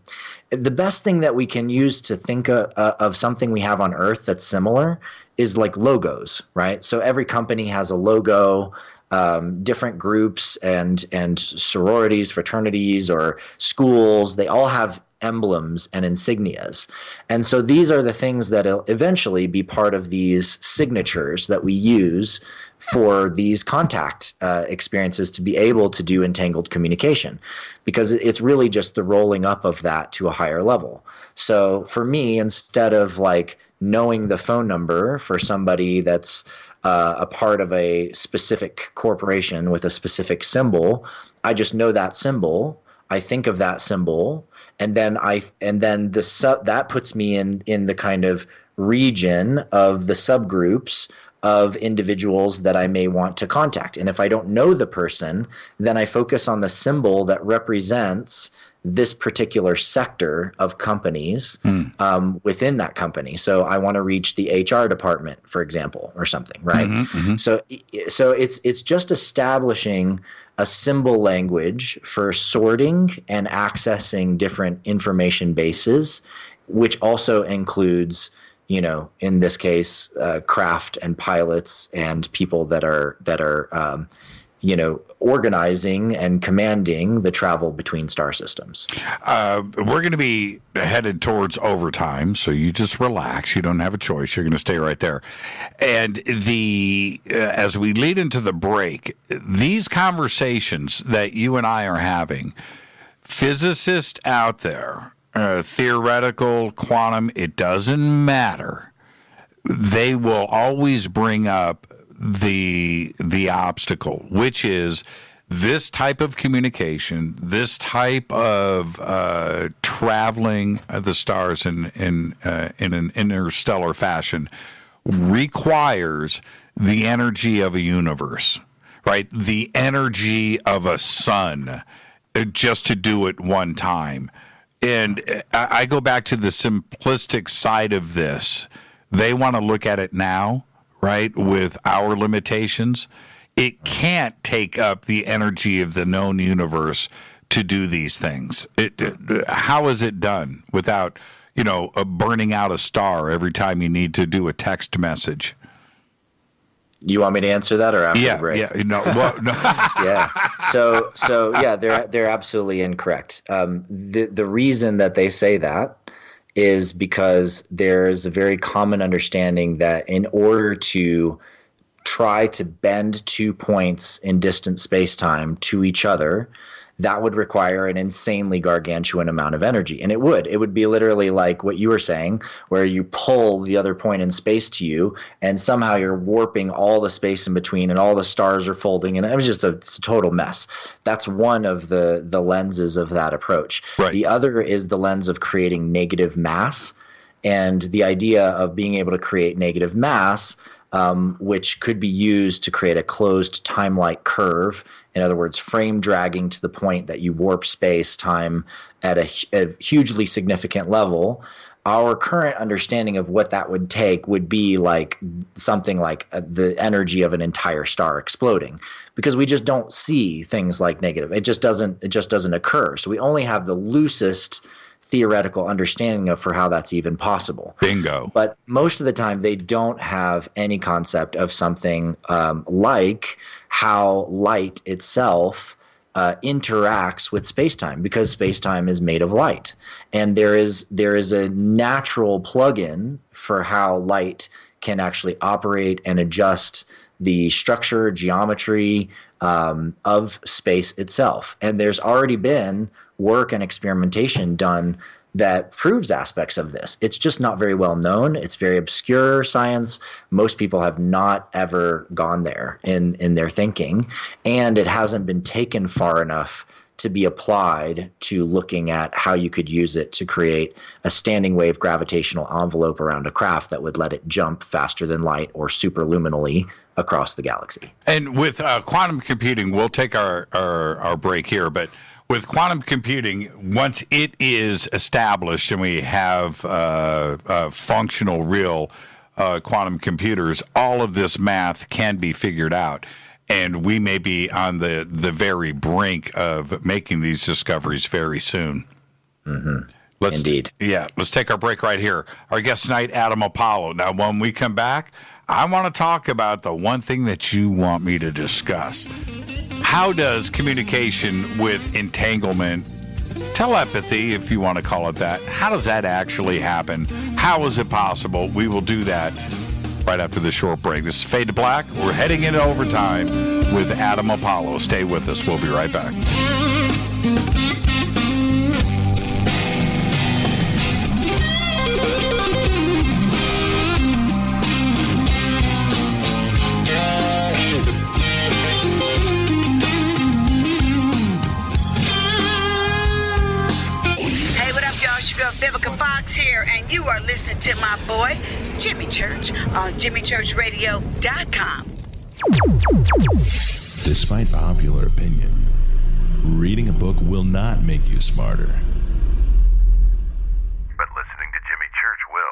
The best thing that we can use to think of something we have on Earth that's similar is like logos, right? So every company has a logo. Different groups and sororities, fraternities, or schools, they all have emblems and insignias. And so these are the things that will eventually be part of these signatures that we use for these contact experiences to be able to do entangled communication, because it's really just the rolling up of that to a higher level. So for me, instead of like knowing the phone number for somebody that's a part of a specific corporation with a specific symbol, I just know that symbol. I think of that symbol, and then that puts me in the kind of region of the subgroups of individuals that I may want to contact. And if I don't know the person, then I focus on the symbol that represents this particular sector of companies within that company. So I want to reach the HR department, for example, or something, right? So it's just establishing a symbol language for sorting and accessing different information bases, which also includes, in this case, craft and pilots and people that are organizing and commanding the travel between star systems. We're going to be headed towards overtime, so you just relax. You don't have a choice. You're going to stay right there. And as we lead into the break, these conversations that you and I are having, physicists out there, theoretical, quantum, it doesn't matter. They will always bring up the obstacle, which is this type of communication, this type of traveling the stars in an interstellar fashion requires the energy of a universe, right? The energy of a sun, just to do it one time. And I go back to the simplistic side of this. They want to look at it now, right, with our limitations. It can't take up the energy of the known universe to do these things. How is it done without, burning out a star every time you need to do a text message? You want me to answer that, or after the break? No. Yeah. So yeah, they're absolutely incorrect. The reason that they say that is because there's a very common understanding that in order to try to bend 2 points in distant space-time to each other, that would require an insanely gargantuan amount of energy. And it would be literally like what you were saying, where you pull the other point in space to you, and somehow you're warping all the space in between, and all the stars are folding, and it's a total mess. That's one of the lenses of that approach. Right. The other is the lens of creating negative mass, and the idea of being able to create negative mass, which could be used to create a closed time-like curve. In other words, frame dragging to the point that you warp space-time at a hugely significant level. Our current understanding of what that would take would be like something like the energy of an entire star exploding, because we just don't see things like negative. It just doesn't occur. So we only have the loosest theoretical understanding of for how that's even possible. Bingo. But most of the time they don't have any concept of something like how light itself interacts with space-time, because space-time is made of light. And there is a natural plug-in for how light can actually operate and adjust the structure, geometry of space itself. And there's already been work and experimentation done that proves aspects of this. It's just not very well known. It's very obscure science. Most people have not ever gone there in their thinking, and it hasn't been taken far enough to be applied to looking at how you could use it to create a standing wave gravitational envelope around a craft that would let it jump faster than light or superluminally across the galaxy. And with quantum computing, we'll take our break here, but with quantum computing, once it is established and we have functional, real quantum computers, all of this math can be figured out. And we may be on the very brink of making these discoveries very soon. Mm-hmm. Indeed. Yeah, let's take our break right here. Our guest tonight, Adam Apollo. Now, when we come back, I want to talk about the one thing that you want me to discuss. How does communication with entanglement, telepathy, if you want to call it that, how does that actually happen? How is it possible? We will do that right after the short break. This is Fade to Black. We're heading into overtime with Adam Apollo. Stay with us. We'll be right back. Vivica Fox here, and you are listening to my boy, Jimmy Church, on JimmyChurchRadio.com. Despite popular opinion, reading a book will not make you smarter. But listening to Jimmy Church will.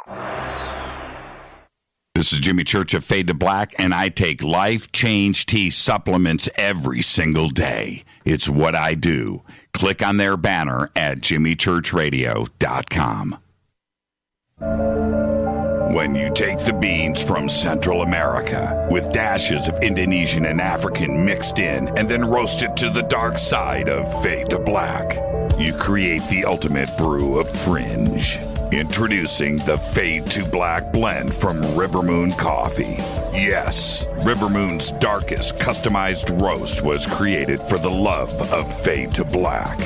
This is Jimmy Church of Fade to Black, and I take Life Change Tea supplements every single day. It's what I do. Click on their banner at JimmyChurchRadio.com. When you take the beans from Central America with dashes of Indonesian and African mixed in and then roast it to the dark side of Fade to Black, you create the ultimate brew of fringe. Introducing the Fade to Black blend from Rivermoon Coffee. Yes, Rivermoon's darkest customized roast was created for the love of Fade to Black.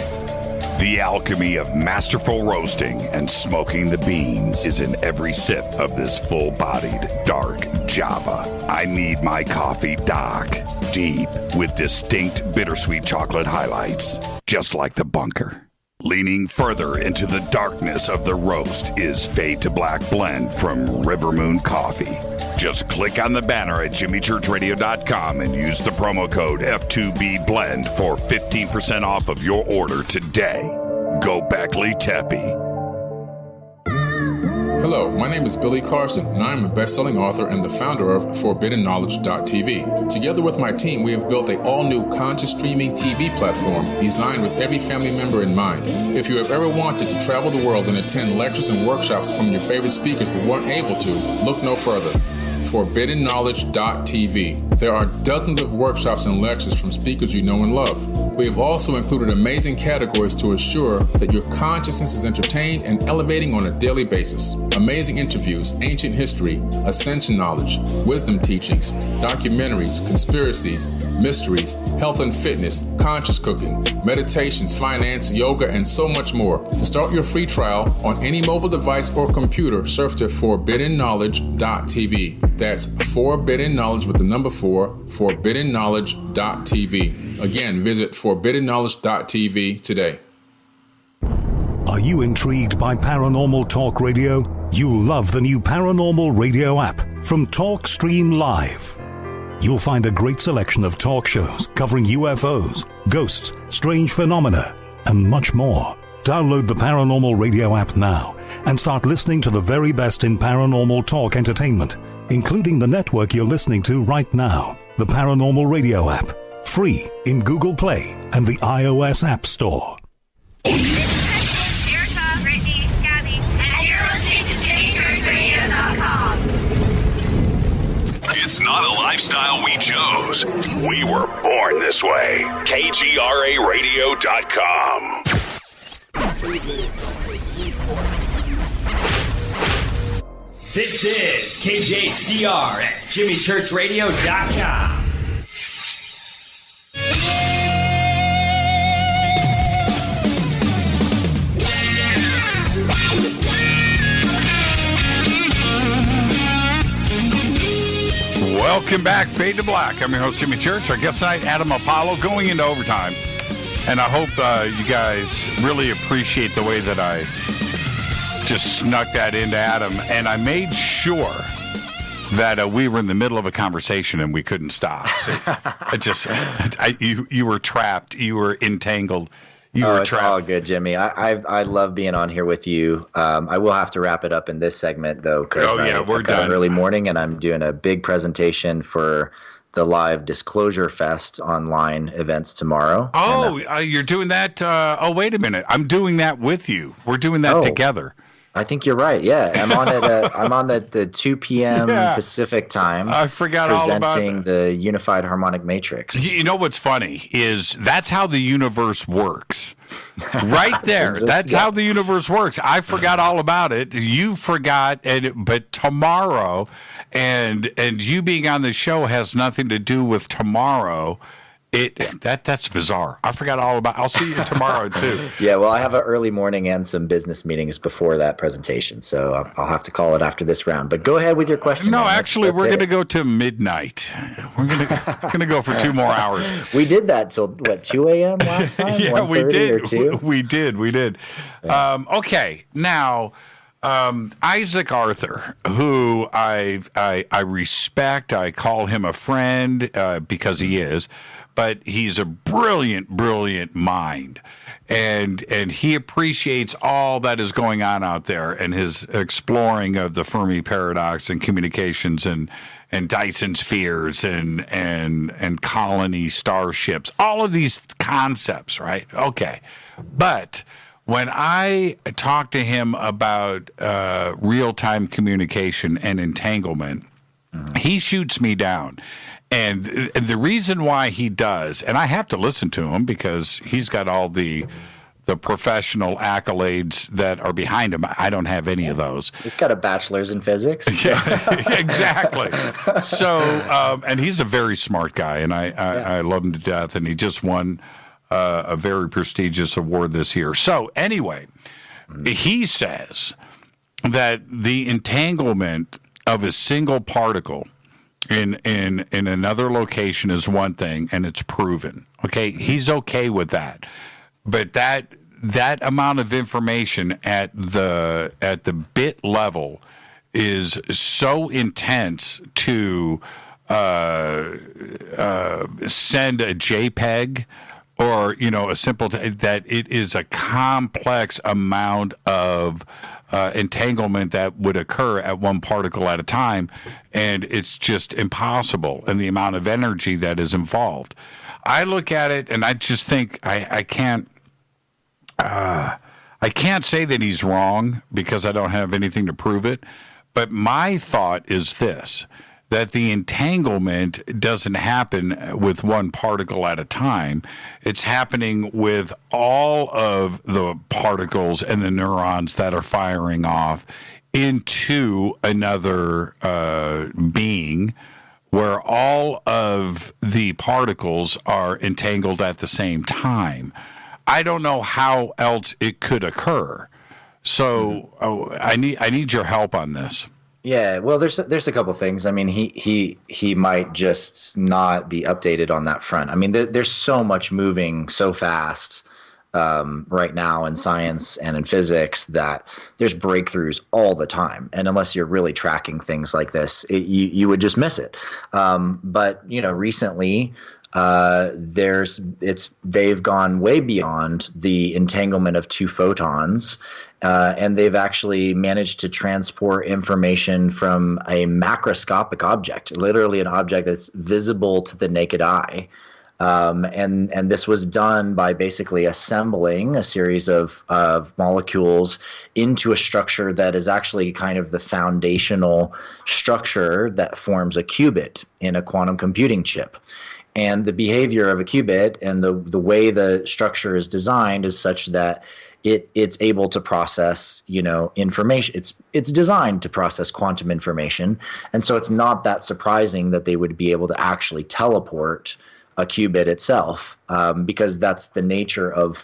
The alchemy of masterful roasting and smoking the beans is in every sip of this full-bodied, dark Java. I need my coffee dark, deep, with distinct bittersweet chocolate highlights, just like the bunker. Leaning further into the darkness of the roast is Fade to Black blend from Rivermoon Coffee. Just click on the banner at JimmyChurchRadio.com and use the promo code F2BBLEND for 15% off of your order today. Go Beckley Teppy. Hello, my name is Billy Carson, and I am a best-selling author and the founder of ForbiddenKnowledge.tv. Together with my team, we have built an all-new conscious streaming TV platform designed with every family member in mind. If you have ever wanted to travel the world and attend lectures and workshops from your favorite speakers but weren't able to, look no further. ForbiddenKnowledge.tv. There are dozens of workshops and lectures from speakers you know and love. We have also included amazing categories to ensure that your consciousness is entertained and elevating on a daily basis. Amazing interviews, ancient history, ascension knowledge, wisdom teachings, documentaries, conspiracies, mysteries, health and fitness, conscious cooking, meditations, finance, yoga, and so much more. To start your free trial on any mobile device or computer, surf to ForbiddenKnowledge.tv. That's Forbidden Knowledge with the number 4, ForbiddenKnowledge.tv. Again, visit ForbiddenKnowledge.tv today. Are you intrigued by Paranormal Talk Radio? You'll love the new Paranormal Radio app from TalkStream Live. You'll find a great selection of talk shows covering UFOs, ghosts, strange phenomena, and much more. Download the Paranormal Radio app now and start listening to the very best in paranormal talk entertainment, including the network you're listening to right now, the Paranormal Radio app. Free in Google Play and the iOS App Store. Erica, Brittany, Gabby, and you're listening to JimmyChurchRadio.com. It's not a lifestyle we chose. We were born this way. KGRARadio.com. This is KJCR at JimmyChurchRadio.com. Welcome back, Fade to Black. I'm your host, Jimmy Church. Our guest tonight, Adam Apollo, going into overtime. And I hope you guys really appreciate the way that I just snuck that into Adam. And I made sure that we were in the middle of a conversation and we couldn't stop. So you were trapped. You were entangled. It's all good, Jimmy. I love being on here with you. I will have to wrap it up in this segment, though, because we're got done. An early morning, and I'm doing a big presentation for live Disclosure Fest online events tomorrow. Oh, you're doing that? Wait a minute. I'm doing that with you. We're doing that together. I think you're right. Yeah, I'm on at I'm on at the 2 p.m. Pacific time. I forgot all about presenting the Unified Harmonic Matrix. You know what's funny is that's how the universe works. Right there. That's how the universe works. I forgot all about it. You forgot, but tomorrow, and you being on the show has nothing to do with tomorrow. That's bizarre. I forgot all about. I'll see you tomorrow too. Yeah, well, I have an early morning and some business meetings before that presentation, so I'll have to call it after this round. But go ahead with your question. No, man. actually, we're going to go to midnight. We're going to go for 2 more hours. We did that till what, 2 a.m. last time? Yeah, we did. Or 2? We did. Yeah. Okay, now. Isaac Arthur, who I respect, I call him a friend because he is, but he's a brilliant mind, and he appreciates all that is going on out there and his exploring of the Fermi paradox and communications and Dyson spheres and colony starships, all of these concepts, right? Okay, but when I talk to him about real-time communication and entanglement, he shoots me down. And the reason why he does, and I have to listen to him because he's got all the professional accolades that are behind him. I don't have any of those. He's got a bachelor's in physics. Yeah, exactly. So, and he's a very smart guy, and I love him to death, and he just won a very prestigious award this year. So anyway, he says that the entanglement of a single particle in another location is one thing, and it's proven. Okay, he's okay with that, but that amount of information at the bit level is so intense to send a JPEG or a simple that it is a complex amount of entanglement that would occur at one particle at a time, and it's just impossible. And the amount of energy that is involved, I look at it and I just think I can't say that he's wrong because I don't have anything to prove it. But my thought is this: that the entanglement doesn't happen with one particle at a time. It's happening with all of the particles and the neurons that are firing off into another being, where all of the particles are entangled at the same time. I don't know how else it could occur. So I need your help on this. Yeah, well, there's a couple things. I mean, he might just not be updated on that front. I mean, there's so much moving so fast right now in science and in physics that there's breakthroughs all the time. And unless you're really tracking things like this, you would just miss it. But recently, they've gone way beyond the entanglement of 2 photons. And they've actually managed to transport information from a macroscopic object, literally an object that's visible to the naked eye. And this was done by basically assembling a series of molecules into a structure that is actually kind of the foundational structure that forms a qubit in a quantum computing chip. And the behavior of a qubit and the way the structure is designed is such that it's able to process, information. It's designed to process quantum information, and so it's not that surprising that they would be able to actually teleport a qubit itself, because that's the nature of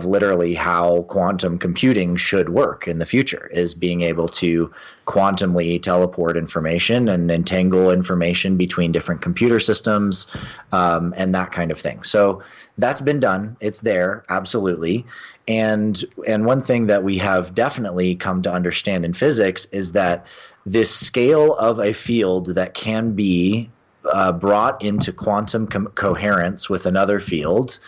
literally how quantum computing should work in the future, is being able to quantumly teleport information and entangle information between different computer systems, and that kind of thing. So that's been done. It's there, absolutely. And one thing that we have definitely come to understand in physics is that this scale of a field that can be brought into quantum coherence with another field,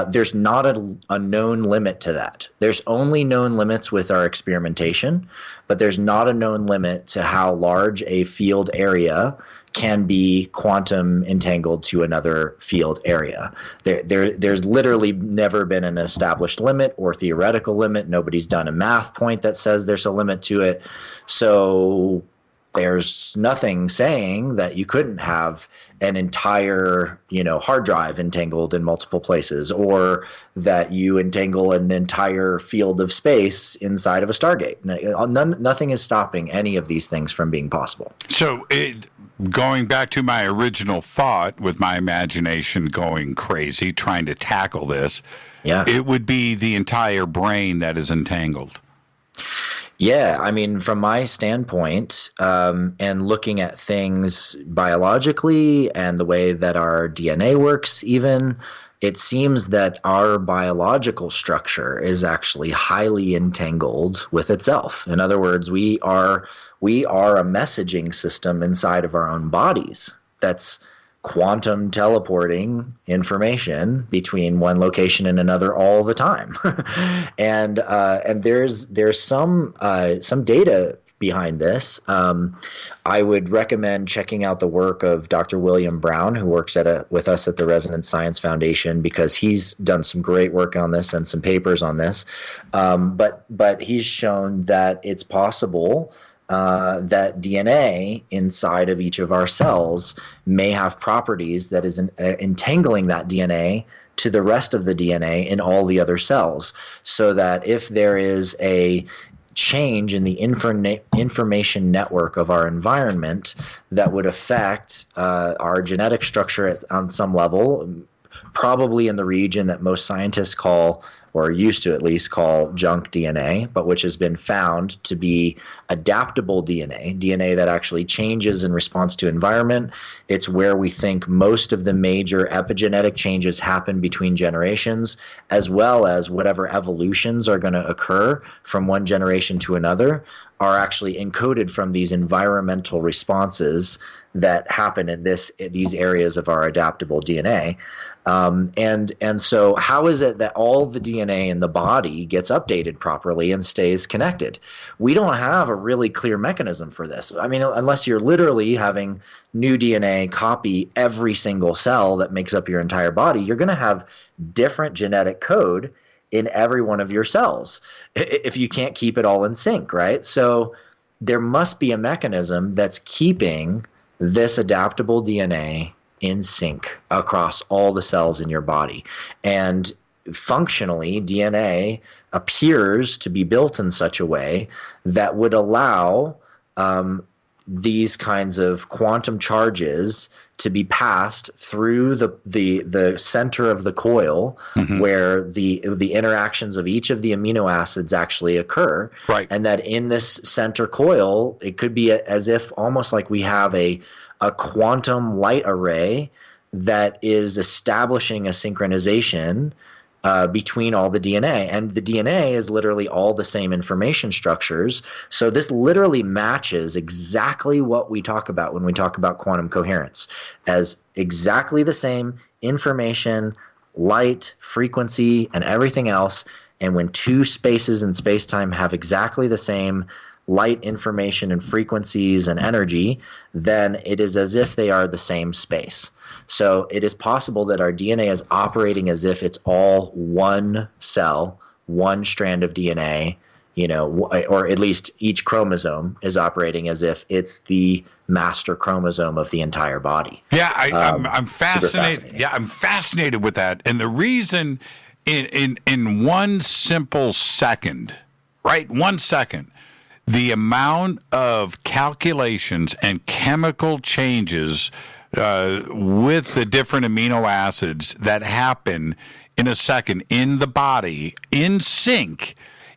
there's not a known limit to that. There's only known limits with our experimentation, but there's not a known limit to how large a field area can be quantum entangled to another field area. There's literally never been an established limit or theoretical limit. Nobody's done a math point that says there's a limit to it. So there's nothing saying that you couldn't have an entire, hard drive entangled in multiple places, or that you entangle an entire field of space inside of a Stargate. Nothing is stopping any of these things from being possible. So going back to my original thought, with my imagination going crazy trying to tackle this, it would be the entire brain that is entangled. Yeah, I mean, from my standpoint, and looking at things biologically and the way that our DNA works even, it seems that our biological structure is actually highly entangled with itself. In other words, we are a messaging system inside of our own bodies that's quantum teleporting information between one location and another all the time. and there's some data behind this. I would recommend checking out the work of Dr. William Brown, who works with us at the Resonance Science Foundation, because he's done some great work on this and some papers on this. But he's shown that it's possible that DNA inside of each of our cells may have properties that is entangling that DNA to the rest of the DNA in all the other cells, so that if there is a change in the information network of our environment that would affect our genetic structure on some level, probably in the region that most scientists call, or used to at least call, junk DNA, but which has been found to be adaptable DNA that actually changes in response to environment. It's where we think most of the major epigenetic changes happen between generations, as well as whatever evolutions are going to occur from one generation to another are actually encoded from these environmental responses that happen in these areas of our adaptable DNA. And so how is it that all the DNA in the body gets updated properly and stays connected? We don't have a really clear mechanism for this. I mean, unless you're literally having new DNA copy every single cell that makes up your entire body, you're going to have different genetic code in every one of your cells if you can't keep it all in sync, right? So there must be a mechanism that's keeping this adaptable DNA in sync across all the cells in your body. And functionally, DNA appears to be built in such a way that would allow these kinds of quantum charges to be passed through the center of the coil, where the interactions of each of the amino acids actually occur. Right. And that in this center coil, it could be as if almost like we have a quantum light array that is establishing a synchronization between all the DNA. And the DNA is literally all the same information structures. So this literally matches exactly what we talk about when we talk about quantum coherence, as exactly the same information, light, frequency, and everything else. And when two spaces in space-time have exactly the same light, information, and frequencies and energy, then it is as if they are the same space. So it is possible that our DNA is operating as if it's all one cell, one strand of DNA, or at least each chromosome is operating as if it's the master chromosome of the entire body. Yeah, I'm fascinated. Yeah, I'm fascinated with that. And the reason in 1 simple second, right? 1 second, the amount of calculations and chemical changes with the different amino acids that happen in a second in the body in sync,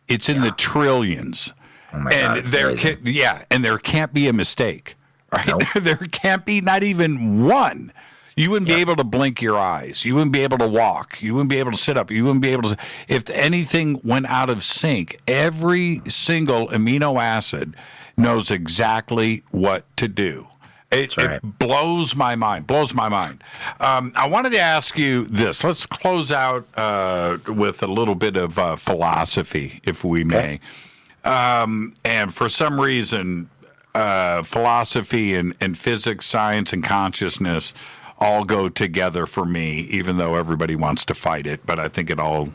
it's in the trillions. Oh my God, it's amazing. And there can't be a mistake, right? Nope. There can't be not even one. You wouldn't be able to blink your eyes. You wouldn't be able to walk. You wouldn't be able to sit up. You wouldn't be able to. If anything went out of sync, every single amino acid knows exactly what to do. It blows my mind. I wanted to ask you this. Let's close out with a little bit of philosophy, if we may. And for some reason, philosophy and physics, science, and consciousness all go together for me, even though everybody wants to fight it. But I think it all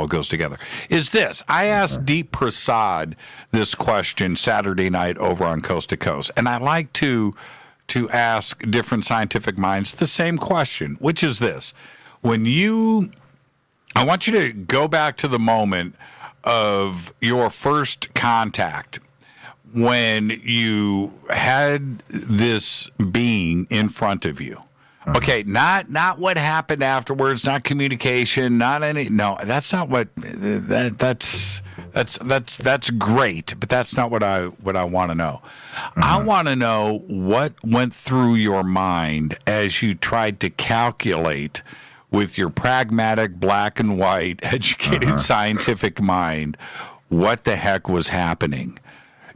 goes together. Is this? I asked Deep Prasad this question Saturday night over on Coast to Coast, and I like to ask different scientific minds the same question, which is this: I want you to go back to the moment of your first contact, when you had this being in front of you. Okay, not what happened afterwards, not communication, not any. No, that's not what. That's great, but that's not what I want to know. I want to know what went through your mind as you tried to calculate with your pragmatic, black and white, educated, scientific mind what the heck was happening.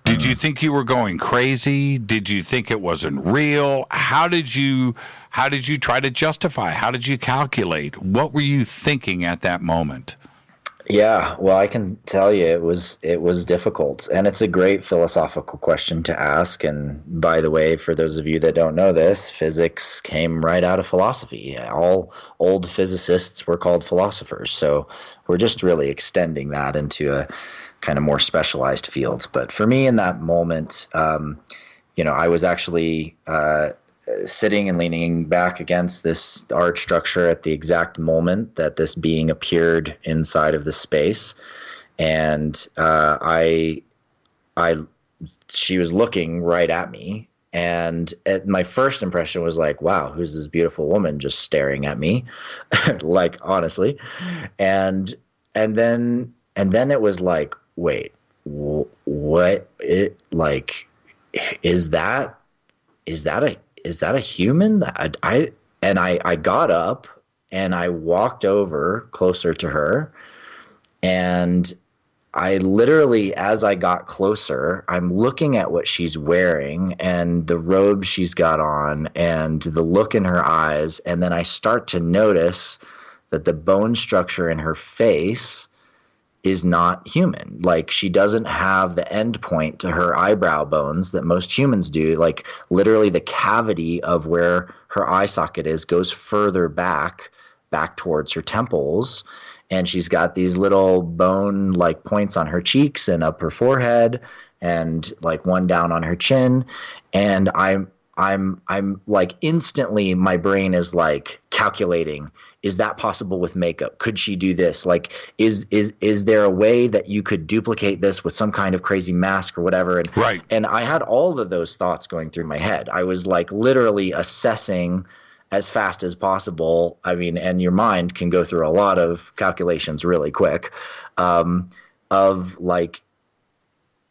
Did you think you were going crazy? Did you think it wasn't real? How did you try to justify? How did you calculate? What were you thinking at that moment? Yeah, well, I can tell you it was difficult, and it's a great philosophical question to ask. And by the way, for those of you that don't know this, physics came right out of philosophy. All old physicists were called philosophers, so we're just really extending that into a kind of more specialized field. But for me in that moment, I was actually sitting and leaning back against this arch structure at the exact moment that this being appeared inside of the space. And she was looking right at me. And my first impression was like, wow, who's this beautiful woman just staring at me? Like, honestly. And then it was like, wait, what? Is that a human? I got up and I walked over closer to her, and I literally, as I got closer, I'm looking at what she's wearing and the robe she's got on and the look in her eyes, and then I start to notice that the bone structure in her face is not human. Like, she doesn't have the end point to her eyebrow bones that most humans do. Like, literally the cavity of where her eye socket is goes further back towards her temples. And she's got these little bone like points on her cheeks and up her forehead, and like one down on her chin. And I'm like, instantly my brain is like calculating, is that possible with makeup? Could she do this? Like, is there a way that you could duplicate this with some kind of crazy mask or whatever? And, right. And I had all of those thoughts going through my head. I was like literally assessing as fast as possible. I mean, and your mind can go through a lot of calculations really quick, of like,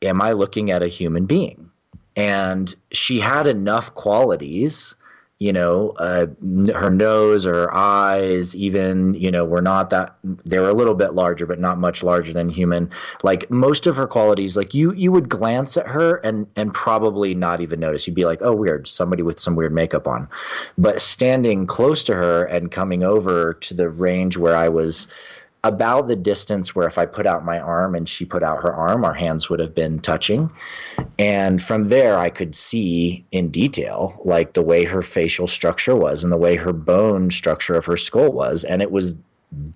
am I looking at a human being? And she had enough qualities, her nose, her eyes, even, were not that, they were a little bit larger, but not much larger than human. Like, most of her qualities, like you would glance at her and probably not even notice. You'd be like, oh, weird, somebody with some weird makeup on. But standing close to her and coming over to the range where I was about the distance where if I put out my arm and she put out her arm, our hands would have been touching. And from there, I could see in detail, like, the way her facial structure was and the way her bone structure of her skull was. And it was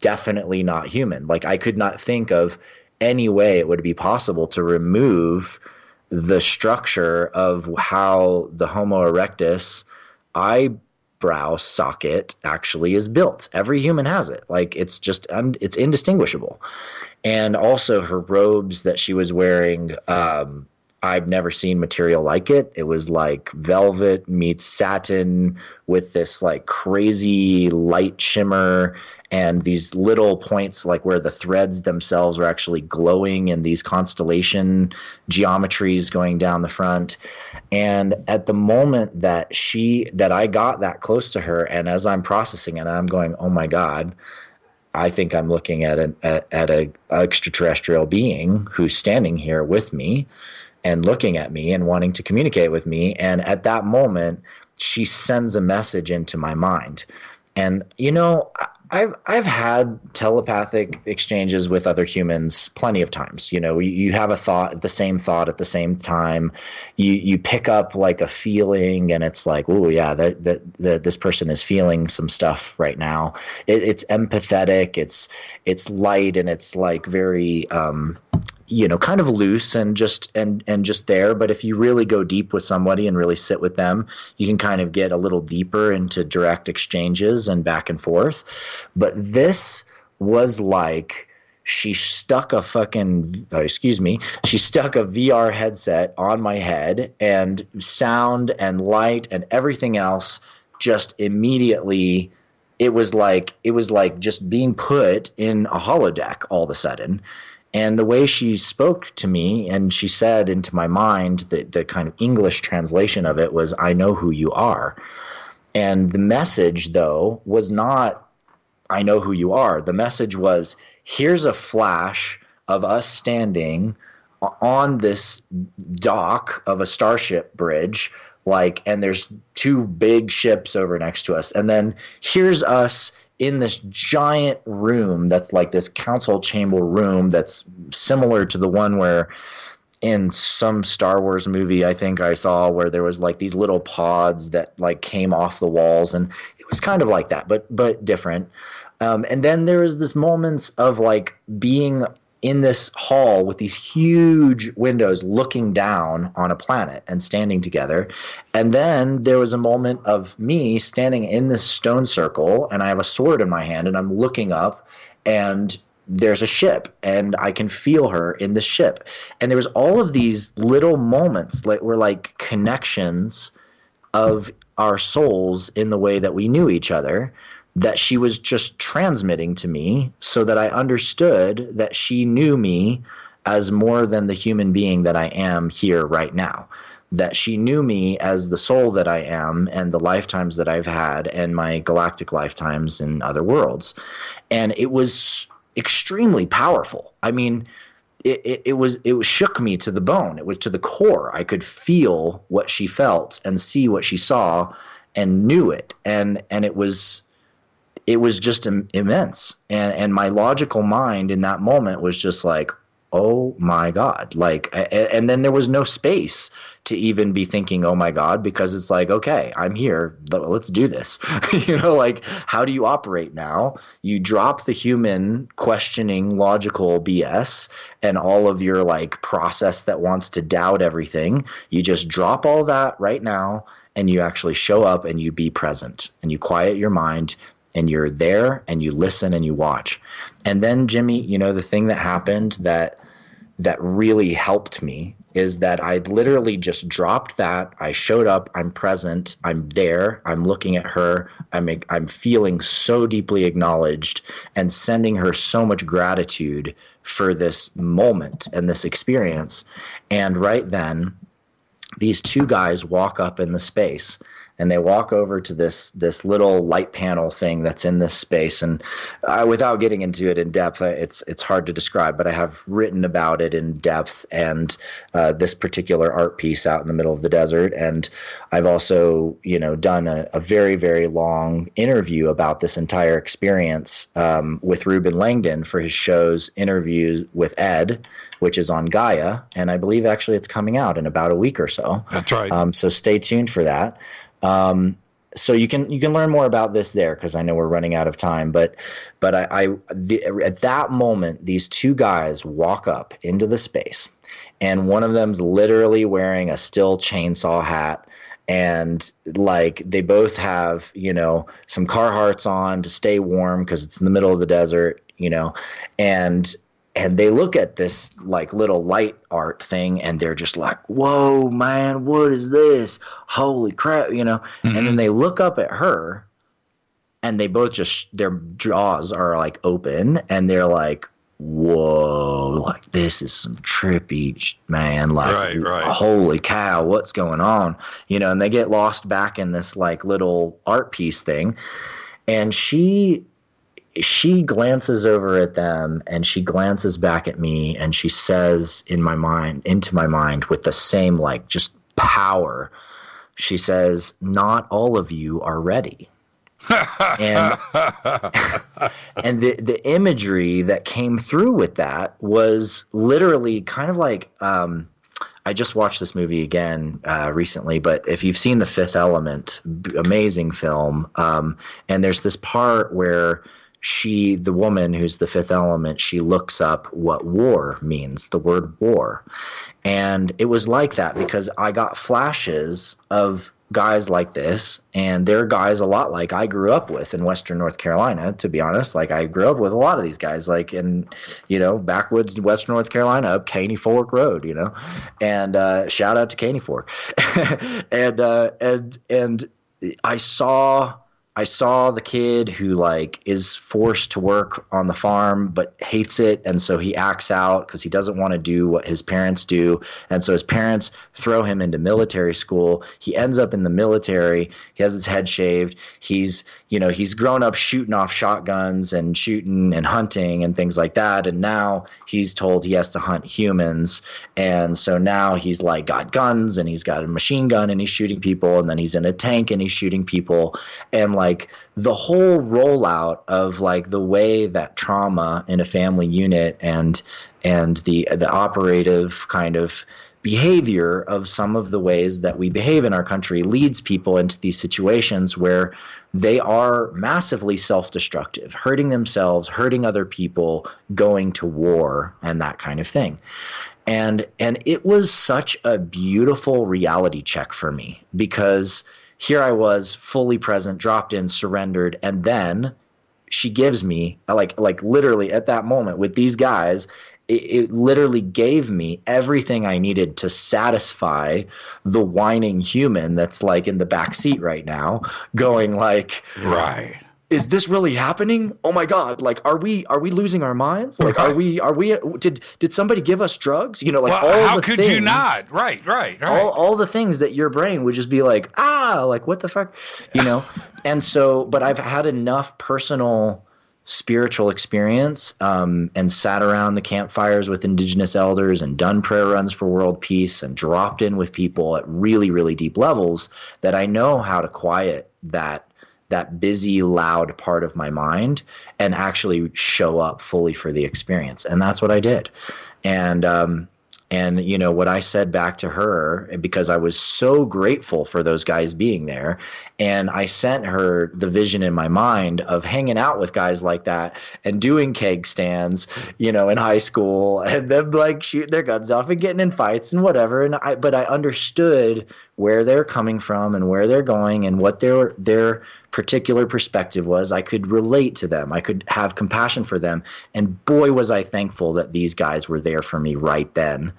definitely not human. Like, I could not think of any way it would be possible to remove the structure of how the Homo erectus eyebrow socket actually is built. Every human has it. Like, it's just it's indistinguishable. And also her robes that she was wearing, I've never seen material like it. It was like velvet meets satin with this like crazy light shimmer and these little points like where the threads themselves were actually glowing in these constellation geometries going down the front. And at the moment that I got that close to her, and as I'm processing it, I'm going, oh my God, I think I'm looking at an extraterrestrial being who's standing here with me. and looking at me and wanting to communicate with me. And at that moment, she sends a message into my mind. And, you know, I've had telepathic exchanges with other humans plenty of times. You know, you have a thought, the same thought at the same time. You pick up like a feeling, and it's like, oh yeah, that this person is feeling some stuff right now. It's empathetic. It's light, and it's like very you know, kind of loose and just there. But if you really go deep with somebody and really sit with them, you can kind of get a little deeper into direct exchanges and back and forth. But this was like she stuck a she stuck a VR headset on my head, and sound and light and everything else just immediately, it was like just being put in a holodeck all of a sudden. And the way she spoke to me, and she said into my mind, the kind of English translation of it was, "I know who you are." And the message, though, was not, "I know who you are." The message was, here's a flash of us standing on this dock of a starship bridge, and there's two big ships over next to us. And then here's us in this giant room that's like this council chamber room that's similar to the one where in some Star Wars movie I think I saw, where there was like these little pods that like came off the walls, and it was kind of like that, but different. And then there was this moments of like being in this hall with these huge windows looking down on a planet and standing together. And then there was a moment of me standing in this stone circle, and I have a sword in my hand, and I'm looking up, and there's a ship, and I can feel her in the ship. And there was all of these little moments that were like connections of our souls in the way that we knew each other, that she was just transmitting to me, so that I understood that she knew me as more than the human being that I am here right now, that she knew me as the soul that I am, and the lifetimes that I've had, and my galactic lifetimes in other worlds. And it was extremely powerful. I mean, it shook me to the bone. It was to the core. I could feel what she felt and see what she saw and knew it. And it was just immense. And my logical mind in that moment was just like, oh my God. And then there was no space to even be thinking, oh my God, because it's like, okay, I'm here, let's do this. How do you operate now? You drop the human questioning logical BS and all of your process that wants to doubt everything. You just drop all that right now, and you actually show up and you be present, and you quiet your mind, and you're there, and you listen, and you watch. And then, Jimmy, the thing that happened that really helped me is that I literally just dropped that. I showed up. I'm present. I'm there. I'm looking at her. I'm feeling so deeply acknowledged, and sending her so much gratitude for this moment and this experience. And right then, these two guys walk up in the space, and they walk over to this little light panel thing that's in this space. And without getting into it in depth, it's hard to describe, but I have written about it in depth, and this particular art piece out in the middle of the desert. And I've also, done a very, very long interview about this entire experience with Ruben Langdon for his show's Interviews with Ed, which is on Gaia. And I believe actually it's coming out in about a week or so. That's right. So stay tuned for that. So you can learn more about this there, because I know we're running out of time. But at that moment, these two guys walk up into the space, and one of them's literally wearing a steel chainsaw hat, and they both have some Carhartts on to stay warm because it's in the middle of the desert, and they look at this little light art thing, and they're just like, whoa, man, what is this? Holy crap, Mm-hmm. And then they look up at her, and they both their jaws are open, and they're like, whoa, this is some trippy, man, right. Holy cow, what's going on? And they get lost back in this little art piece thing. And she glances over at them and she glances back at me and she says into my mind with the same like just power, she says, "Not all of you are ready." and the imagery that came through with that was literally kind of like, I just watched this movie again recently, but if you've seen The Fifth Element, amazing film, and there's this part where the woman who's the fifth element, she looks up what war means, the word war. And it was like that because I got flashes of guys like this, and they're guys a lot like I grew up with in Western North Carolina, to be honest. Like I grew up with a lot of these guys, like in, backwoods Western North Carolina, up Caney Fork Road, and shout out to Caney Fork. and I saw the kid who like is forced to work on the farm but hates it, and so he acts out because he doesn't want to do what his parents do, and so his parents throw him into military school. He ends up in the military. He has his head shaved. He's grown up shooting off shotguns and shooting and hunting and things like that, and now he's told he has to hunt humans, and so now he's like got guns and he's got a machine gun and he's shooting people, and then he's in a tank and he's shooting people, and like the whole rollout of like the way that trauma in a family unit and the operative kind of behavior of some of the ways that we behave in our country leads people into these situations where they are massively self-destructive, hurting themselves, hurting other people, going to war, and that kind of thing. And it was such a beautiful reality check for me because here I was fully present, dropped in, surrendered, and then she gives me like literally at that moment with these guys, it literally gave me everything I needed to satisfy the whining human that's like in the back seat right now, going like, right. Is this really happening? Oh my God! Like, are we losing our minds? Like, are we? Did somebody give us drugs? How could you not? Right. All the things that your brain would just be like, like what the fuck, And so, but I've had enough personal spiritual experience, and sat around the campfires with indigenous elders and done prayer runs for world peace and dropped in with people at really, really deep levels that I know how to quiet that busy, loud part of my mind and actually show up fully for the experience. And that's what I did. And what I said back to her, because I was so grateful for those guys being there, and I sent her the vision in my mind of hanging out with guys like that and doing keg stands, in high school, and them like shooting their guns off and getting in fights and whatever. But I understood where they're coming from and where they're going and what their particular perspective was. I could relate to them. I could have compassion for them. And boy, was I thankful that these guys were there for me right then.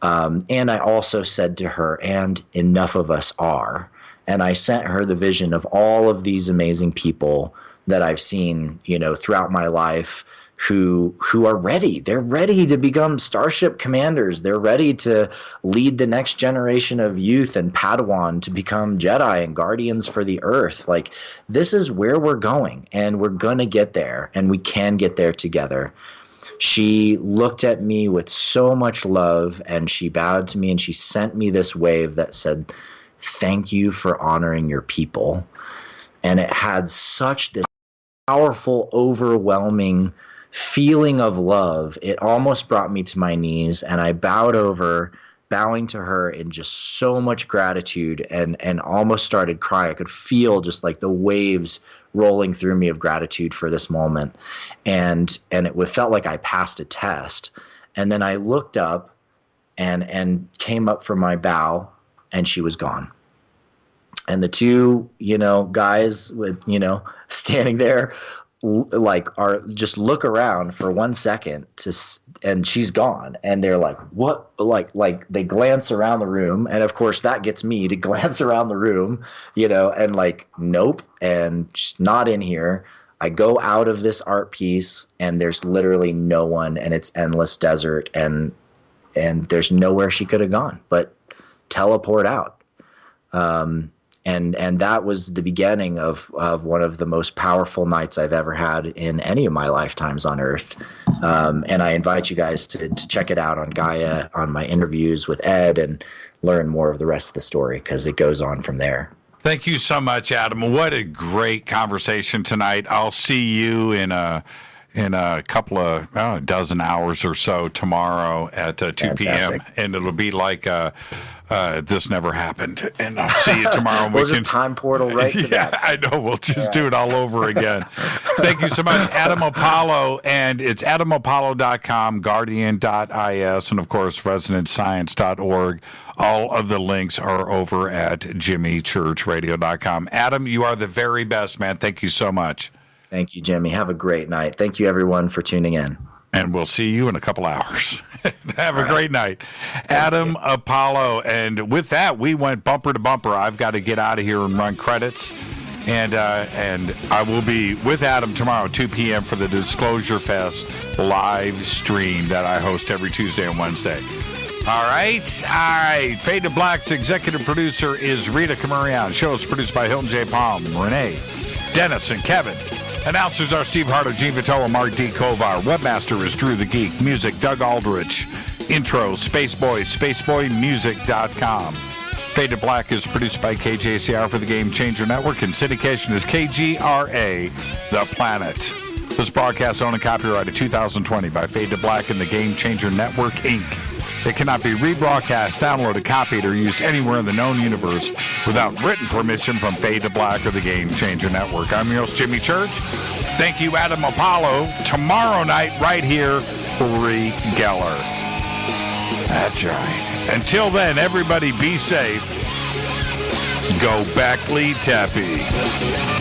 And I also said to her, and enough of us are. And I sent her the vision of all of these amazing people that I've seen, throughout my life who are ready. They're ready to become Starship commanders. They're ready to lead the next generation of youth and Padawan to become Jedi and guardians for the Earth. Like, this is where we're going, and we're going to get there, and we can get there together. She looked at me with so much love, and she bowed to me, and she sent me this wave that said, "Thank you for honoring your people." And it had such this powerful, overwhelming feeling of love. It almost brought me to my knees, and I bowing to her in just so much gratitude, and almost started crying. I could feel just like the waves rolling through me of gratitude for this moment. And it felt like I passed a test. And then I looked up and came up from my bow, and she was gone. And the two, guys with, standing there, like, are just look around for 1 second and she's gone. And they're like, what? Like they glance around the room. And of course that gets me to glance around the room, and like, nope. And she's not in here. I go out of this art piece and there's literally no one, and it's endless desert, and there's nowhere she could have gone but teleport out. And that was the beginning of one of the most powerful nights I've ever had in any of my lifetimes on Earth. And I invite you guys to check it out on Gaia, on my interviews with Ed, and learn more of the rest of the story, because it goes on from there. Thank you so much, Adam. What a great conversation tonight. I'll see you in a couple of a dozen hours or so tomorrow at 2 p.m. And it'll be like this never happened. And I'll see you tomorrow. We'll just time portal right to that. I know. We'll just do it all over again. Thank you so much, Adam Apollo. And it's adamapollo.com, guardian.is, and, of course, resonantscience.org. All of the links are over at jimmychurchradio.com. Adam, you are the very best, man. Thank you so much. Thank you, Jimmy. Have a great night. Thank you, everyone, for tuning in. And we'll see you in a couple hours. Have a great night. Adam Apollo. And with that, we went bumper to bumper. I've got to get out of here and run credits. And I will be with Adam tomorrow, 2 p.m. for the Disclosure Fest live stream that I host every Tuesday and Wednesday. All right. Fade to Black's executive producer is Rita Camarian. Show is produced by Hilton J. Palm, Renee, Dennis, and Kevin. Announcers are Steve Harder, Gene Vitola, Mark D. Kovar. Webmaster is Drew the Geek. Music, Doug Aldrich. Intro, Spaceboy, spaceboymusic.com. Fade to Black is produced by KJCR for the Game Changer Network, and syndication is KGRA, The Planet. This broadcast owned and copyrighted 2020 by Fade to Black and the Game Changer Network, Inc. It cannot be rebroadcast, downloaded, copied, or used anywhere in the known universe without written permission from Fade to Black or the Game Changer Network. I'm your host, Jimmy Church. Thank you, Adam Apollo. Tomorrow night, right here, Uri Geller. That's right. Until then, everybody be safe. Go Backley Tappy.